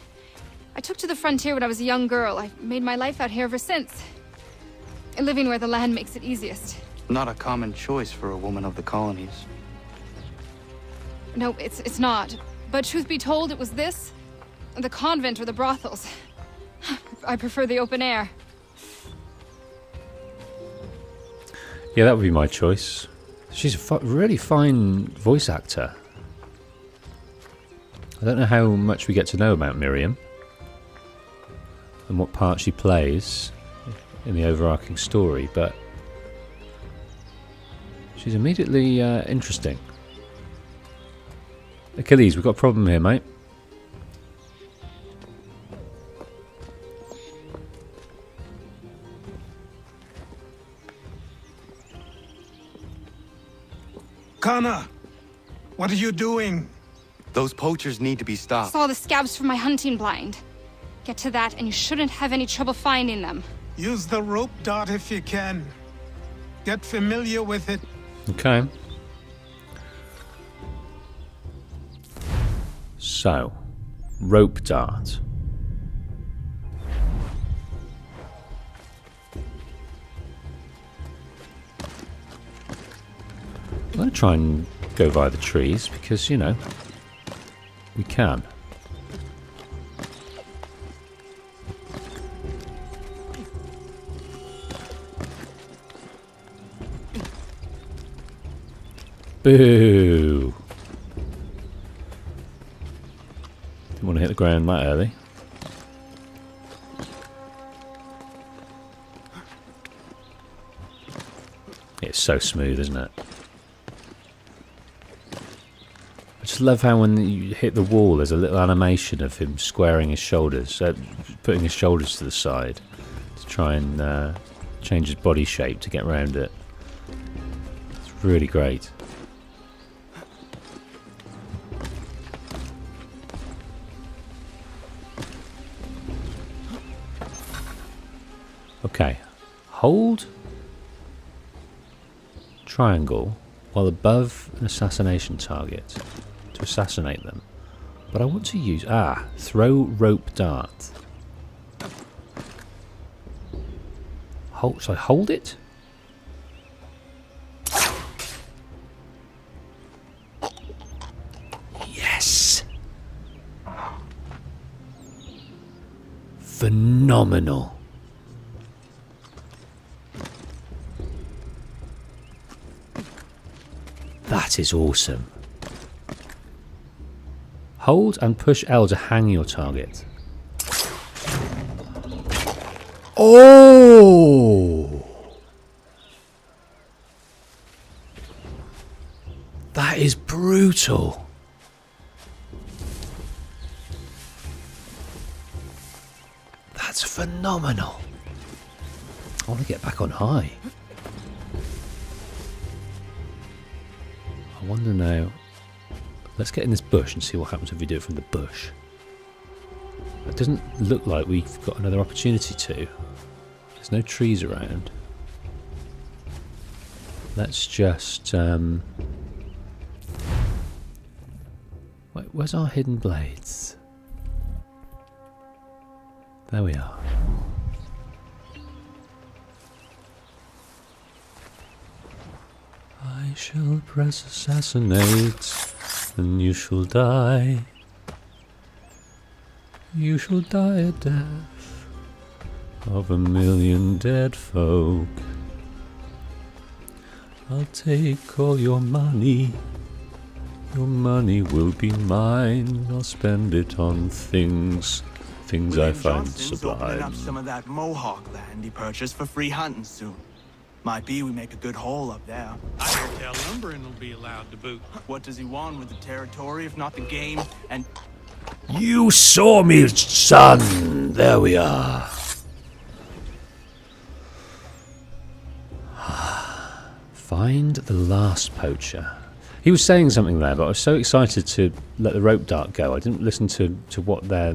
I took to the frontier when I was a young girl. I've made my life out here ever since. Living where the land makes it easiest. Not a common choice for a woman of the colonies. No, it's not. But truth be told, it was this, the convent or the brothels. I prefer the open air. Yeah, that would be my choice. She's a really fine voice actor. I don't know how much we get to know about Miriam and what part she plays in the overarching story, but she's immediately interesting. Achilles, we've got a problem here, mate. Kana, what are you doing? Those poachers need to be stopped. Saw the scabs from my hunting blind. Get to that and you shouldn't have any trouble finding them. Use the rope dart if you can. Get familiar with it. Okay. So, rope dart. I'm going to try and go via the trees because, you know, we can. Boo! Didn't want to hit the ground that early. It's so smooth, isn't it? I just love how when you hit the wall there's a little animation of him squaring his shoulders, putting his shoulders to the side to try and change his body shape to get around it. It's really great. Okay, hold triangle while above an assassination target to assassinate them. But I want to use... throw rope dart. Hold, so I hold it? Yes! Phenomenal. That is awesome. Hold and push L to hang your target. Oh! That is brutal. That's phenomenal. I want to get back on high. I wonder now. Let's get in this bush and see what happens if we do it from the bush. It doesn't look like we've got another opportunity to. There's no trees around. Let's just... Wait, where's our hidden blades? There we are. I shall press assassinate, and you shall die. You shall die a death of 1,000,000 dead folk. I'll take all your money. Your money will be mine. I'll spend it on things I find Johnson's opening up sublime. some of that Mohawk land he purchased for free hunting soon. Might be we make a good haul up there. I hear tell lumbering will be allowed to boot. What does he want with the territory if not the game? And You saw me, son! There we are. Find the last poacher. He was saying something there, but I was so excited to let the rope dart go. I didn't listen to what their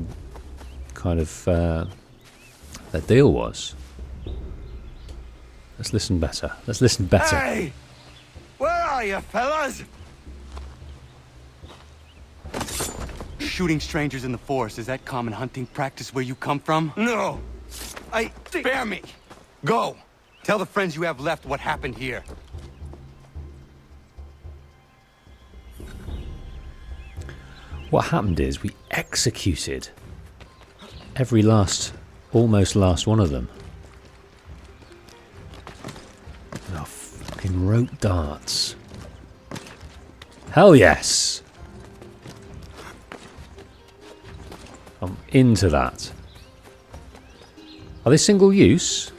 kind of their deal was. Let's listen better. Let's listen better. Hey! Where are you, fellas? Shooting strangers in the forest, is that common hunting practice where you come from? No. Spare me. Go! Tell the friends you have left what happened here. What happened is we executed almost last one of them. Oh, Fucking rope darts. Hell yes! I'm into that. Are they single use?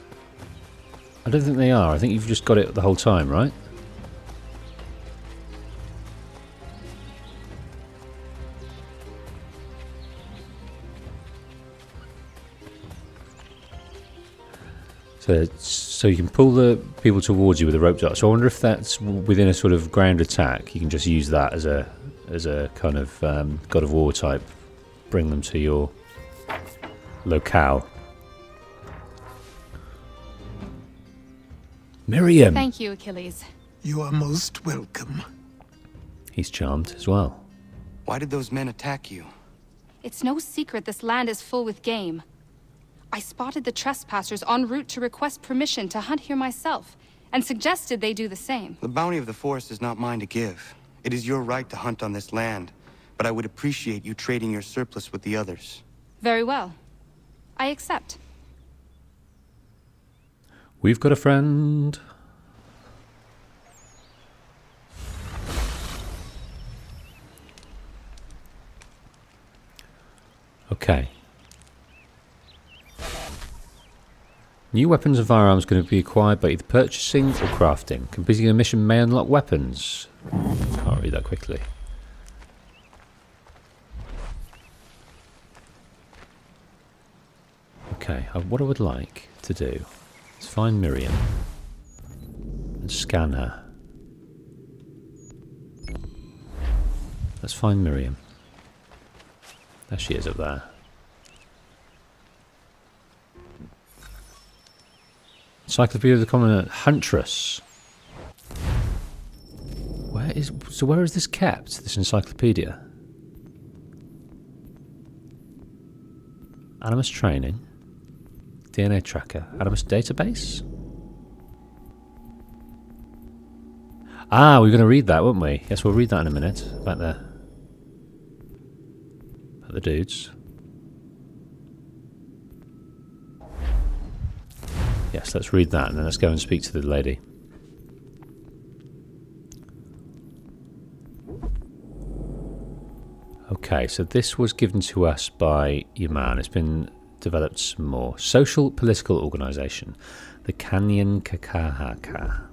I don't think they are. I think you've just got it the whole time, right? So you can pull the people towards you with a rope dart. So I wonder if that's within a sort of ground attack. You can just use that as a kind of God of War type. Bring them to your locale. Miriam! Thank you, Achilles. You are most welcome. He's charmed as well. Why did those men attack you? It's no secret this land is full with game. I spotted the trespassers en route to request permission to hunt here myself, and suggested they do the same. The bounty of the forest is not mine to give. It is your right to hunt on this land, but I would appreciate you trading your surplus with the others. Very well. I accept. We've got a friend. Okay. New weapons and firearms can be acquired by either purchasing or crafting. Completing a mission may unlock weapons. Can't read that quickly. Okay, what I would like to do is find Miriam and scan her. Let's find Miriam. There she is up there. Encyclopedia of the Common Huntress. Where is this kept, this encyclopedia? Animus training. DNA tracker. Animus database? Ah, we're going to read that, won't we? Yes, we'll read that in a minute. About the dudes. Yes, let's read that and then let's go and speak to the lady. Okay, so this was given to us by your man. It's been developed some more. Social political organisation. The Canyon Kakahaka.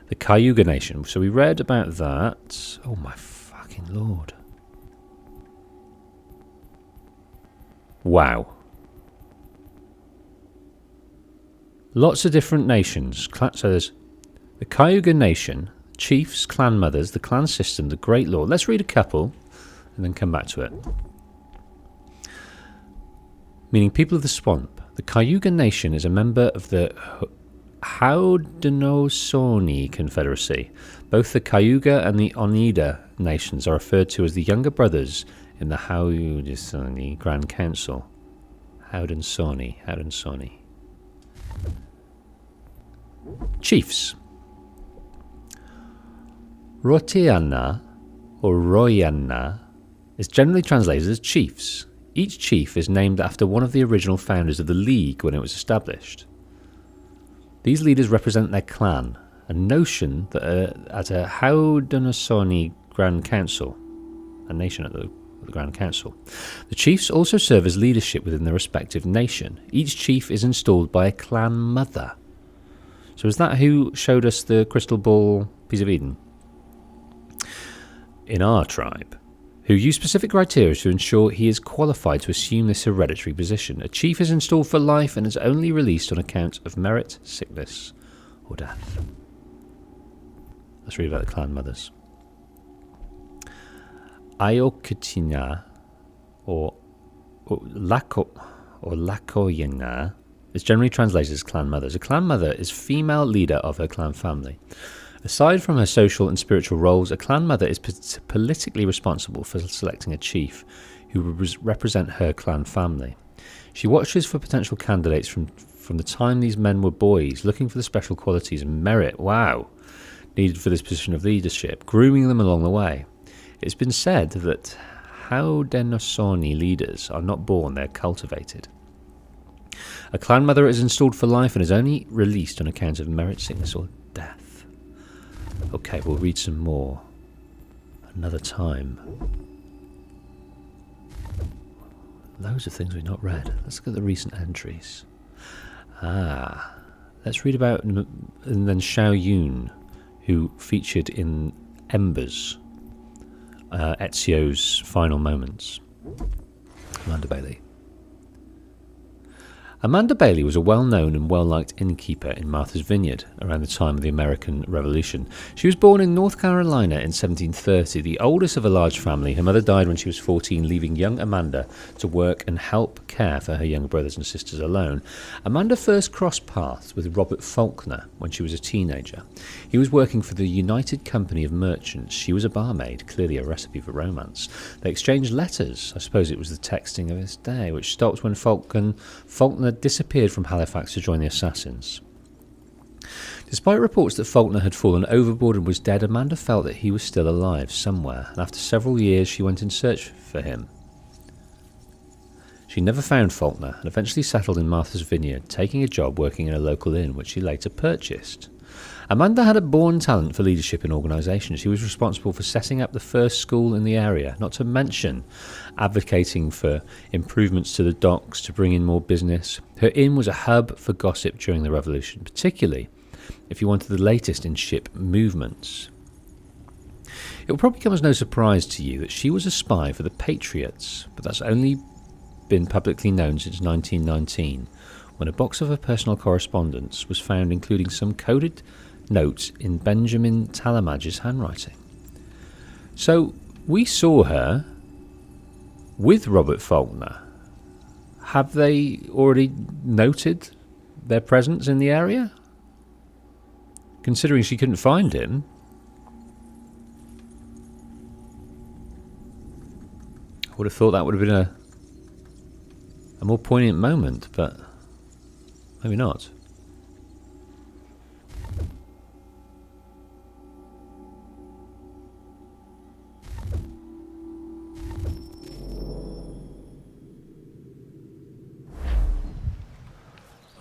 The Cayuga Nation. So we read about that. Oh my fucking lord. Wow. Lots of different nations. So there's the Cayuga Nation, chiefs, clan mothers, the clan system, the Great Lord. Let's read a couple and then come back to it. Meaning people of the swamp. The Cayuga Nation is a member of the Haudenosaunee Confederacy. Both the Cayuga and the Oneida nations are referred to as the younger brothers in the Haudenosaunee Grand Council. Haudenosaunee. Chiefs. Rotiana or Royana is generally translated as chiefs. Each chief is named after one of the original founders of the League when it was established. These leaders represent their clan, a notion that at a Haudenosaunee Grand Council, a nation at the Grand Council. The chiefs also serve as leadership within their respective nation. Each chief is installed by a clan mother. So is that who showed us the crystal ball piece of Eden? In our tribe, who use specific criteria to ensure he is qualified to assume this hereditary position. A chief is installed for life and is only released on account of merit, sickness, or death. Let's read about the clan mothers. Ayokutina or Lakoyana is generally translated as clan mothers. A clan mother is female leader of her clan family. Aside from her social and spiritual roles, a clan mother is politically responsible for selecting a chief who will represent her clan family. She watches for potential candidates from the time these men were boys, looking for the special qualities and merit, needed for this position of leadership, grooming them along the way. It's been said that Haudenosaunee leaders are not born, they're cultivated. A clan mother is installed for life and is only released on account of merit, sickness or death. Okay, we'll read some more. Another time. Loads of things we've not read. Let's look at the recent entries. Let's read about and then Xiao Yun, who featured in Embers, Ezio's final moments. Amanda Bailey. Amanda Bailey was a well-known and well-liked innkeeper in Martha's Vineyard around the time of the American Revolution. She was born in North Carolina in 1730, the oldest of a large family. Her mother died when she was 14, leaving young Amanda to work and help care for her younger brothers and sisters alone. Amanda first crossed paths with Robert Faulkner when she was a teenager. He was working for the United Company of Merchants. She was a barmaid, clearly a recipe for romance. They exchanged letters. I suppose it was the texting of his day, which stopped when Faulkner disappeared from Halifax to join the assassins. Despite reports that Faulkner had fallen overboard and was dead, Amanda felt that he was still alive somewhere, and after several years she went in search for him. She never found Faulkner and eventually settled in Martha's Vineyard, taking a job working in a local inn, which she later purchased. Amanda had a born talent for leadership in organisation. She was responsible for setting up the first school in the area, not to mention advocating for improvements to the docks to bring in more business. Her inn was a hub for gossip during the Revolution, particularly if you wanted the latest in ship movements. It will probably come as no surprise to you that she was a spy for the Patriots, but that's only been publicly known since 1919, when a box of her personal correspondence was found, including some coded notes in Benjamin Talmadge's handwriting. So we saw her with Robert Faulkner. Have they already noted their presence in the area? Considering she couldn't find him. I would have thought that would have been a more poignant moment, but maybe not.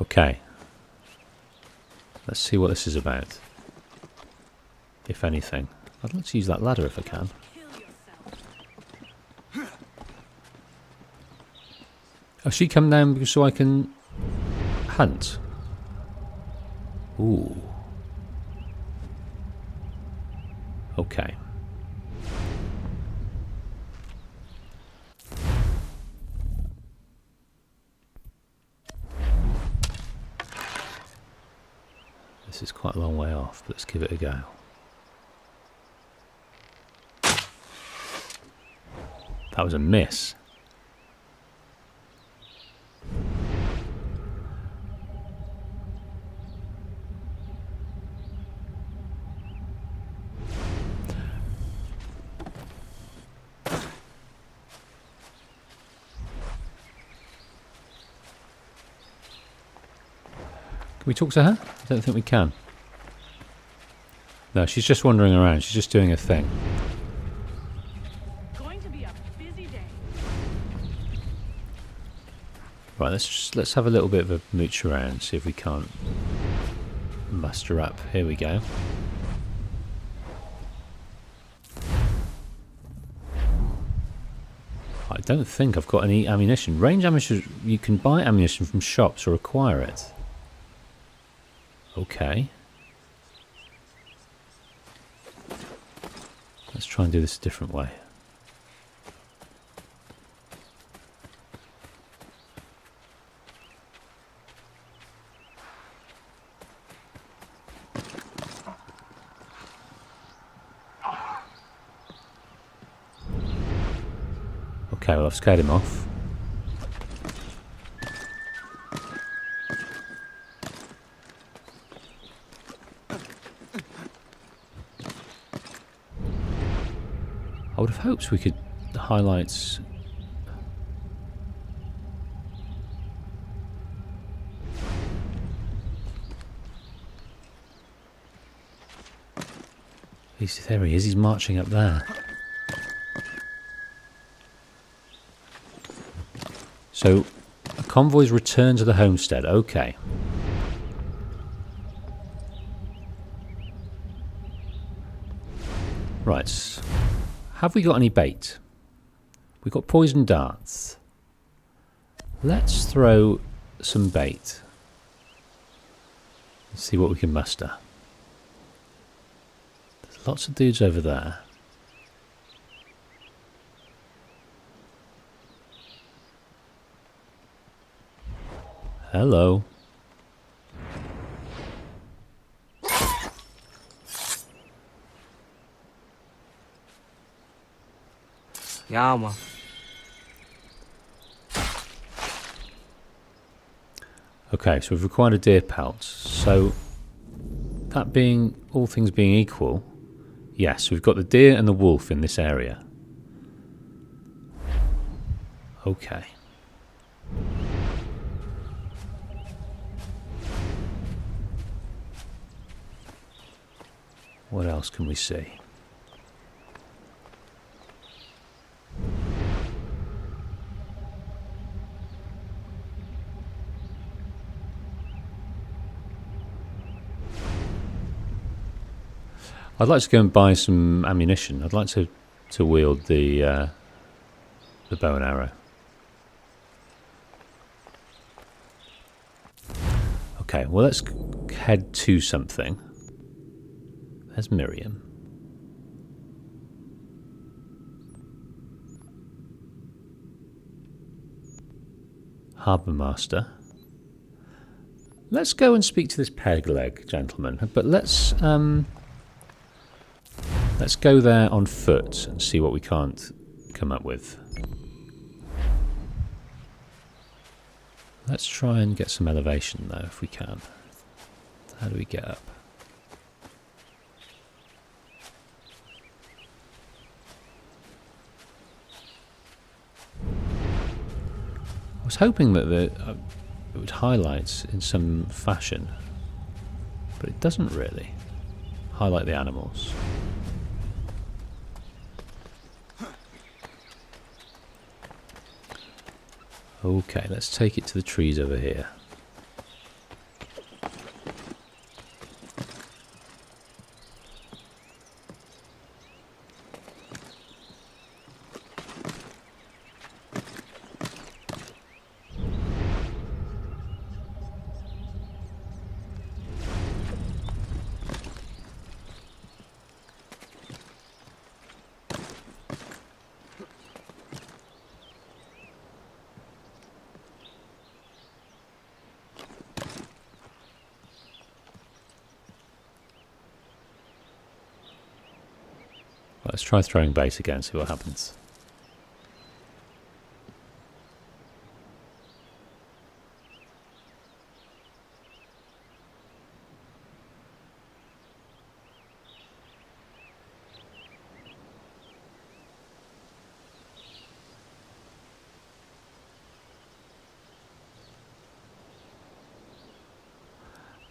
Okay. Let's see what this is about. If anything. I'd like to use that ladder if I can. Oh, she come down so I can hunt. Ooh. Okay. This is quite a long way off, but let's give it a go. That was a miss. Can we talk to her? I don't think we can. No, she's just wandering around. She's just doing her thing. Going to be a busy day. Right, let's have a little bit of a mooch around, see if we can't muster up. Here we go. I don't think I've got any ammunition. Range ammunition, you can buy ammunition from shops or acquire it. Okay. Let's try and do this a different way. Okay, well I've scared him off. I would have hoped we could highlight there he is, he's marching up there. So Convoys return to the homestead. Okay. Right. Have we got any bait? We've got poison darts. Let's throw some bait. Let's see what we can muster. There's lots of dudes over there. Hello. Yeah, man. Okay, so we've acquired a deer pelt. So that being, all things being equal, yes, we've got the deer and the wolf in this area. Okay. What else can we see? I'd like to go and buy some ammunition. I'd like to wield the bow and arrow. Okay, well let's head to something. There's Miriam. Harbour Master. Let's go and speak to this peg leg gentleman, but let's go there on foot and see what we can't come up with. Let's try and get some elevation though, if we can. How do we get up? I was hoping that it would highlight in some fashion, but it doesn't really highlight the animals. Okay, let's take it to the trees over here. Let's try throwing bait again, see what happens.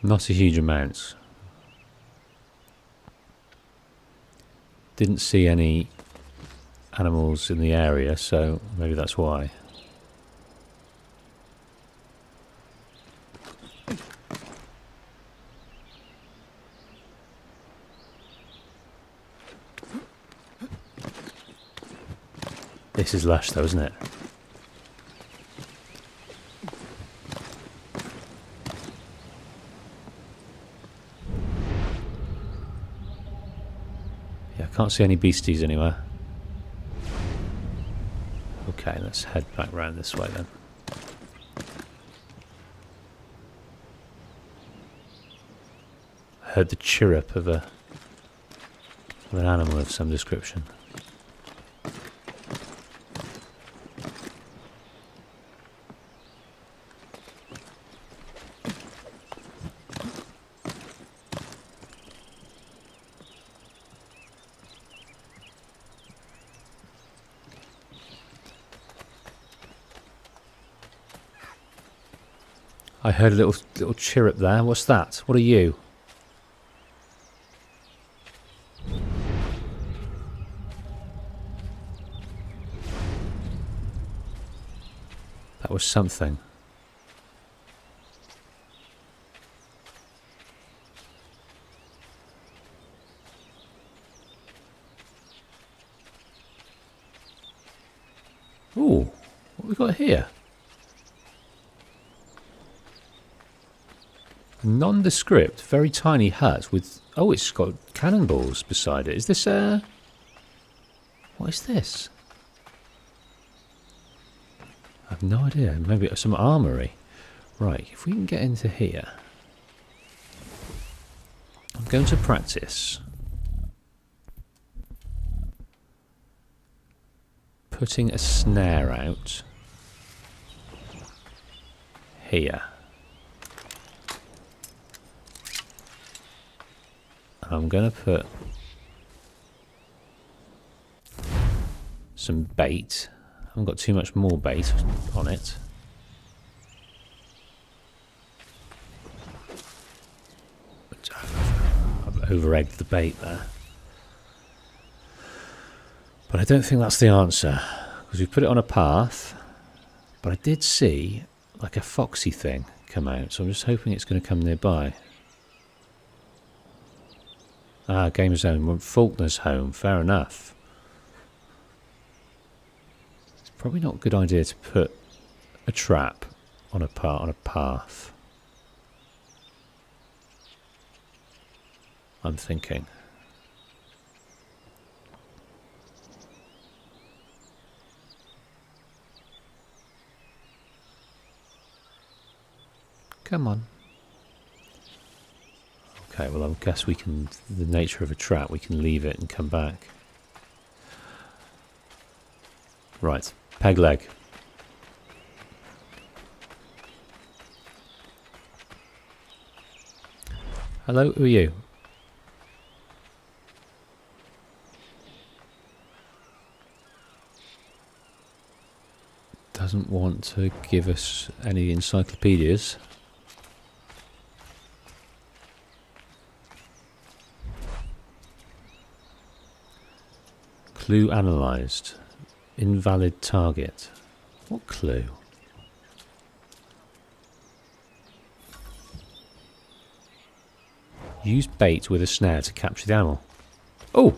Not a huge amount. Didn't see any animals in the area, so maybe that's why. This is lush though, isn't it? Can't see any beasties anywhere. Okay, let's head back round this way then. I heard the chirrup of an animal of some description. I heard a little chirrup there. What's that? What are you? That was something. Ooh, what we got here? Nondescript, very tiny hut with... Oh, it's got cannonballs beside it. Is this a... What is this? I have no idea. Maybe some armory. Right, if we can get into here... I'm going to practice putting a snare out here. I'm going to put some bait. I haven't got too much more bait on it. I've over-egged the bait there. But I don't think that's the answer, because we put it on a path, but I did see like a foxy thing come out, so I'm just hoping it's going to come nearby. Ah, game zone. Faulkner's home. Fair enough. It's probably not a good idea to put a trap on a path. I'm thinking. Come on. Okay, well, I guess we can, the nature of a trap, we can leave it and come back. Right, peg leg. Hello, who are you? Doesn't want to give us any encyclopedias. Clue analysed. Invalid target. What clue? Use bait with a snare to capture the animal. Oh!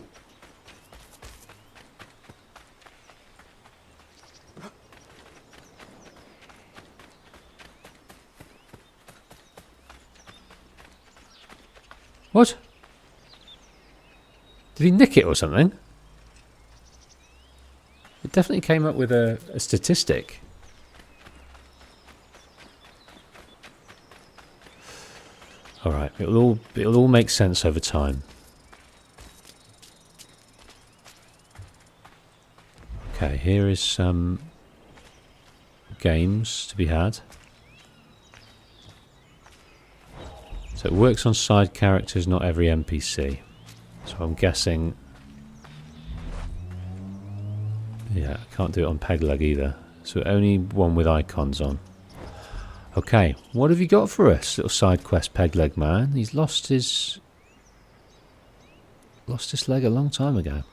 What? Did he nick it or something? It definitely came up with a statistic. Alright, it'll all make sense over time. Okay, here is some games to be had. So it works on side characters, not every NPC. So I'm guessing... Yeah, I can't do it on peg leg either. So only one with icons on. Okay, what have you got for us, little side quest peg leg man? He's lost his leg a long time ago.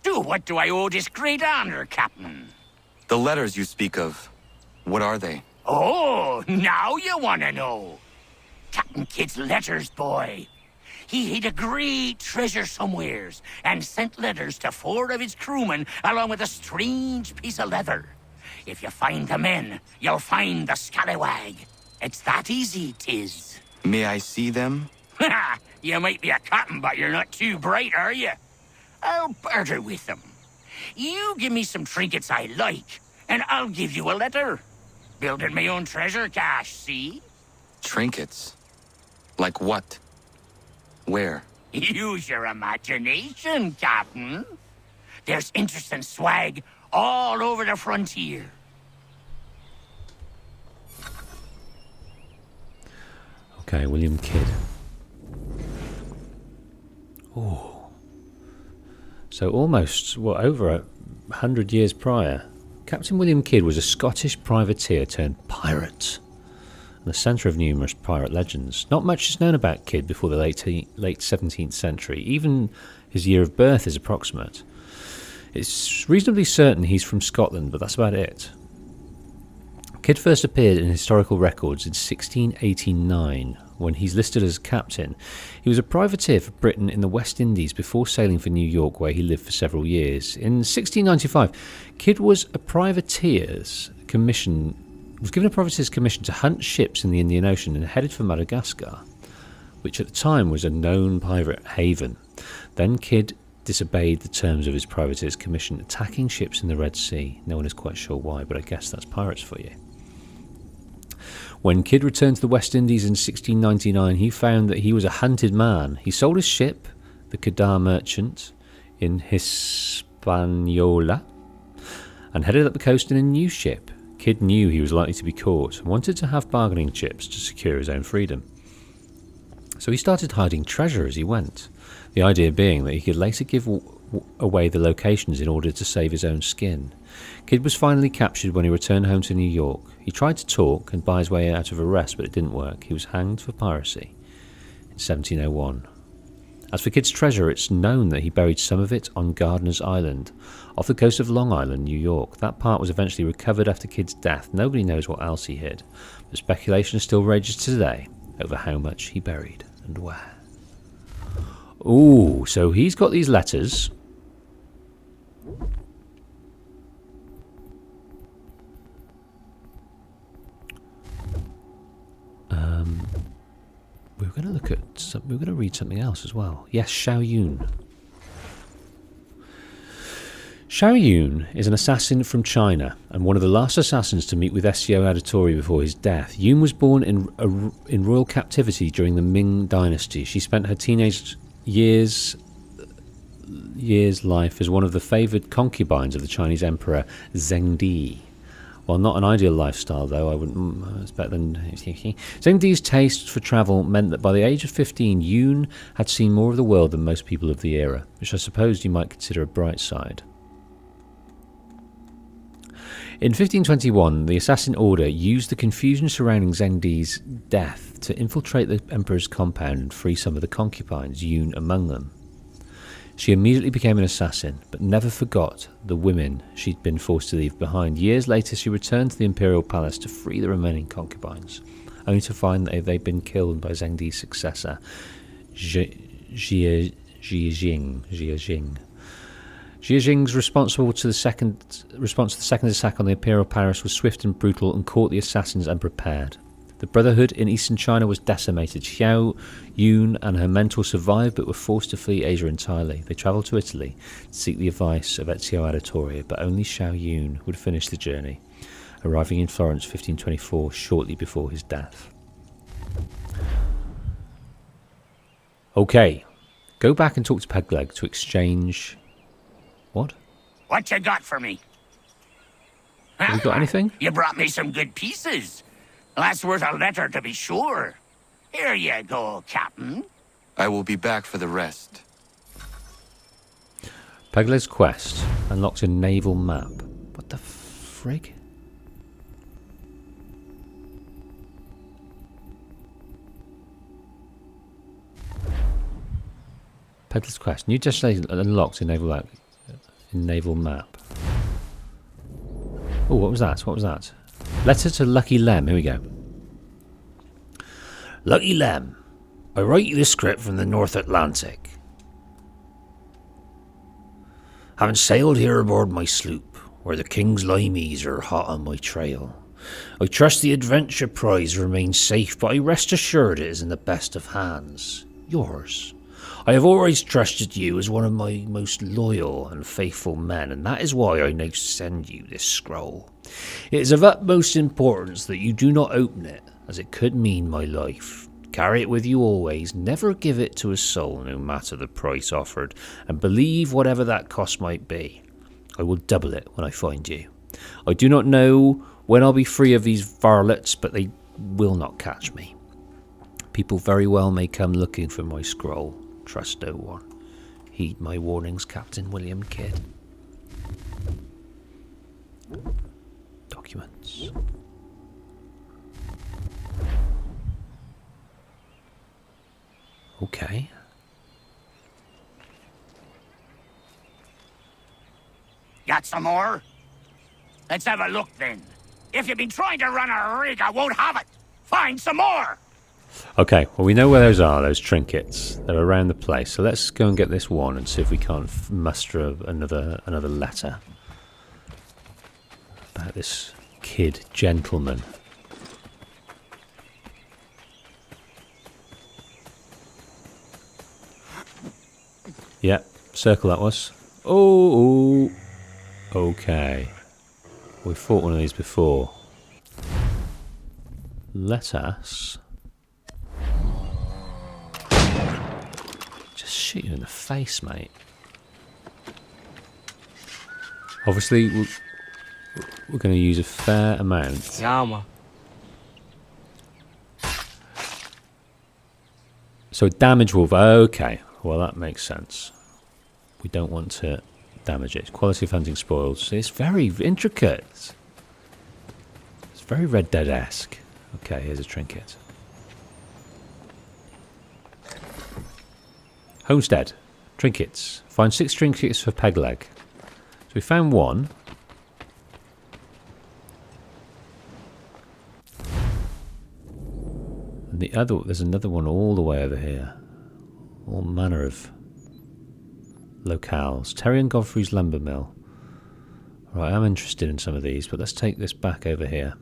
To what do I owe this great honor, Captain? The letters you speak of, what are they? Oh, now you want to know. Captain Kidd's letters, boy. He hid a great treasure somewheres and sent letters to 4 of his crewmen along with a strange piece of leather. If you find the men, you'll find the scallywag. It's that easy, 'tis. May I see them? You might be a captain, but you're not too bright, are you? I'll barter with them. You give me some trinkets I like, and I'll give you a letter. Building my own treasure cache, see? Trinkets? Like what? Where? Use your imagination, Captain. There's interesting swag all over the frontier. Okay, William Kidd. Oh. So almost, what, over 100 years prior, Captain William Kidd was a Scottish privateer turned pirate. The centre of numerous pirate legends. Not much is known about Kidd before the late 17th century. Even his year of birth is approximate. It's reasonably certain he's from Scotland, but that's about it. Kidd first appeared in historical records in 1689, when he's listed as captain. He was a privateer for Britain in the West Indies before sailing for New York, where he lived for several years. In 1695, Kidd was given a privateer's commission to hunt ships in the Indian Ocean and headed for Madagascar, which at the time was a known pirate haven. Then Kidd disobeyed the terms of his privateer's commission, attacking ships in the Red Sea. No one is quite sure why, but I guess that's pirates for you. When Kidd returned to the West Indies in 1699, he found that he was a hunted man. He sold his ship, the Kedar Merchant, in Hispaniola, and headed up the coast in a new ship. Kidd knew he was likely to be caught and wanted to have bargaining chips to secure his own freedom. So he started hiding treasure as he went, the idea being that he could later give away the locations in order to save his own skin. Kidd was finally captured when he returned home to New York. He tried to talk and buy his way out of arrest, but it didn't work. He was hanged for piracy in 1701. As for Kidd's treasure, it's known that he buried some of it on Gardiner's Island, off the coast of Long Island, New York. That part was eventually recovered after Kidd's death. Nobody knows what else he hid, but speculation still rages today over how much he buried and where. Ooh, so he's got these letters. We're going to look at we're going to read something else as well. Yes, Xiao Yun. Xiao Yun is an assassin from China and one of the last assassins to meet with SCO Auditore before his death. Yun was born in royal captivity during the Ming Dynasty. She spent her teenage years life as one of the favoured concubines of the Chinese Emperor Zhengdi. While not an ideal lifestyle, though, it's better than... Zhengdi's taste for travel meant that by the age of 15, Yun had seen more of the world than most people of the era, which I suppose you might consider a bright side. In 1521, the Assassin Order used the confusion surrounding Zhengdi's death to infiltrate the Emperor's compound and free some of the concubines, Yun among them. She immediately became an assassin, but never forgot the women she'd been forced to leave behind. Years later, she returned to the imperial palace to free the remaining concubines, only to find that they'd been killed by Zhengdi's successor, Jie Jing. Jie Jing's response to the second attack on the imperial palace was swift and brutal and caught the assassins unprepared. The Brotherhood in eastern China was decimated. Xiao Yun and her mentor survived but were forced to flee Asia entirely. They travelled to Italy to seek the advice of Ezio Auditore, but only Xiao Yun would finish the journey, arriving in Florence 1524, shortly before his death. Okay, go back and talk to Pegleg to exchange... What? What you got for me? Have you got anything? You brought me some good pieces. That's worth a letter, to be sure. Here you go, Captain. I will be back for the rest. Pegleg's quest unlocks a naval map. What the frig? Pegleg's quest. New destination unlocked in naval map. Oh, what was that? What was that? Letter to Lucky Lem. Here we go. Lucky Lem, I write you this script from the North Atlantic. Having sailed here aboard my sloop, where the King's limeys are hot on my trail, I trust the adventure prize remains safe, but I rest assured it is in the best of hands. Yours. I have always trusted you as one of my most loyal and faithful men, and that is why I now send you this scroll. It is of utmost importance that you do not open it, as it could mean my life. Carry it with you always, never give it to a soul, no matter the price offered, and believe whatever that cost might be. I will double it when I find you. I do not know when I'll be free of these varlets, but they will not catch me. People very well may come looking for my scroll. Trust no one. Heed my warnings, Captain William Kidd. Documents. Okay. Got some more? Let's have a look then. If you've been trying to run a rig, I won't have it. Find some more. Okay, well we know where those are, those trinkets. They're around the place. So let's go and get this one and see if we can't muster another letter about this kid gentleman. Yep, circle that was. Oh, okay. We fought one of these before. Let us just shoot you in the face, mate. Obviously, we're going to use a fair amount. Yeah, man. So damage wolf. Okay, well that makes sense. We don't want to damage it. Quality of hunting spoils. It's very intricate. It's very Red Dead-esque. Okay, here's a trinket. Homestead. Trinkets. Find 6 trinkets for peg leg. So we found one. And the other, there's another one all the way over here. All manner of locales. Terry and Godfrey's lumber mill. Right, I'm interested in some of these, but let's take this back over here.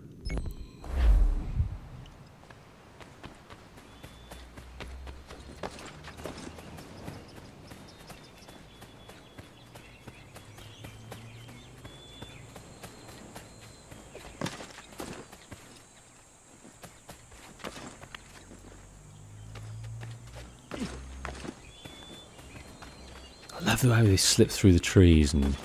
I love the way they slip through the trees and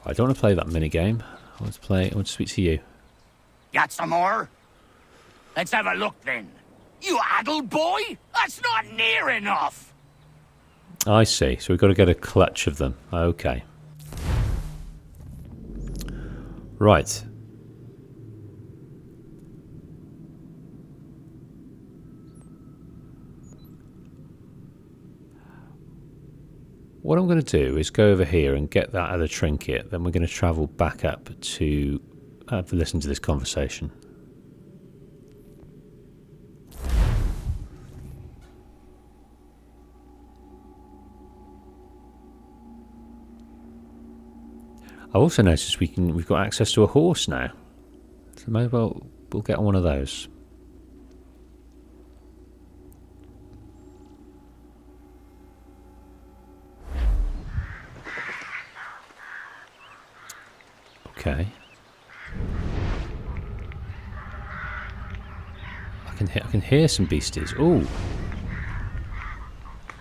I don't want to play that mini game. I want to speak to you. Got some more? Let's have a look then. You addled boy? That's not near enough. I see. So we've got to get a clutch of them. Okay. Right. What I'm going to do is go over here and get that other trinket. Then we're going to travel back up to listen to this conversation. I also noticed we've got access to a horse now, so maybe we'll get on one of those. Okay. I can hear some beasties. Ooh.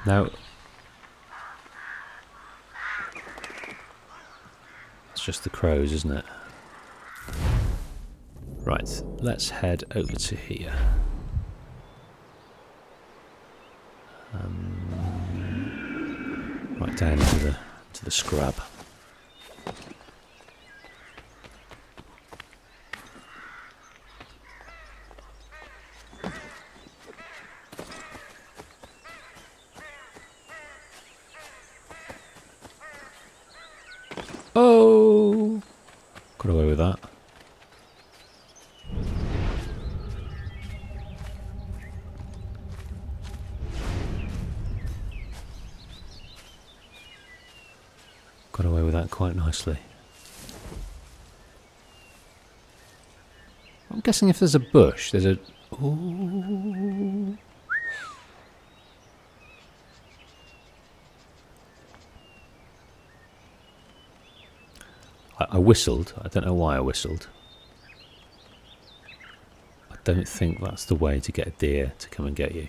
Now it's just the crows, isn't it? Right, let's head over to here. Right down into the scrub. Oh! Got away with that. Got away with that quite nicely. I'm guessing if there's a bush, there's a... Ooh. I whistled. I don't know why I whistled. I don't think that's the way to get a deer to come and get you.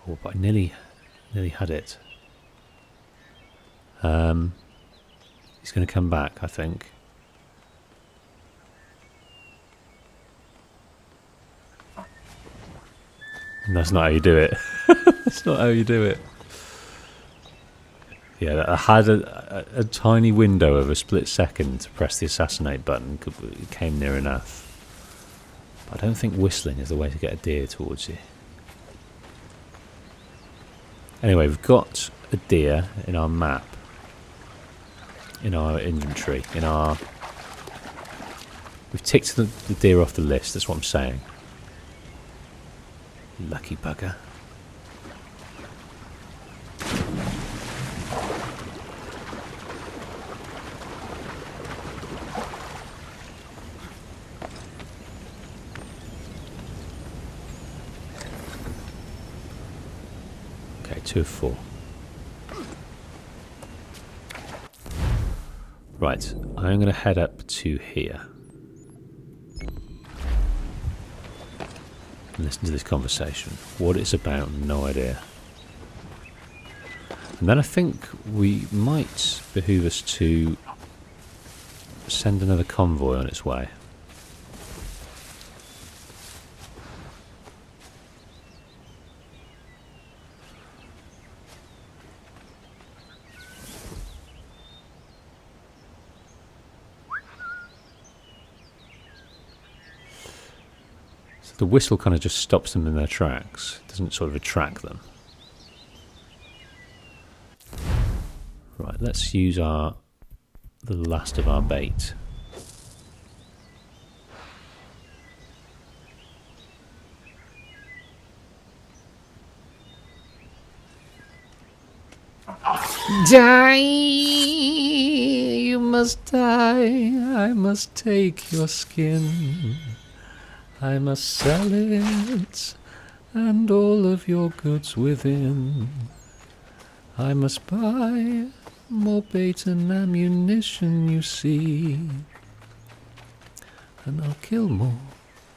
Oh, but I nearly had it. He's going to come back, I think. And that's not how you do it. That's not how you do it. Yeah, I had a tiny window of a split second to press the assassinate button. It came near enough. But I don't think whistling is the way to get a deer towards you. Anyway, we've got a deer in our map. in our inventory, in our... We've ticked the deer off the list, that's what I'm saying. Lucky bugger. Okay, 2 of 4. Right, I'm going to head up to here. And listen to this conversation. What it's about, no idea. And then I think we might behoove us to send another convoy on its way. The whistle kind of just stops them in their tracks. It doesn't sort of attract them. Right, let's use the last of our bait. Die! You must die. I must take your skin. I must sell it, and all of your goods within. I must buy more bait and ammunition, you see. And I'll kill more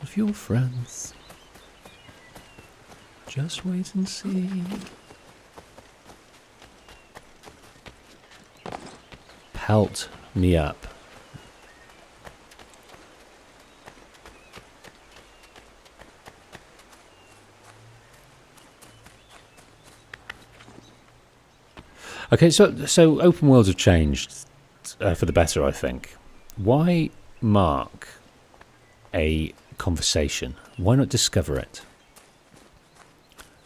of your friends. Just wait and see. Pelt me up. Okay, so open worlds have changed for the better, I think. Why mark a conversation? Why not discover it?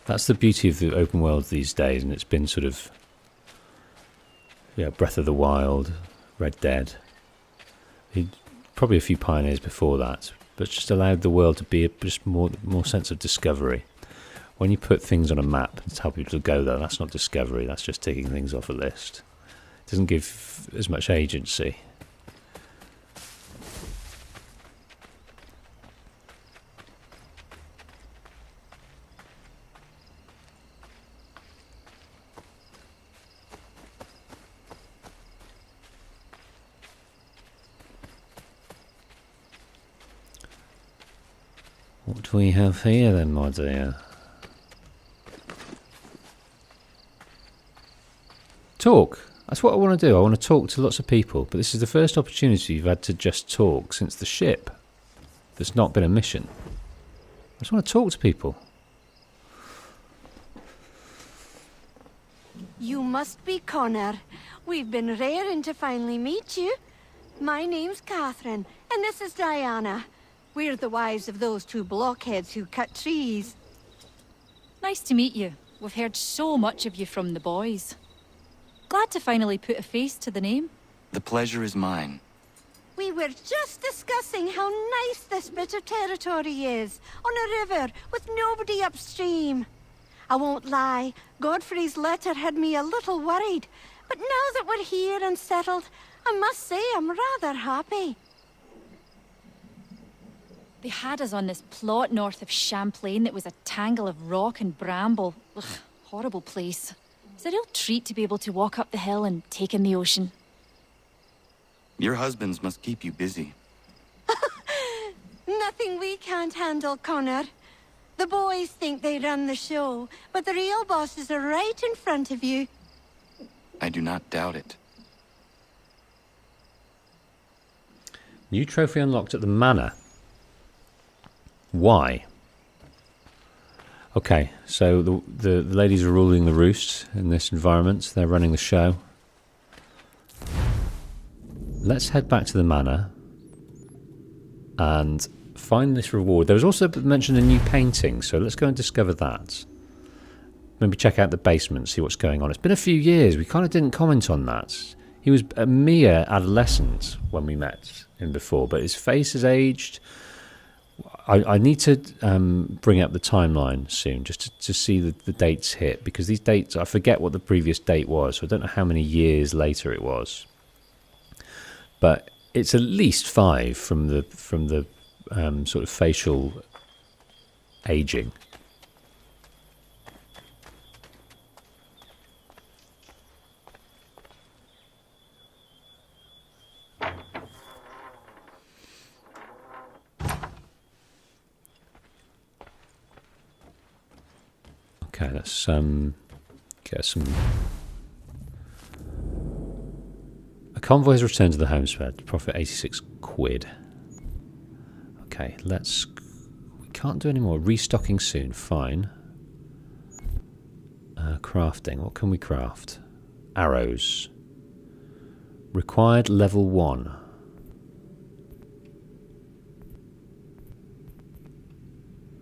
That's the beauty of the open world these days, and it's been sort of, yeah, Breath of the Wild, Red Dead. Probably a few pioneers before that, but just allowed the world to be just more sense of discovery. When you put things on a map and tell people to go there, that's not discovery, that's just taking things off a list. It doesn't give as much agency. What do we have here then, my dear? Talk. That's what I want to do. I want to talk to lots of people, but this is the first opportunity you've had to just talk since the ship. There's not been a mission. I just want to talk to people. You must be Connor. We've been raring to finally meet you. My name's Catherine, and this is Diana. We're the wives of those 2 blockheads who cut trees. Nice to meet you. We've heard so much of you from the boys. Glad to finally put a face to the name. The pleasure is mine. We were just discussing how nice this bit of territory is, on a river with nobody upstream. I won't lie, Godfrey's letter had me a little worried, but now that we're here and settled, I must say I'm rather happy. They had us on this plot north of Champlain that was a tangle of rock and bramble. Ugh, horrible place. It's a real treat to be able to walk up the hill and take in the ocean. Your husbands must keep you busy. Nothing we can't handle, Connor. The boys think they run the show, but the real bosses are right in front of you. I do not doubt it. New trophy unlocked at the Manor. Why? Okay, so the ladies are ruling the roost in this environment. They're running the show. Let's head back to the Manor and find this reward. There was also mentioned a new painting, so let's go and discover that. Maybe check out the basement, see what's going on. It's been a few years. We kind of didn't comment on that. He was a mere adolescent when we met him before, but his face has aged. I need to bring up the timeline soon just to see the dates hit, because these dates, I forget what the previous date was, so I don't know how many years later it was. But it's at least 5 from the sort of facial aging. Okay, let's get some. A convoy has returned to the Homestead. Profit 86 quid. Okay, let's. We can't do any more. Restocking soon. Fine. Crafting. What can we craft? Arrows. Required level 1.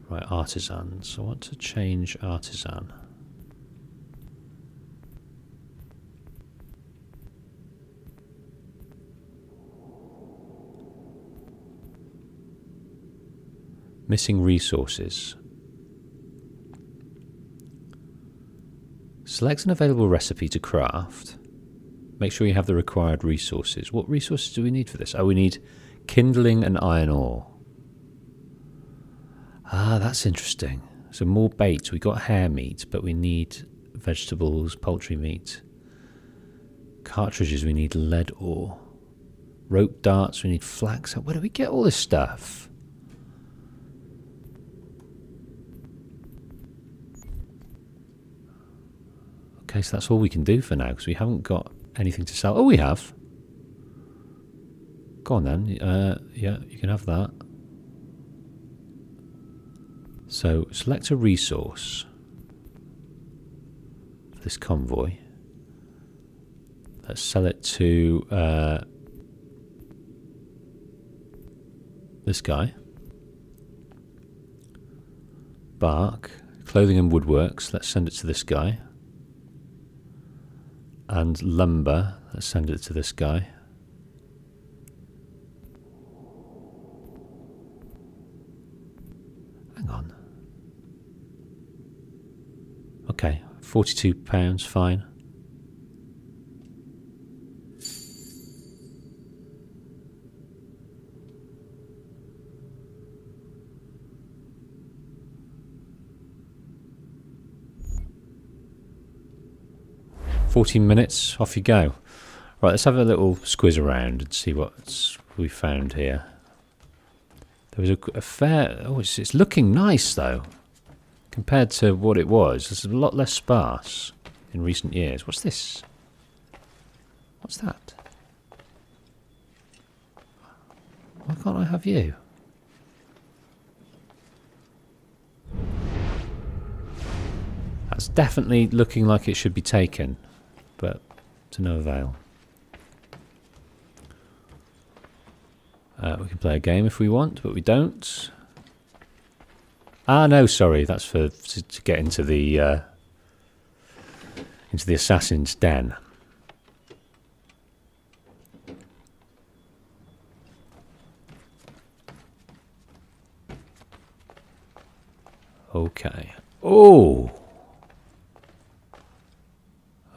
Right, artisan. So I want to change artisan. Missing resources. Select an available recipe to craft. Make sure you have the required resources. What resources do we need for this? Oh, we need kindling and iron ore. Ah, that's interesting. So more bait. We got hare meat, but we need vegetables, poultry meat. Cartridges, we need lead ore. Rope darts, we need flax. Where do we get all this stuff? Okay, so that's all we can do for now, because we haven't got anything to sell. Oh, we have. Go on then. Yeah, you can have that. So, select a resource for this convoy. Let's sell it to this guy. Bark, clothing and woodworks. Let's send it to this guy. And lumber. Let's send it to this guy. Hang on. Okay, £42, fine. $14 minutes, off you go. Right, let's have a little squiz around and see what we found here. There was a fair... Oh, it's looking nice, though. Compared to what it was. This is a lot less sparse in recent years. What's this? What's that? Why can't I have you? That's definitely looking like it should be taken, but to no avail. We can play a game if we want, but we don't. Ah, no, sorry, that's to get into the assassin's den. Okay. Oh.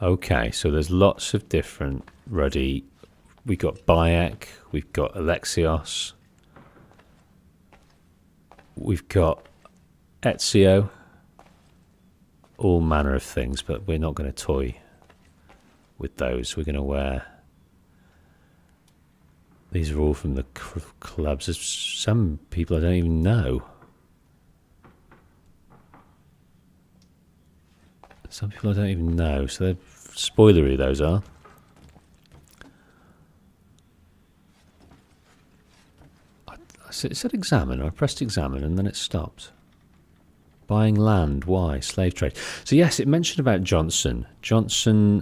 Okay, so there's lots of different ruddy. We've got Bayek, we've got Alexios, we've got Ezio, all manner of things, but we're not going to toy with those. We're going to wear... These are all from the clubs. There's some people I don't even know. Some people I don't even know, so they're spoilery, those are. It said examine. I pressed examine and then it stopped. Buying land. Why? Slave trade. So yes, it mentioned about Johnson. Johnson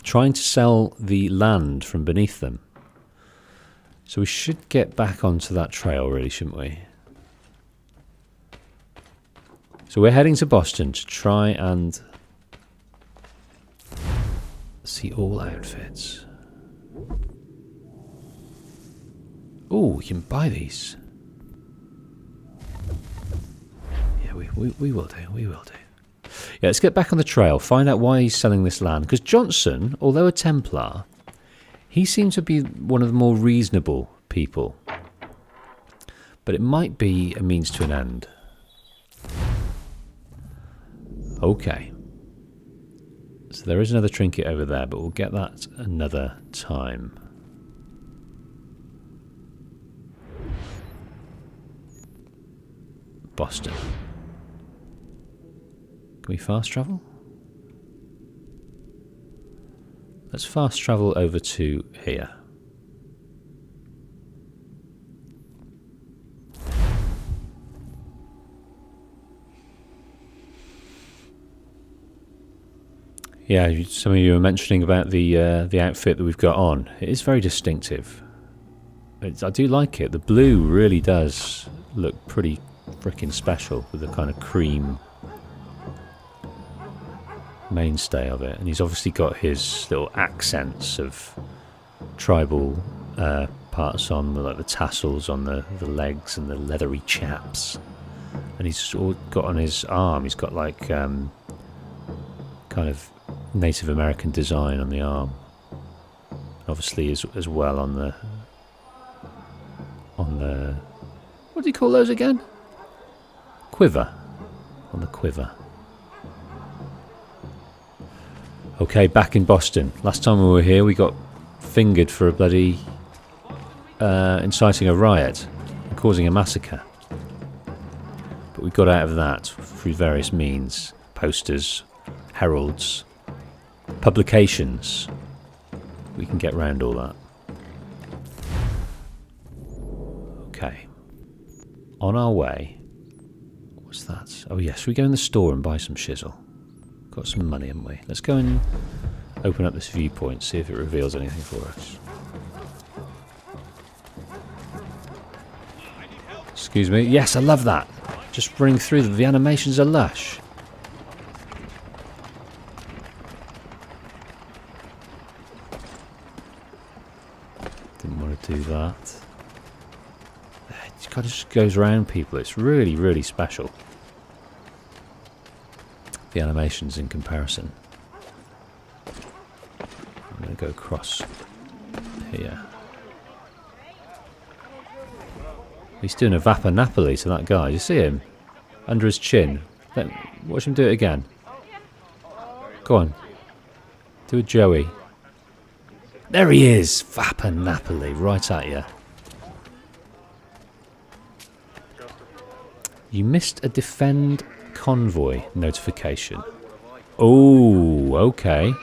trying to sell the land from beneath them. So we should get back onto that trail, really, shouldn't we? So we're heading to Boston to try and See all outfits. Oh, we can buy these. Yeah, we will do. We will do. Yeah, let's get back on the trail. Find out why he's selling this land. Because Johnson, although a Templar, he seems to be one of the more reasonable people. But it might be a means to an end. Okay. So there is another trinket over there, but we'll get that another time. Boston. Can we fast travel? Let's fast travel over to here. Yeah, some of you were mentioning about the outfit that we've got on. It is very distinctive. I do like it. The blue really does look pretty freaking special with the kind of cream mainstay of it. And he's obviously got his little accents of tribal parts on, like the tassels on the legs and the leathery chaps. And he's all got on his arm, he's got like kind of Native American design on the arm. Obviously as well on the what do you call those again? Quiver. On the quiver. Okay, back in Boston. Last time we were here we got fingered for a bloody inciting a riot and causing a massacre. But we got out of that through various means. Posters, heralds, publications. We can get round all that. Okay. On our way. What's that? Oh yes, we go in the store and buy some shizzle. Got some money, haven't we? Let's go and open up this viewpoint, see if it reveals anything for us. Excuse me. Yes, I love that. Just running through them. The animations are lush. Didn't want to do that. It kind of just goes around people. It's really, really special. The animations in comparison. I'm going to go across here. He's doing a Vapa Napoli to that guy. You see him? Under his chin. Watch him do it again. Go on. Do a Joey. There he is! Vapa Napoli, right at you. You missed a defend convoy notification. Oh, okay.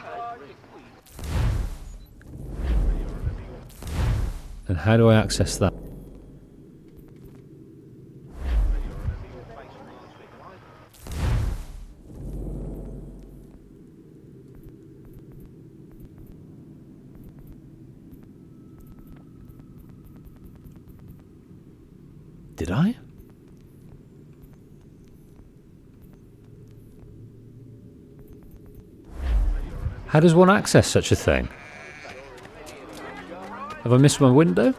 And how do I access that? Did I? How does one access such a thing? Have I missed my window?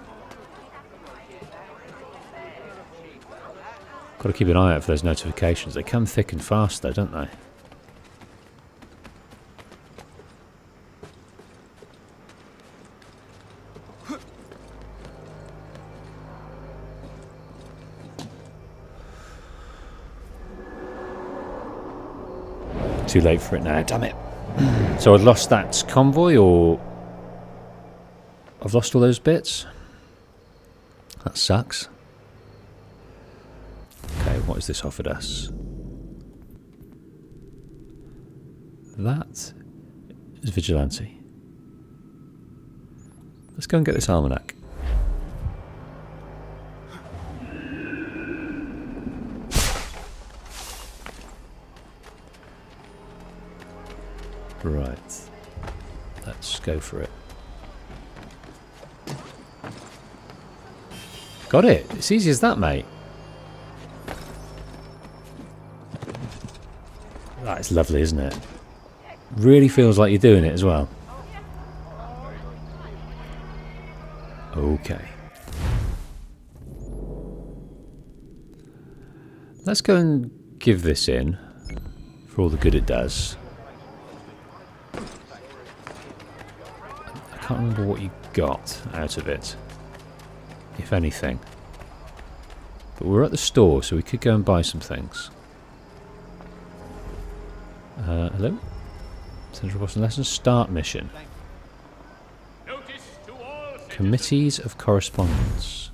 Got to keep an eye out for those notifications. They come thick and fast though, don't they? Too late for it now, damn it. So I've lost that convoy, or I've lost all those bits. That sucks. Okay, what has this offered us? That is vigilante. Let's go and get this almanac. Right, let's go for it. Got it. It's easy as that, mate. That's lovely, isn't it? Really feels like you're doing it as well. Okay. Let's go and give this in for all the good it does. I can't remember what you got out of it, if anything. But we're at the store, so we could go and buy some things. Hello? Central Boston Lessons. Start mission. Committees of Correspondence.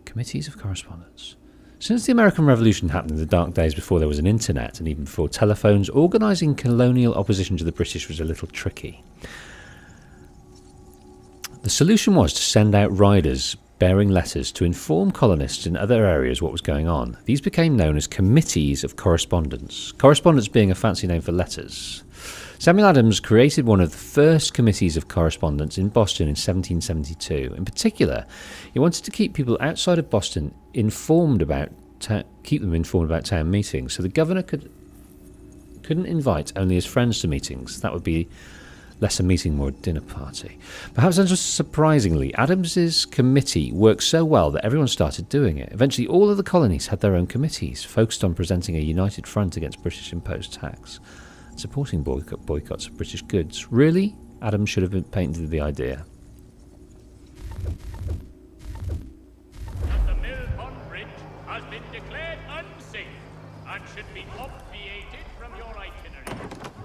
Committees of Correspondence. Since the American Revolution happened in the dark days before there was an internet and even before telephones, organising colonial opposition to the British was a little tricky. The solution was to send out riders bearing letters to inform colonists in other areas what was going on. These became known as Committees of Correspondence. Correspondence being a fancy name for letters. Samuel Adams created one of the first committees of correspondence in Boston in 1772. In particular, he wanted to keep people outside of Boston informed about town meetings, so the governor couldn't invite only his friends to meetings. That would be less a meeting, more a dinner party. Perhaps unsurprisingly, Adams's committee worked so well that everyone started doing it. Eventually, all of the colonies had their own committees, focused on presenting a united front against British imposed tax, supporting boycotts of British goods. Really? Adams should have patented the idea. The Mill Pond Bridge has been declared unsafe and should be obviated from your itinerary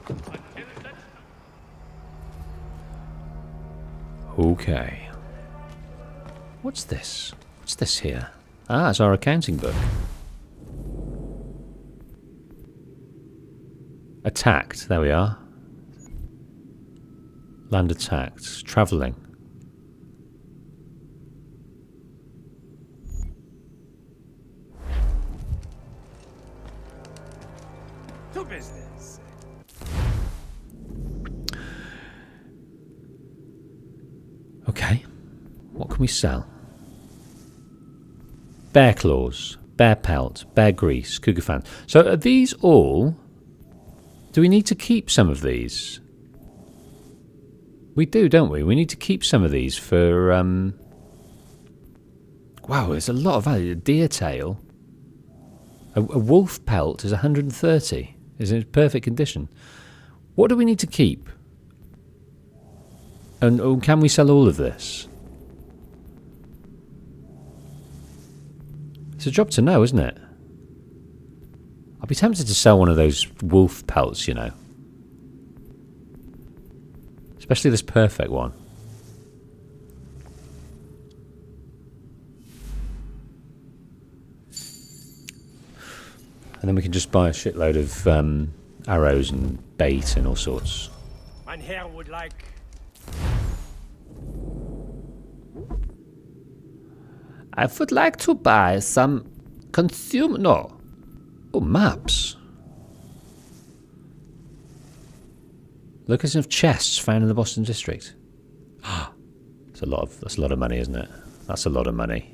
until such time. Okay. What's this? What's this here? Ah, it's our accounting book. Attacked. There we are. Land attacked. Travelling. To business. Okay. What can we sell? Bear claws, bear pelt, bear grease, cougar fan. So are these all... Do we need to keep some of these? We do, don't we? We need to keep some of these for... Wow, there's a lot of value. A deer tail. A wolf pelt is 130. Is in perfect condition. What do we need to keep? And can we sell all of this? It's a job to know, isn't it? I'd be tempted to sell one of those wolf pelts, you know. Especially this perfect one. And then we can just buy a shitload of arrows and bait and all sorts. Mein Herr would like... I would like to buy some Oh, maps. Location of chests found in the Boston district. That's a lot of money, isn't it? That's a lot of money.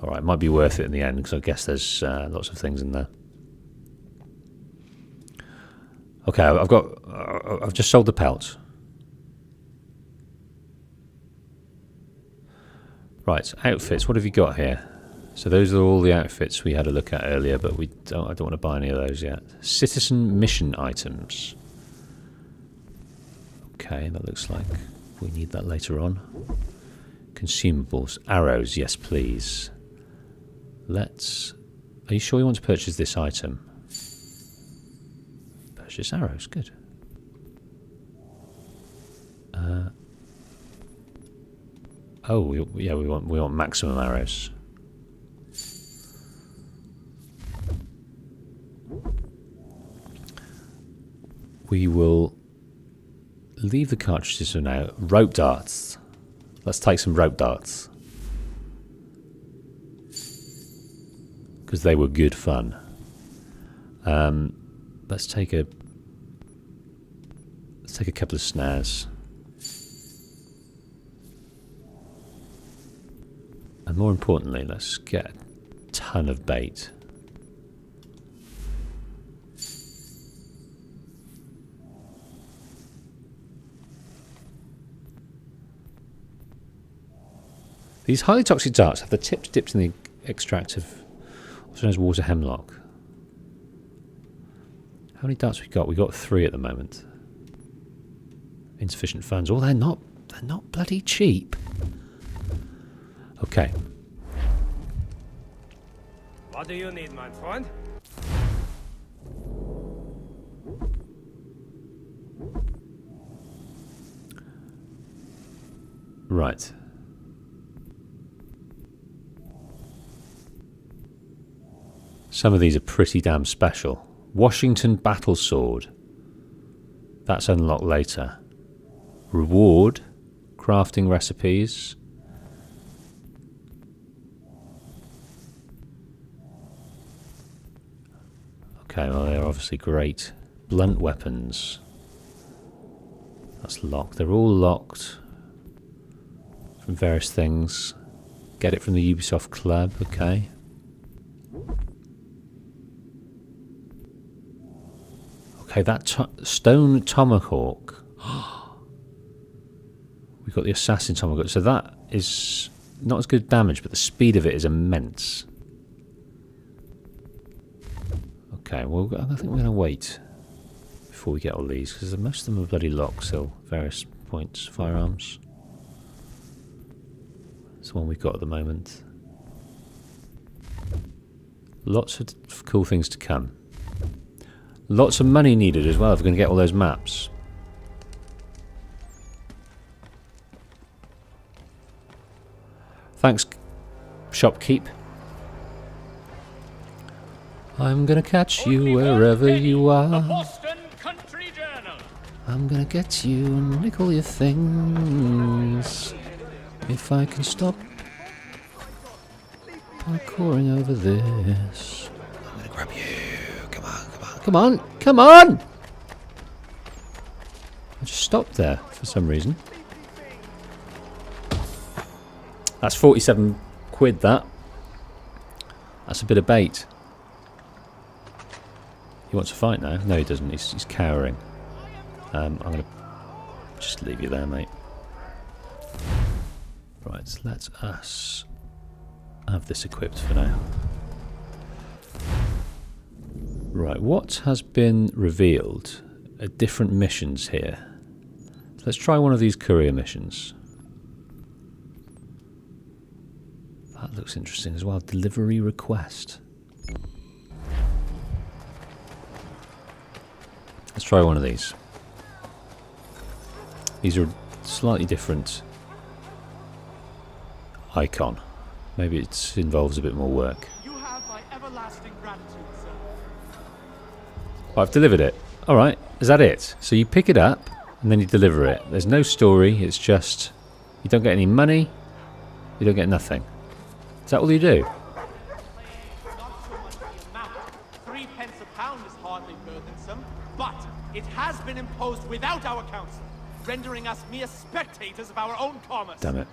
All right, might be worth it in the end because I guess there's lots of things in there. Okay, I've just sold the pelt. Right, outfits. What have you got here? So those are all the outfits we had a look at earlier, but I don't want to buy any of those yet. Citizen mission items. Okay, that looks like we need that later on. Consumables. Arrows, yes please. Are you sure you want to purchase this item? Purchase arrows, good. We want maximum arrows. We will leave the cartridges for now. Rope darts. Let's take some rope darts. Because they were good fun. Let's take a couple of snares. And more importantly, let's get a ton of bait. These highly toxic darts have the tips dipped in the extract of what's known as water hemlock. How many darts we got? We got 3 at the moment. Insufficient funds. Oh, they're not bloody cheap. Okay. What do you need, my friend? Right. Some of these are pretty damn special. Washington Battle Sword. That's unlocked later. Reward. Crafting recipes. Okay, well they're obviously great. Blunt weapons. That's locked. They're all locked. From various things. Get it from the Ubisoft club, okay. Okay, that stone tomahawk. We've got the assassin tomahawk. So that is not as good damage, but the speed of it is immense. Okay, well, I think we're going to wait before we get all these, because most of them are bloody locked still. Various points, firearms. It's the one we've got at the moment. Lots of cool things to come. Lots of money needed as well if we're going to get all those maps. Thanks, shopkeep. I'm gonna catch you wherever you are. I'm gonna get you and nick all your things. If I can stop parkouring over this. I'm gonna grab you. Come on, come on, come on, come on! I just stopped there for some reason. That's 47 quid, that. That's a bit of bait. He wants to fight now. No, he doesn't. He's cowering. I'm going to just leave you there, mate. Right, let us have this equipped for now. Right, what has been revealed are different missions here. So let's try one of these courier missions. That looks interesting as well. Delivery request. Let's try one of these. These are slightly different icon. Maybe it involves a bit more work. You have my everlasting gratitude, sir. I've delivered it. Alright, is that it? So you pick it up and then you deliver it. There's no story, it's just you don't get any money, you don't get nothing. Is that all you do? Not so much the amount. 3 pence a pound is hardly burdensome, but it has been imposed without our counsel, rendering us mere spectators of our own commerce. Damn it.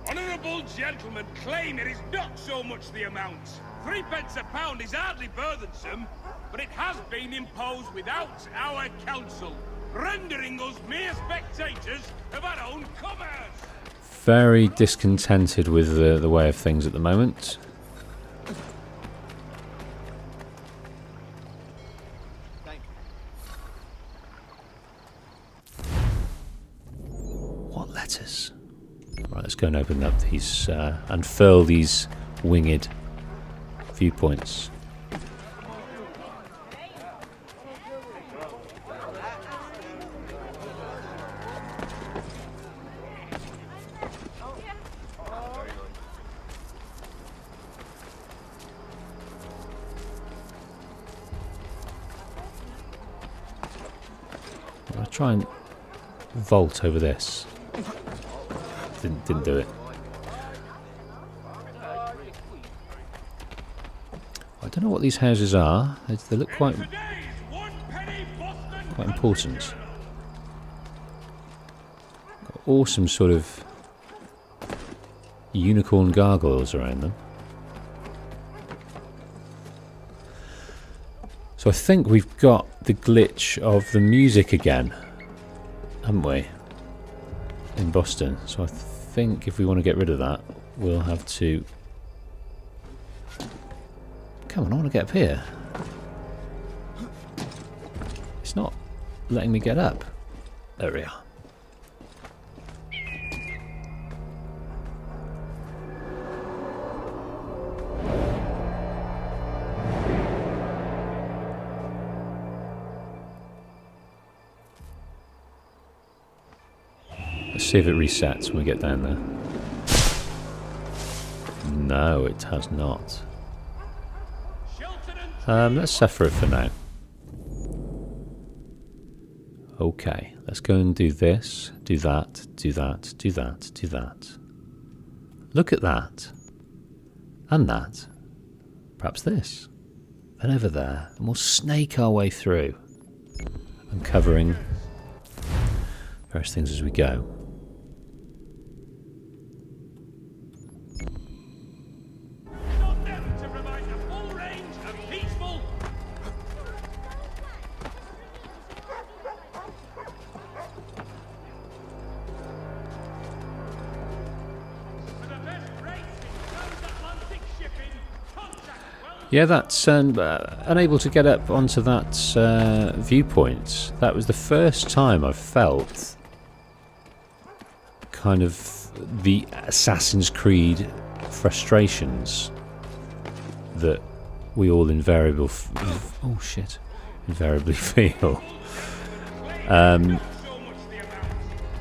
Honourable gentlemen claim it is not so much the amount. 3 pence a pound is hardly burdensome, but it has been imposed without our counsel, rendering us mere spectators of our own commerce. Very discontented with the way of things at the moment. What letters? Right, let's go and open up these, unfurl these winged viewpoints. I'll try and vault over this. Didn't do it. I don't know what these houses are. They look quite important. Got awesome sort of unicorn gargoyles around them. So I think we've got the glitch of the music again, haven't we? in Boston. So I think if we want to get rid of that, we'll have to... Come on, I want to get up here. It's not letting me get up. There we are. Let's see if it resets when we get down there. No, it has not. Let's suffer it for now. Okay, let's go and do this, do that, do that, do that, do that. Look at that. And that. Perhaps this. Then over there. And we'll snake our way through. Uncovering various things as we go. Yeah, that's unable to get up onto that viewpoint. That was the first time I've felt kind of the Assassin's Creed frustrations that we all invariably feel. I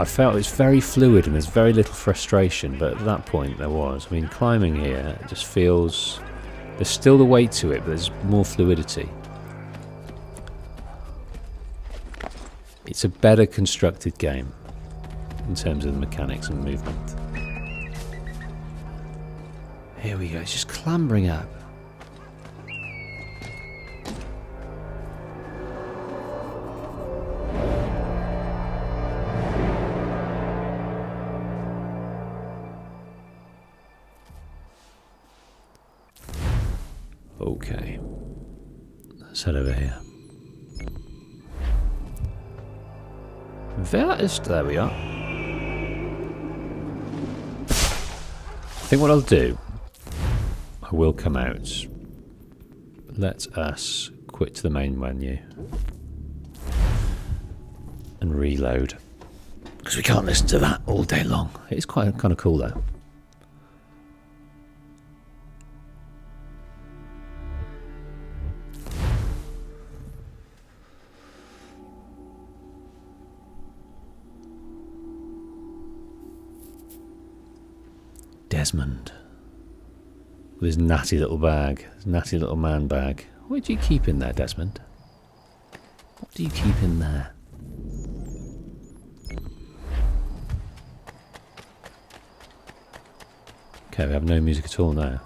felt it's very fluid and there's very little frustration, but at that point there was. I mean, climbing here just feels... There's still the weight to it, but there's more fluidity. It's a better constructed game in terms of the mechanics and movement. Here we go, it's just clambering up. Okay, let's head over here. There we are. I think what I'll do, I will come out. Let us quit to the main menu and reload. Because we can't listen to that all day long. It's quite kind of cool though. Desmond, with his natty little bag, his natty little man bag. What do you keep in there, Desmond? What do you keep in there? Okay, we have no music at all now.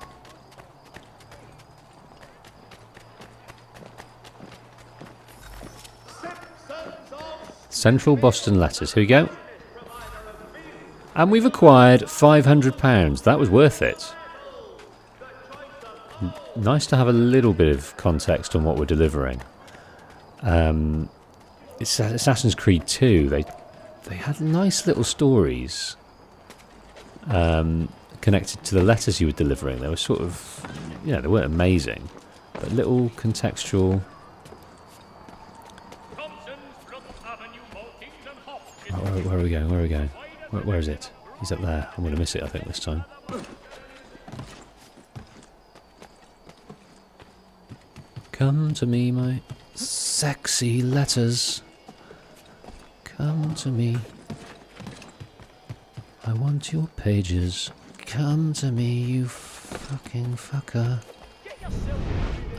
Central Boston Letters, here we go. And we've acquired £500. That was worth it. Nice to have a little bit of context on what we're delivering. It's Assassin's Creed 2. They had nice little stories connected to the letters you were delivering. They were sort of, you know, they weren't amazing, but little contextual. Where are we going? Where are we going? Where is it? He's up there. I'm going to miss it, I think, this time. Come to me, my sexy letters. Come to me. I want your pages. Come to me, you fucking fucker.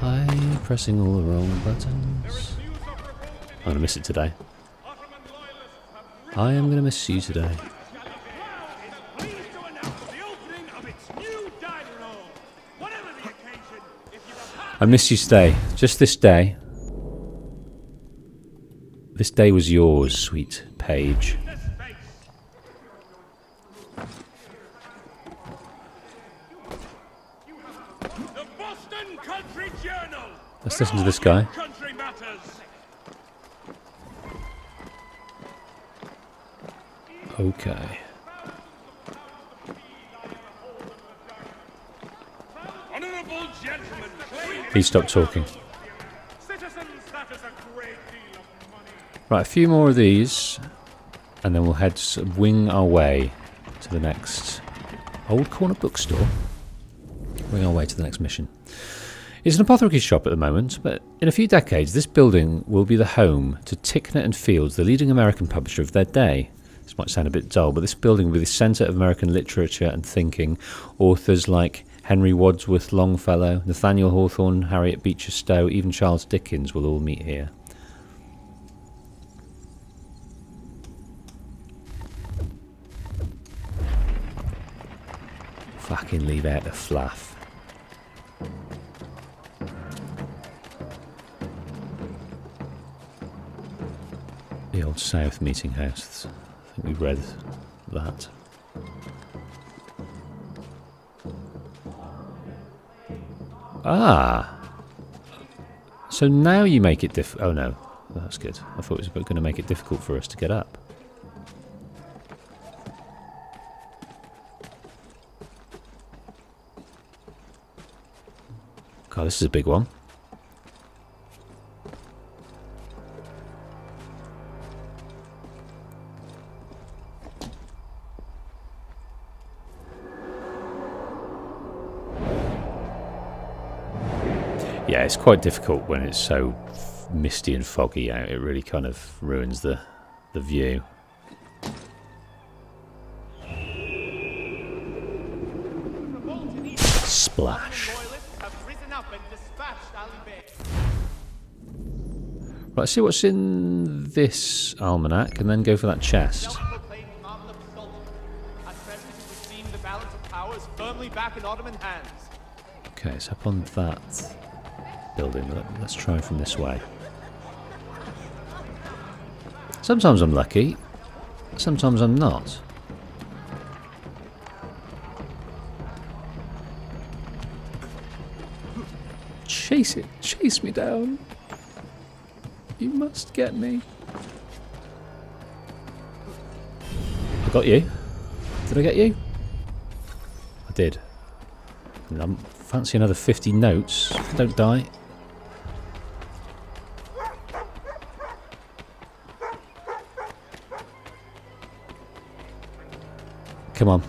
I'm pressing all the wrong buttons. I'm going to miss it today. I am going to miss you today. I miss you today. Just this day. This day was yours, sweet page. Let's listen to this guy. Okay. He stopped talking. Right, a few more of these, and then we'll wing our way to the next old corner bookstore. Wing our way to the next mission. It's an apothecary shop at the moment, but in a few decades, this building will be the home to Tickner and Fields, the leading American publisher of their day. This might sound a bit dull, but this building will be the centre of American literature and thinking. Authors like Henry Wadsworth Longfellow, Nathaniel Hawthorne, Harriet Beecher Stowe, even Charles Dickens will all meet here. Fucking leave out the fluff. The Old South Meeting House. I think we read that. Ah! So now you make it oh no, that's good. I thought it was going to make it difficult for us to get up. God, this is a big one. Yeah, it's quite difficult when it's so misty and foggy out. It really kind of ruins the view. Splash. Right, let's see what's in this almanac and then go for that chest. Okay, it's up on that building. Let's try from this way. Sometimes I'm lucky, sometimes I'm not. Chase it, chase me down. You must get me. I got you. Did I get you? I did. I fancy another 50 notes. Don't die. Come on.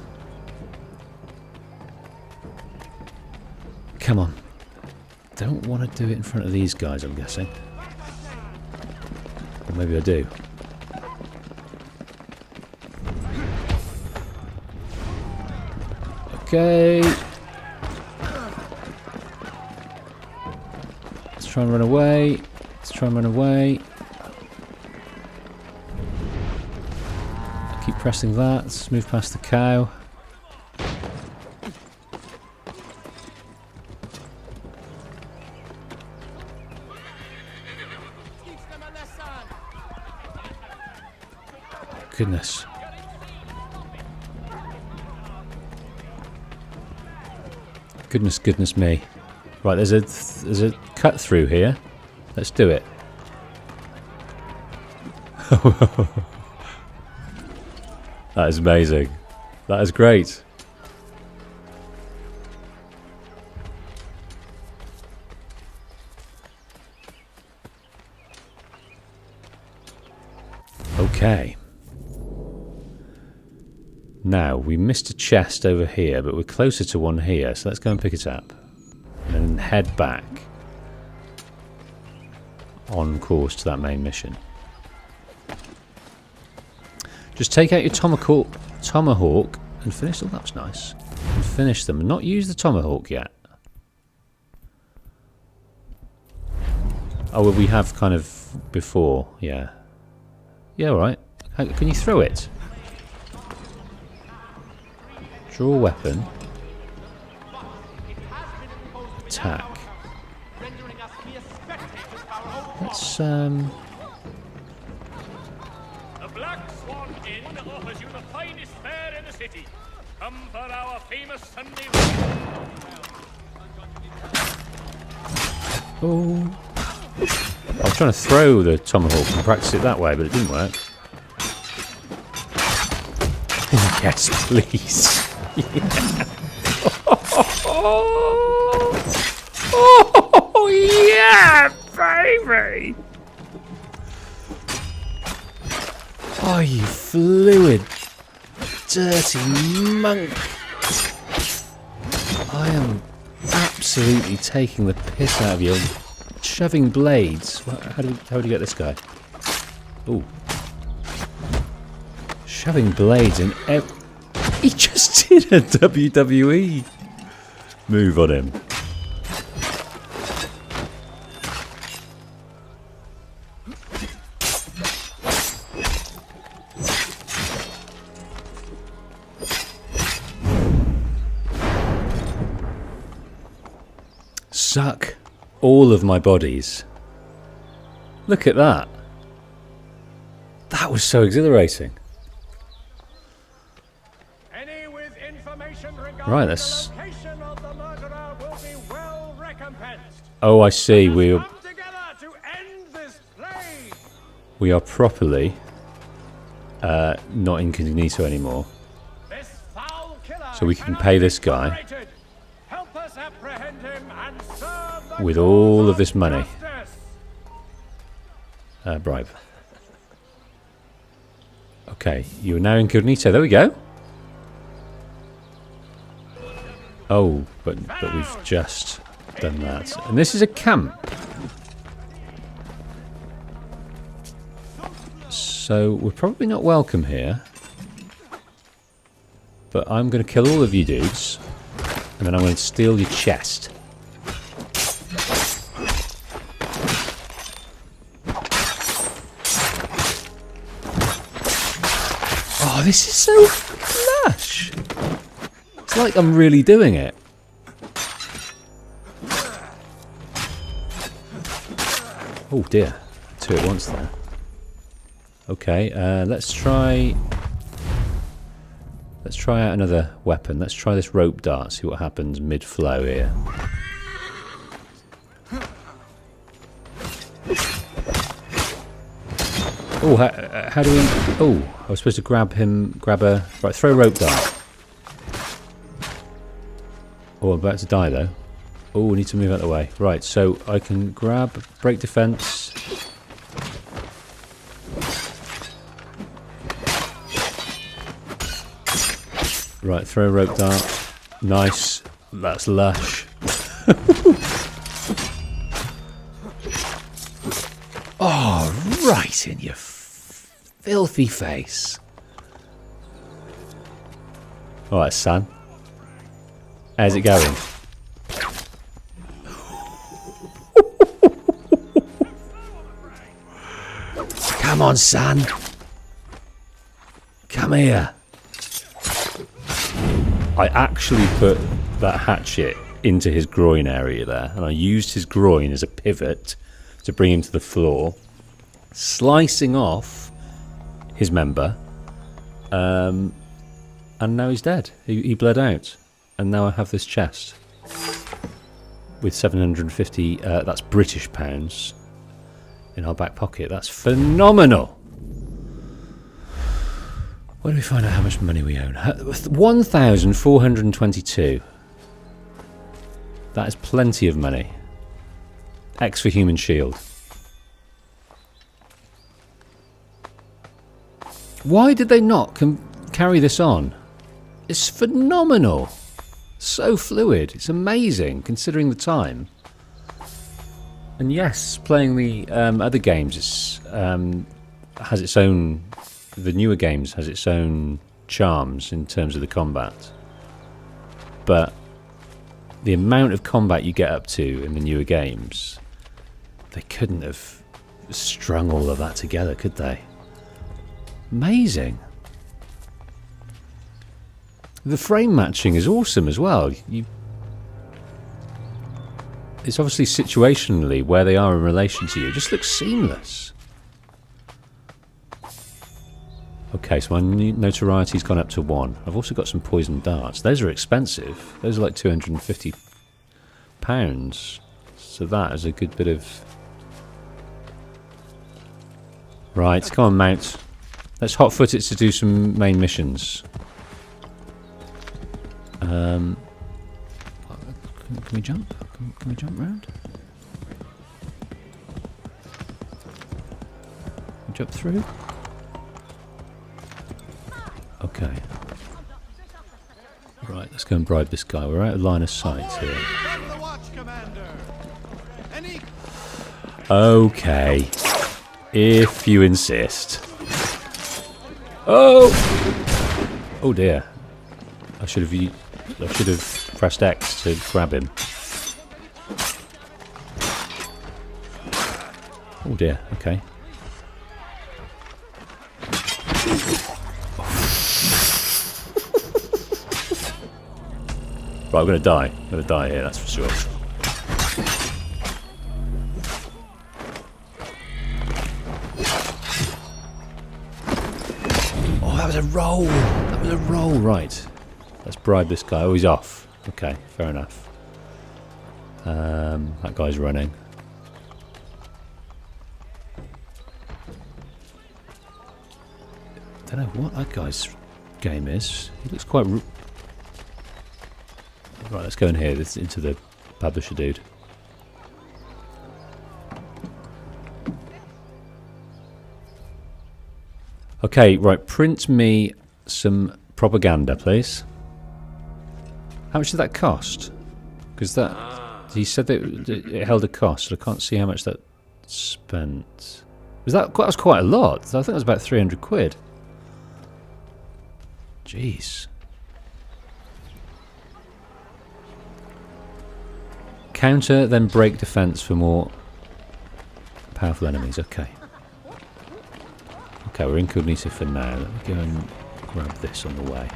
Come on. Don't want to do it in front of these guys, I'm guessing. Or maybe I do. Okay. Let's try and run away. Let's try and run away. Keep pressing that. Let's move past the cow. Goodness. Goodness me. Right, there's a cut through here. Let's do it. That is amazing. That is great. Okay. Now, we missed a chest over here, but we're closer to one here, so let's go and pick it up. And then head back on course to that main mission. Just take out your tomahawk and finish them. Oh, that was nice. And finish them. Not use the tomahawk yet. Oh, well, we have kind of before, yeah. Yeah, alright. Can you throw it? Draw weapon. Attack. Let's, The Black Swan Inn offers you the finest fare in the city. Come for our famous Sunday. Oh. I was trying to throw the tomahawk and practice it that way, but it didn't work. Yes, please. Yeah. Yeah, baby! Oh, you fluid, dirty monk. I am absolutely taking the piss out of you. Shoving blades. How do you get this guy? Ooh. Shoving blades in He just did a WWE move on him. Suck all of my bodies. Look at that. That was so exhilarating. Right, that's... Oh, I see. We are properly not incognito anymore. So we can pay this guy with all of this money. Bribe. Okay, you are now incognito. There we go. Oh, but we've just done that. And this is a camp. So we're probably not welcome here. But I'm going to kill all of you dudes. And then I'm going to steal your chest. Oh, this is so lush. It's like I'm really doing it. Oh dear, 2 at once there. Okay, let's try out another weapon. Let's try this rope dart, see what happens mid-flow here. Oh, how do we... Oh, I was supposed to grab a... Right, throw rope dart. Oh, I'm about to die though. Oh, we need to move out of the way. Right, so I can grab, break defense. Right, throw a rope dart. Nice. That's lush. Oh, right in your filthy face. Alright, son. How's it going? Come on, son. Come here. I actually put that hatchet into his groin area there, and I used his groin as a pivot to bring him to the floor, slicing off his member, and now he's dead. He bled out. And now I have this chest with 750, that's British pounds, in our back pocket. That's phenomenal. Where do we find out how much money we own? 1,422. That is plenty of money. X for human shield. Why did they not carry this on? It's phenomenal. So fluid. It's amazing considering the time. And yes, playing the other games has its own... The newer games has its own charms in terms of the combat. But the amount of combat you get up to in the newer games, they couldn't have strung all of that together, could they? Amazing. The frame matching is awesome as well. It's obviously situationally where they are in relation to you. It just looks seamless. Okay, so my notoriety's gone up to 1. I've also got some poison darts. Those are expensive. Those are like £250. So that is a good bit of... Right, come on, mount. Let's hot-foot it to do some main missions. Can we jump? Can we jump round? Jump through? Okay. Right, let's go and bribe this guy. We're out of line of sight here. Okay. If you insist. Oh! Oh dear. I should have pressed X to grab him. Oh dear, okay. Right, I'm gonna die. I'm gonna die here, that's for sure. Oh, that was a roll! That was a roll, right. Let's bribe this guy. Oh, he's off. Okay, fair enough. That guy's running. Don't know what that guy's game is. He looks quite... Right, let's go in here. This into the publisher dude. Okay, right. Print me some propaganda, please. How much did that cost? Because that... He said that it held a cost. I can't see how much that spent. That was quite a lot. I think it was about 300 quid. Jeez. Counter, then break defense for more powerful enemies. Okay. Okay, we're incognito for now. Let me go and grab this on the way.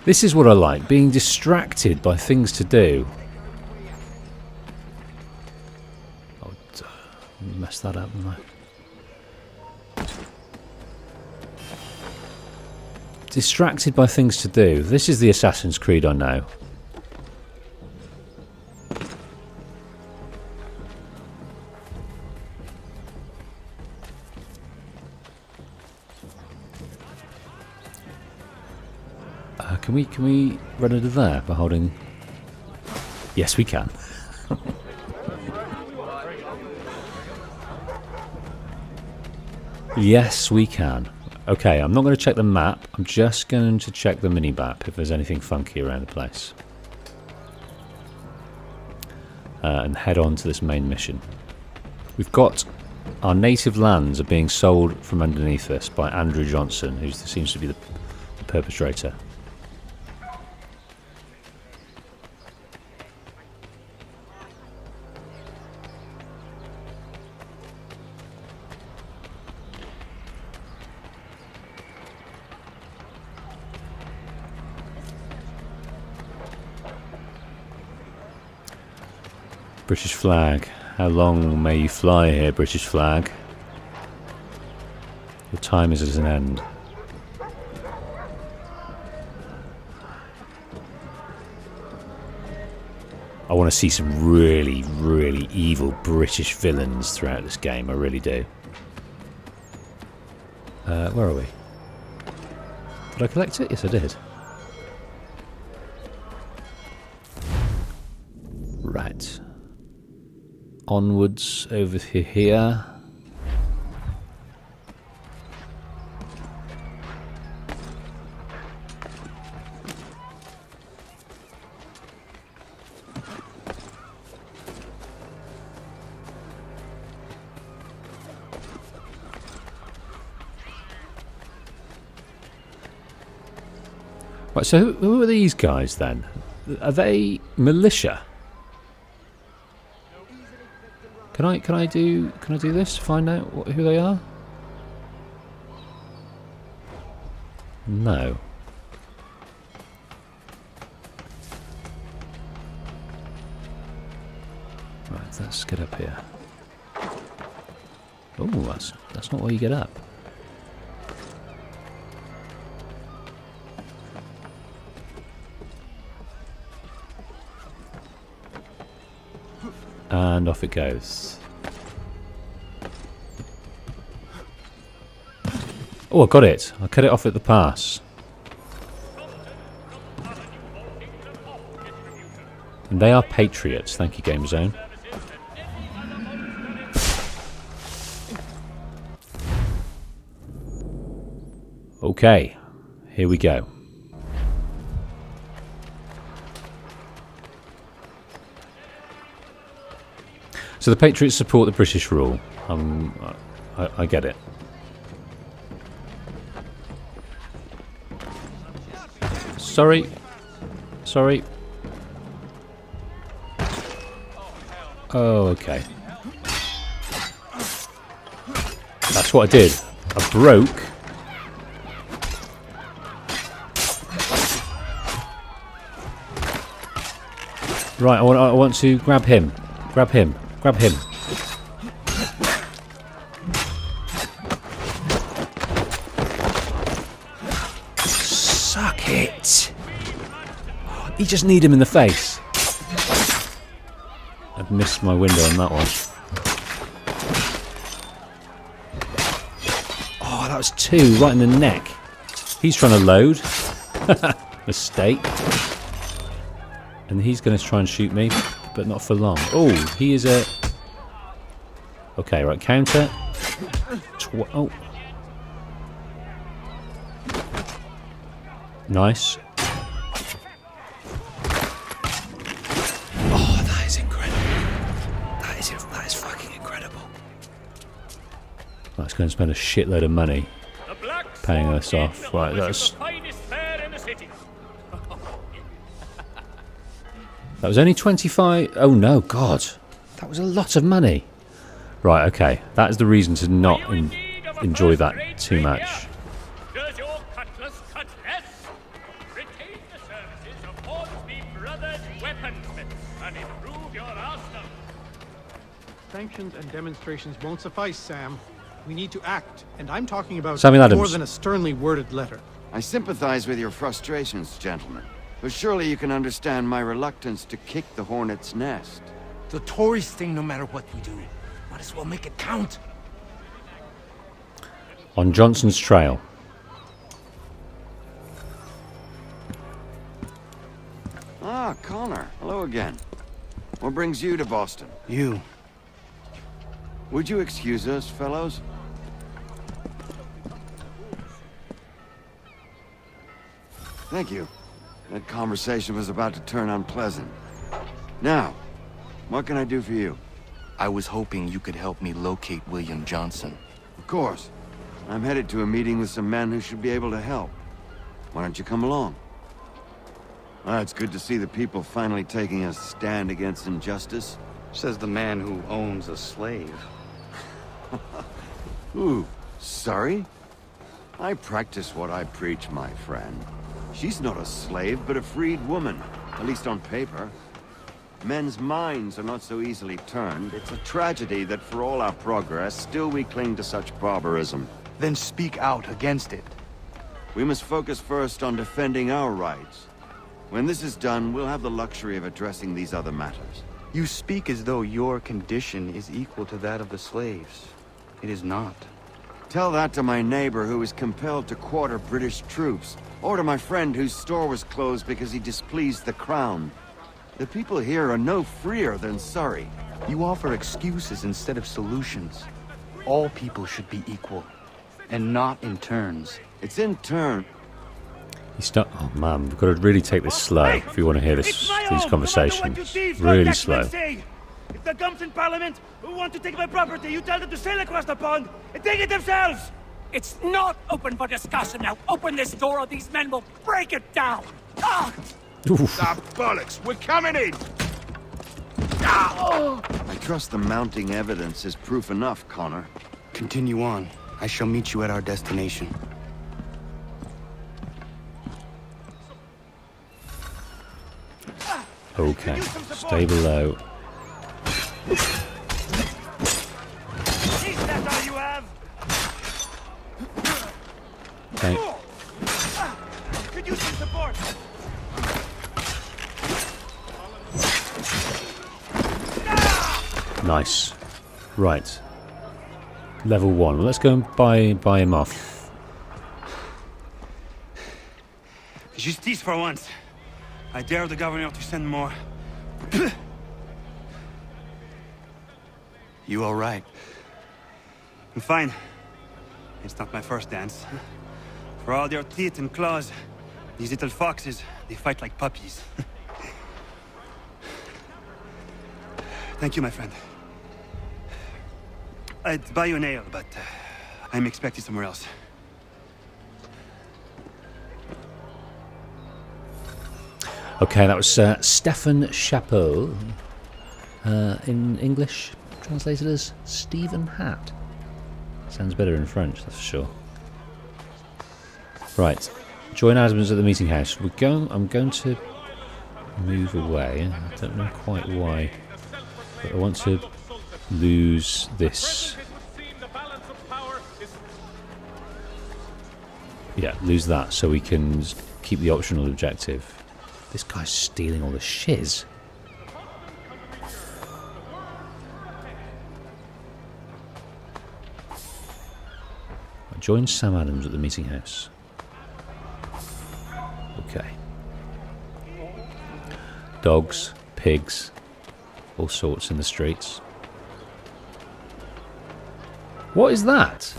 This is what I like, being distracted by things to do. Oh, messed that up, didn't I? Distracted by things to do. This is the Assassin's Creed I know. Can we run under there by holding? Yes, we can. Yes, we can. Okay, I'm not going to check the map. I'm just going to check the mini-map if there's anything funky around the place. And head on to this main mission. We've got our native lands are being sold from underneath us by Andrew Johnson, who seems to be the perpetrator. British flag. How long may you fly here, British flag? Your time is at an end. I want to see some really, really evil British villains throughout this game. I really do. Where are we? Did I collect it? Yes, I did. Right. Onwards over here. Right, so who are these guys then? Are they militia? Can I do this? Find out who they are? No. Right, let's get up here. Oh, that's not where you get up. And off it goes. Oh, I got it. I cut it off at the pass. And they are patriots. Thank you, Game Zone. Okay, here we go. So the Patriots support the British rule. I get it. Sorry. Oh, okay. That's what I did. I broke. Right, I want to grab him. Grab him. Suck it. You just need him in the face. I've missed my window on that one. Oh, that was 2 right in the neck. He's trying to load. Mistake. And he's going to try and shoot me, but not for long. Oh, he is a... Okay, right, counter. Oh. Nice. Oh, that is incredible. That is fucking incredible. Let's go and spend a shitload of money paying us off. Right, that's... That was only 25... Oh no, God. That was a lot of money. Right, okay. That is the reason to not enjoy that too much. Does your cutlass cut less? Retain the services of Hornsby Brothers weaponsmiths and improve your arsenal. Sanctions and demonstrations won't suffice, Sam. We need to act, and I'm talking about Samuel Adams. more than a sternly worded letter. I sympathize with your frustrations, gentlemen. But surely you can understand my reluctance to kick the hornet's nest. The Tories thing, no matter what we do, might as well make it count. On Johnson's trail. Ah, Connor. Hello again. What brings you to Boston? You. Would you excuse us, fellows? Thank you. That conversation was about to turn unpleasant. Now, what can I do for you? I was hoping you could help me locate William Johnson. Of course. I'm headed to a meeting with some men who should be able to help. Why don't you come along? It's good to see the people finally taking a stand against injustice. Says the man who owns a slave. Ooh, sorry? I practice what I preach, my friend. She's not a slave, but a freed woman, at least on paper. Men's minds are not so easily turned. It's a tragedy that for all our progress, still we cling to such barbarism. Then speak out against it. We must focus first on defending our rights. When this is done, we'll have the luxury of addressing these other matters. You speak as though your condition is equal to that of the slaves. It is not. Tell that to my neighbor who was compelled to quarter British troops, or to my friend whose store was closed because he displeased the crown. The people here are no freer than Surrey. You offer excuses instead of solutions. All people should be equal, and not in turns. It's in turn. Oh man, we've got to really take this slow if you want to hear these conversations. Really slow. If the gums in Parliament who want to take my property, you tell them to sail across the pond and take it themselves! It's not open for discussion now. Open this door or these men will break it down. Ah! Bollocks! We're coming in! I trust the mounting evidence is proof enough, Connor. Continue on. I shall meet you at our destination. Okay, stay below. Okay. Could use some support. Nice. Right. Level 1. Well, let's go and buy him off. Justice for once. I dare the governor to send more. You all right? I'm fine. It's not my first dance. For all their teeth and claws, these little foxes, they fight like puppies. Thank you, my friend. I'd buy you an ale, but I'm expected somewhere else. Okay, that was Stefan Chapeau. In English, translated as Stephen Hat. Sounds better in French, that's for sure. Right, join Adams at the meeting house. I'm going to move away. I don't know quite why, but I want to lose this. Yeah, lose that so we can keep the optional objective. This guy's stealing all the shiz. Join Sam Adams at the meeting house. Okay. Dogs, pigs, all sorts in the streets. What is that?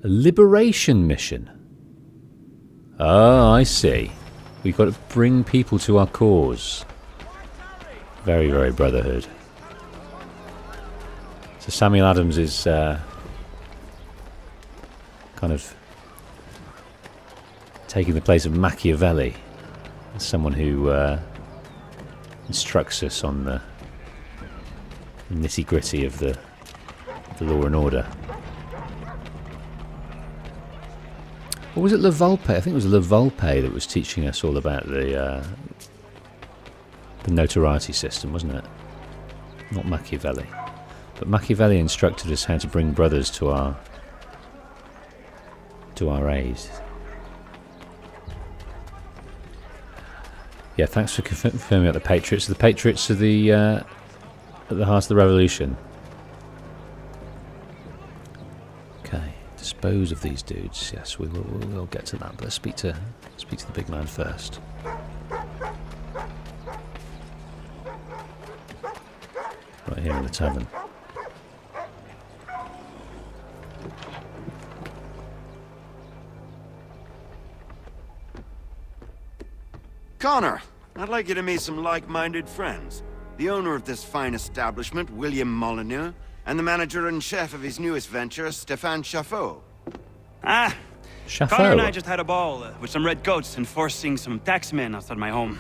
A liberation mission. Ah, I see. We've got to bring people to our cause. Very, very Brotherhood. So Samuel Adams is kind of taking the place of Machiavelli, as someone who instructs us on the nitty-gritty of the law and order. Or was it La Volpe? I think it was La Volpe that was teaching us all about the notoriety system, wasn't it? Not Machiavelli. But Machiavelli instructed us how to bring brothers to our aid. Yeah, thanks for confirming about the Patriots. The Patriots are at the heart of the revolution. Okay, dispose of these dudes. Yes, we'll get to that. But let's speak to the big man first. Right here in the tavern. Connor, I'd like you to meet some like-minded friends. The owner of this fine establishment, William Molyneux, and the manager and chef of his newest venture, Stéphane Chaffeau. Ah, Chaffeau. Connor and I just had a ball with some red coats enforcing some taxmen outside my home.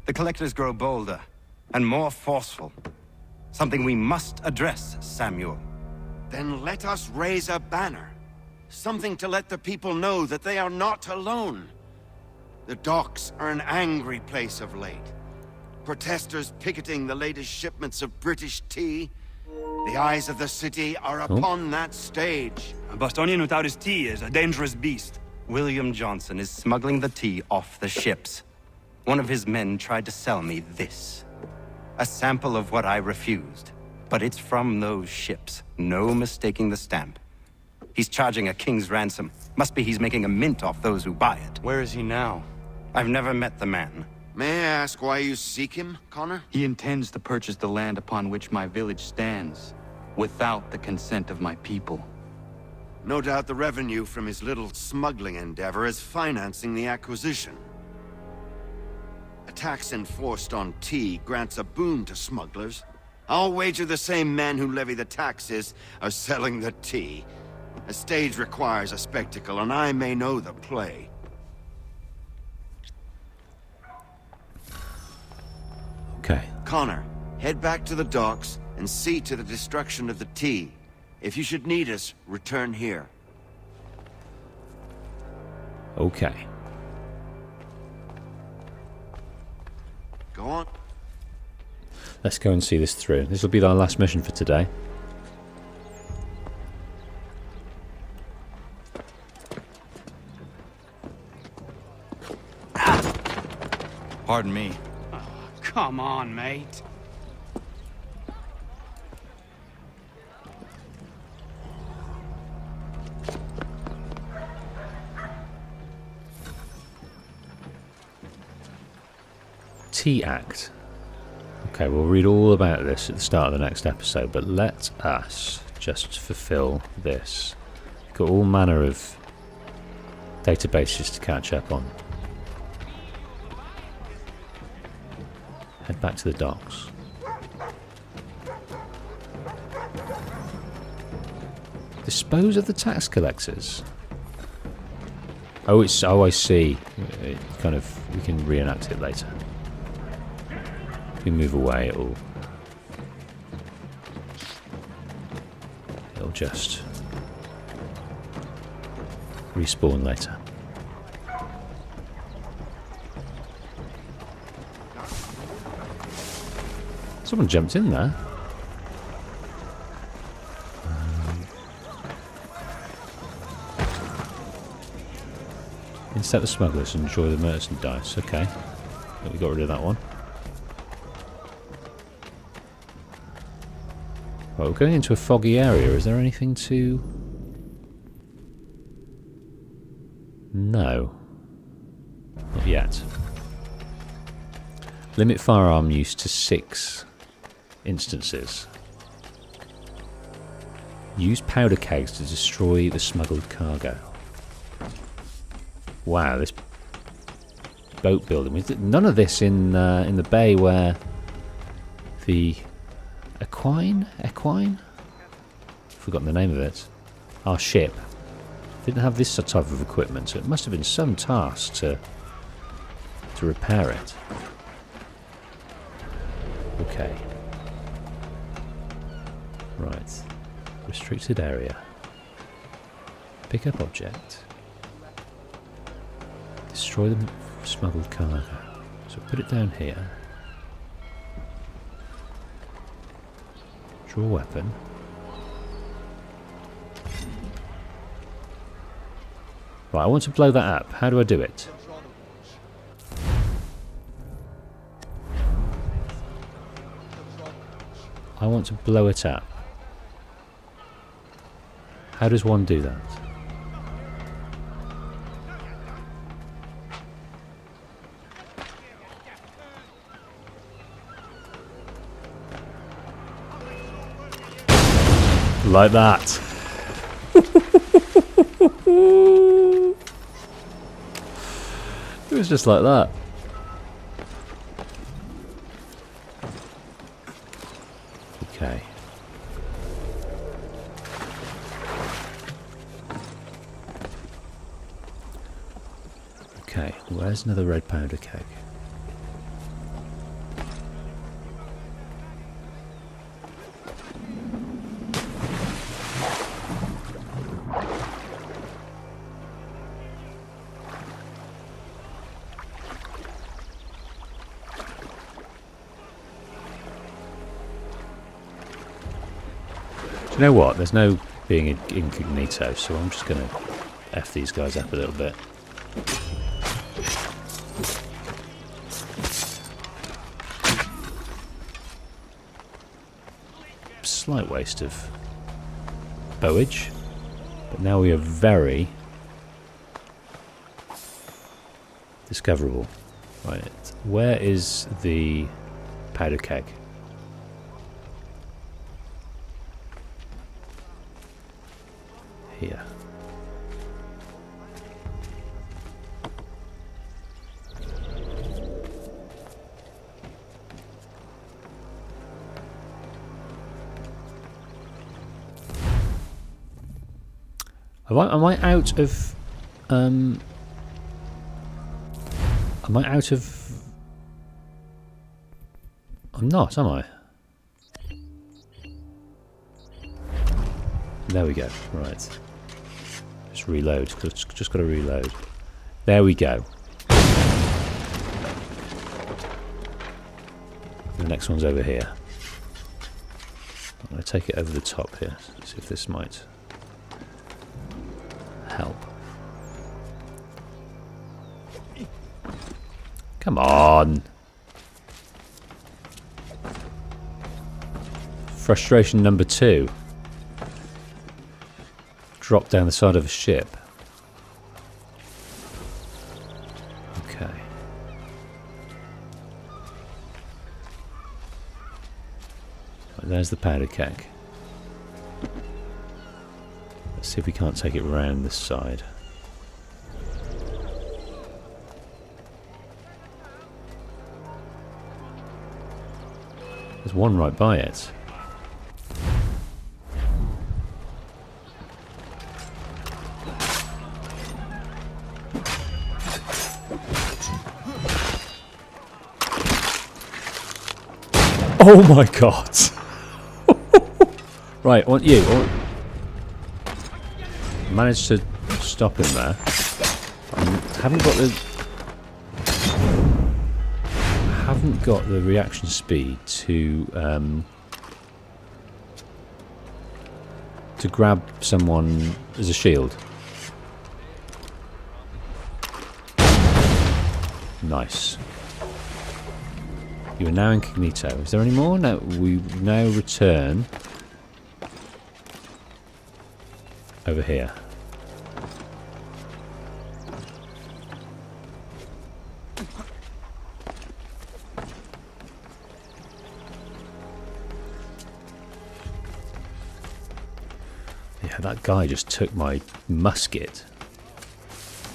The collectors grow bolder and more forceful. Something we must address, Samuel. Then let us raise a banner. Something to let the people know that they are not alone. The docks are an angry place of late. Protesters picketing the latest shipments of British tea. The eyes of the city are upon that stage. A Bostonian without his tea is a dangerous beast. William Johnson is smuggling the tea off the ships. One of his men tried to sell me this. A sample of what I refused. But it's from those ships. No mistaking the stamp. He's charging a king's ransom. Must be he's making a mint off those who buy it. Where is he now? I've never met the man. May I ask why you seek him, Connor? He intends to purchase the land upon which my village stands, without the consent of my people. No doubt the revenue from his little smuggling endeavor is financing the acquisition. A tax enforced on tea grants a boon to smugglers. I'll wager the same men who levy the taxes are selling the tea. A stage requires a spectacle, and I may know the play. Okay. Connor, head back to the docks and see to the destruction of the tea. If you should need us, return here. Okay. Go on. Let's go and see this through. This will be our last mission for today. Pardon me. Come on, mate. Tea Act. Okay, we'll read all about this at the start of the next episode, but let us just fulfill this. Got all manner of databases to catch up on. Head back to the docks. Dispose of the tax collectors. Oh, I see. It kind of, we can reenact it later. If we move away, it'll just respawn later. Someone jumped in there. Instead the smugglers and enjoy the merchandise. Okay. We got rid of that one. Right, we're going into a foggy area. Is there anything to... No. Not yet. Limit firearm use to 6 instances. Use powder kegs to destroy the smuggled cargo. Wow, this boat building. None of this in the bay where the Equine? Forgotten the name of it. Our ship didn't have this type of equipment, so it must have been some task to repair it. Okay. Right. Restricted area. Pick up object. Destroy the smuggled cargo. So put it down here. Draw weapon. Right, I want to blow that up. How do I do it? I want to blow it up. How does one do that? Like that. It was just like that. Okay. Okay, where's another red powder keg? Do you know what? There's no being incognito, so I'm just going to F these guys up a little bit. Slight waste of bowage, but now we are very discoverable. Right, where is the powder keg? Here. Am I out of am I out of I'm not, am I? There we go. Right. Just reload. Just got to reload. There we go. The next one's over here. I'm going to take it over the top here. See if this might help. Come on. Frustration number 2. Drop down the side of a ship. Okay. Right, there's the powder keg. Let's see if we can't take it round this side. There's one right by it. Oh my god! Right, I want you. Managed to stop him there. I haven't got the reaction speed to grab someone as a shield. Nice. You are now incognito. Is there any more? No, we now return over here. Yeah, that guy just took my musket,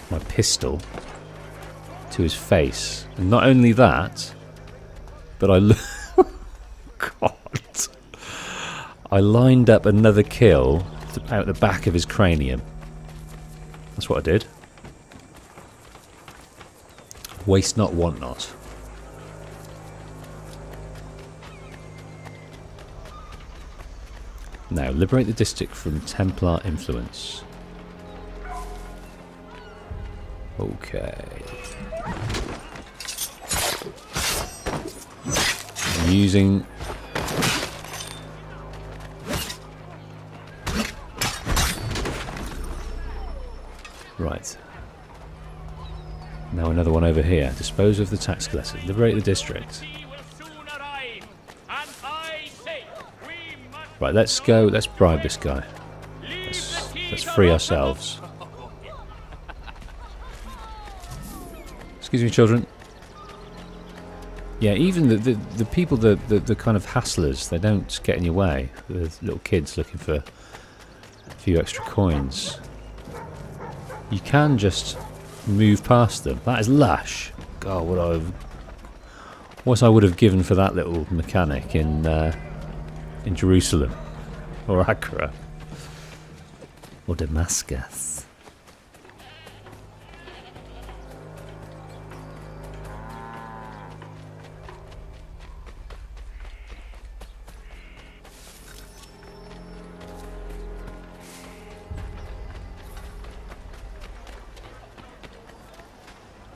my pistol, to his face. And not only that, but God, I lined up another kill out the back of his cranium. That's what I did. Waste not, want not. Now, liberate the district from Templar influence. Okay. I'm using... Right. Now another one over here. Dispose of the tax collector. Liberate the district. Right, let's go. Let's bribe this guy. Let's free ourselves. Excuse me, children. Yeah, even the people, the kind of hustlers, they don't get in your way. The little kids looking for a few extra coins. You can just move past them. That is lush. God, what I would have given for that little mechanic in Jerusalem or Accra or Damascus.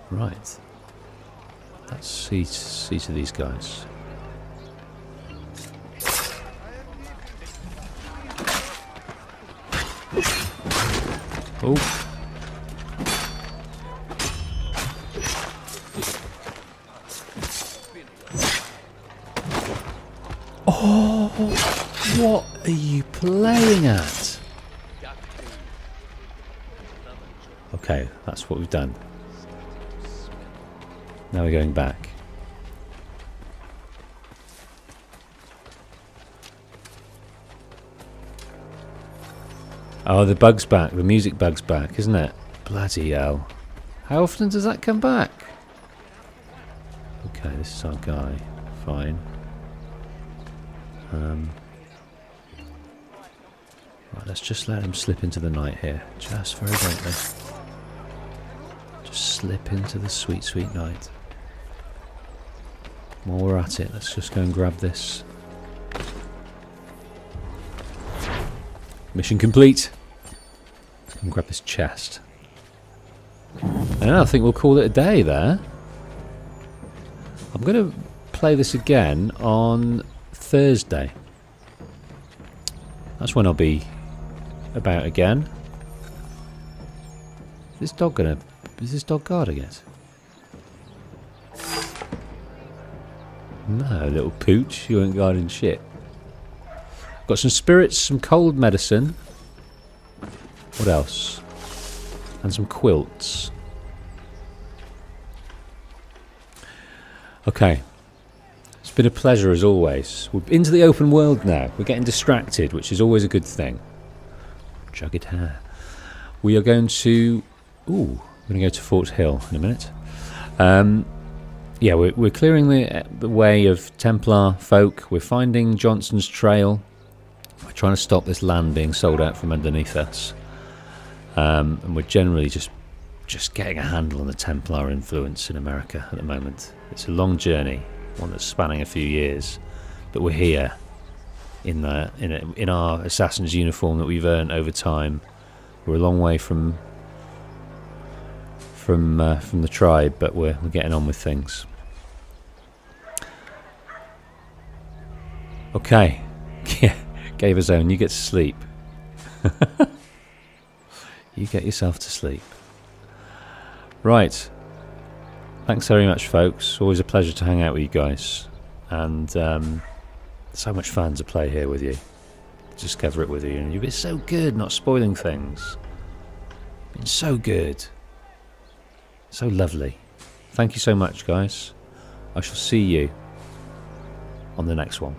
Right. Let's see to these guys. Oh. Oh, what are you playing at? Okay, that's what we've done. Now we're going back. Oh, the bug's back. The music bug's back, isn't it? Bloody hell. How often does that come back? Okay, this is our guy. Fine. Right, let's just let him slip into the night here. Just very gently. Just slip into the sweet, sweet night. While we're at it, let's just go and grab this. Mission complete. Let's go and grab this chest. And I think we'll call it a day there. I'm going to play this again on Thursday. That's when I'll be about again. Is this dog guarding it? No, little pooch, you ain't guarding shit. Got some spirits, some cold medicine. What else? And some quilts. Okay. It's been a pleasure as always. We're into the open world now. We're getting distracted, which is always a good thing. Jagged hair. We are going to... Ooh, we're going to go to Fort Hill in a minute. Yeah, we're clearing the way of Templar folk. We're finding Johnson's trail. We're trying to stop this land being sold out from underneath us. And we're generally just getting a handle on the Templar influence in America at the moment. It's a long journey, one that's spanning a few years, but we're here in our assassin's uniform that we've earned over time. We're a long way from the tribe, but we're getting on with things. Okay, yeah, gave us own. You get to sleep. You get yourself to sleep. Right. Thanks very much, folks. Always a pleasure to hang out with you guys, and so much fun to play here with you. Discover it with you, and you've been so good not spoiling things. Been so good. So lovely. Thank you so much, guys. I shall see you on the next one.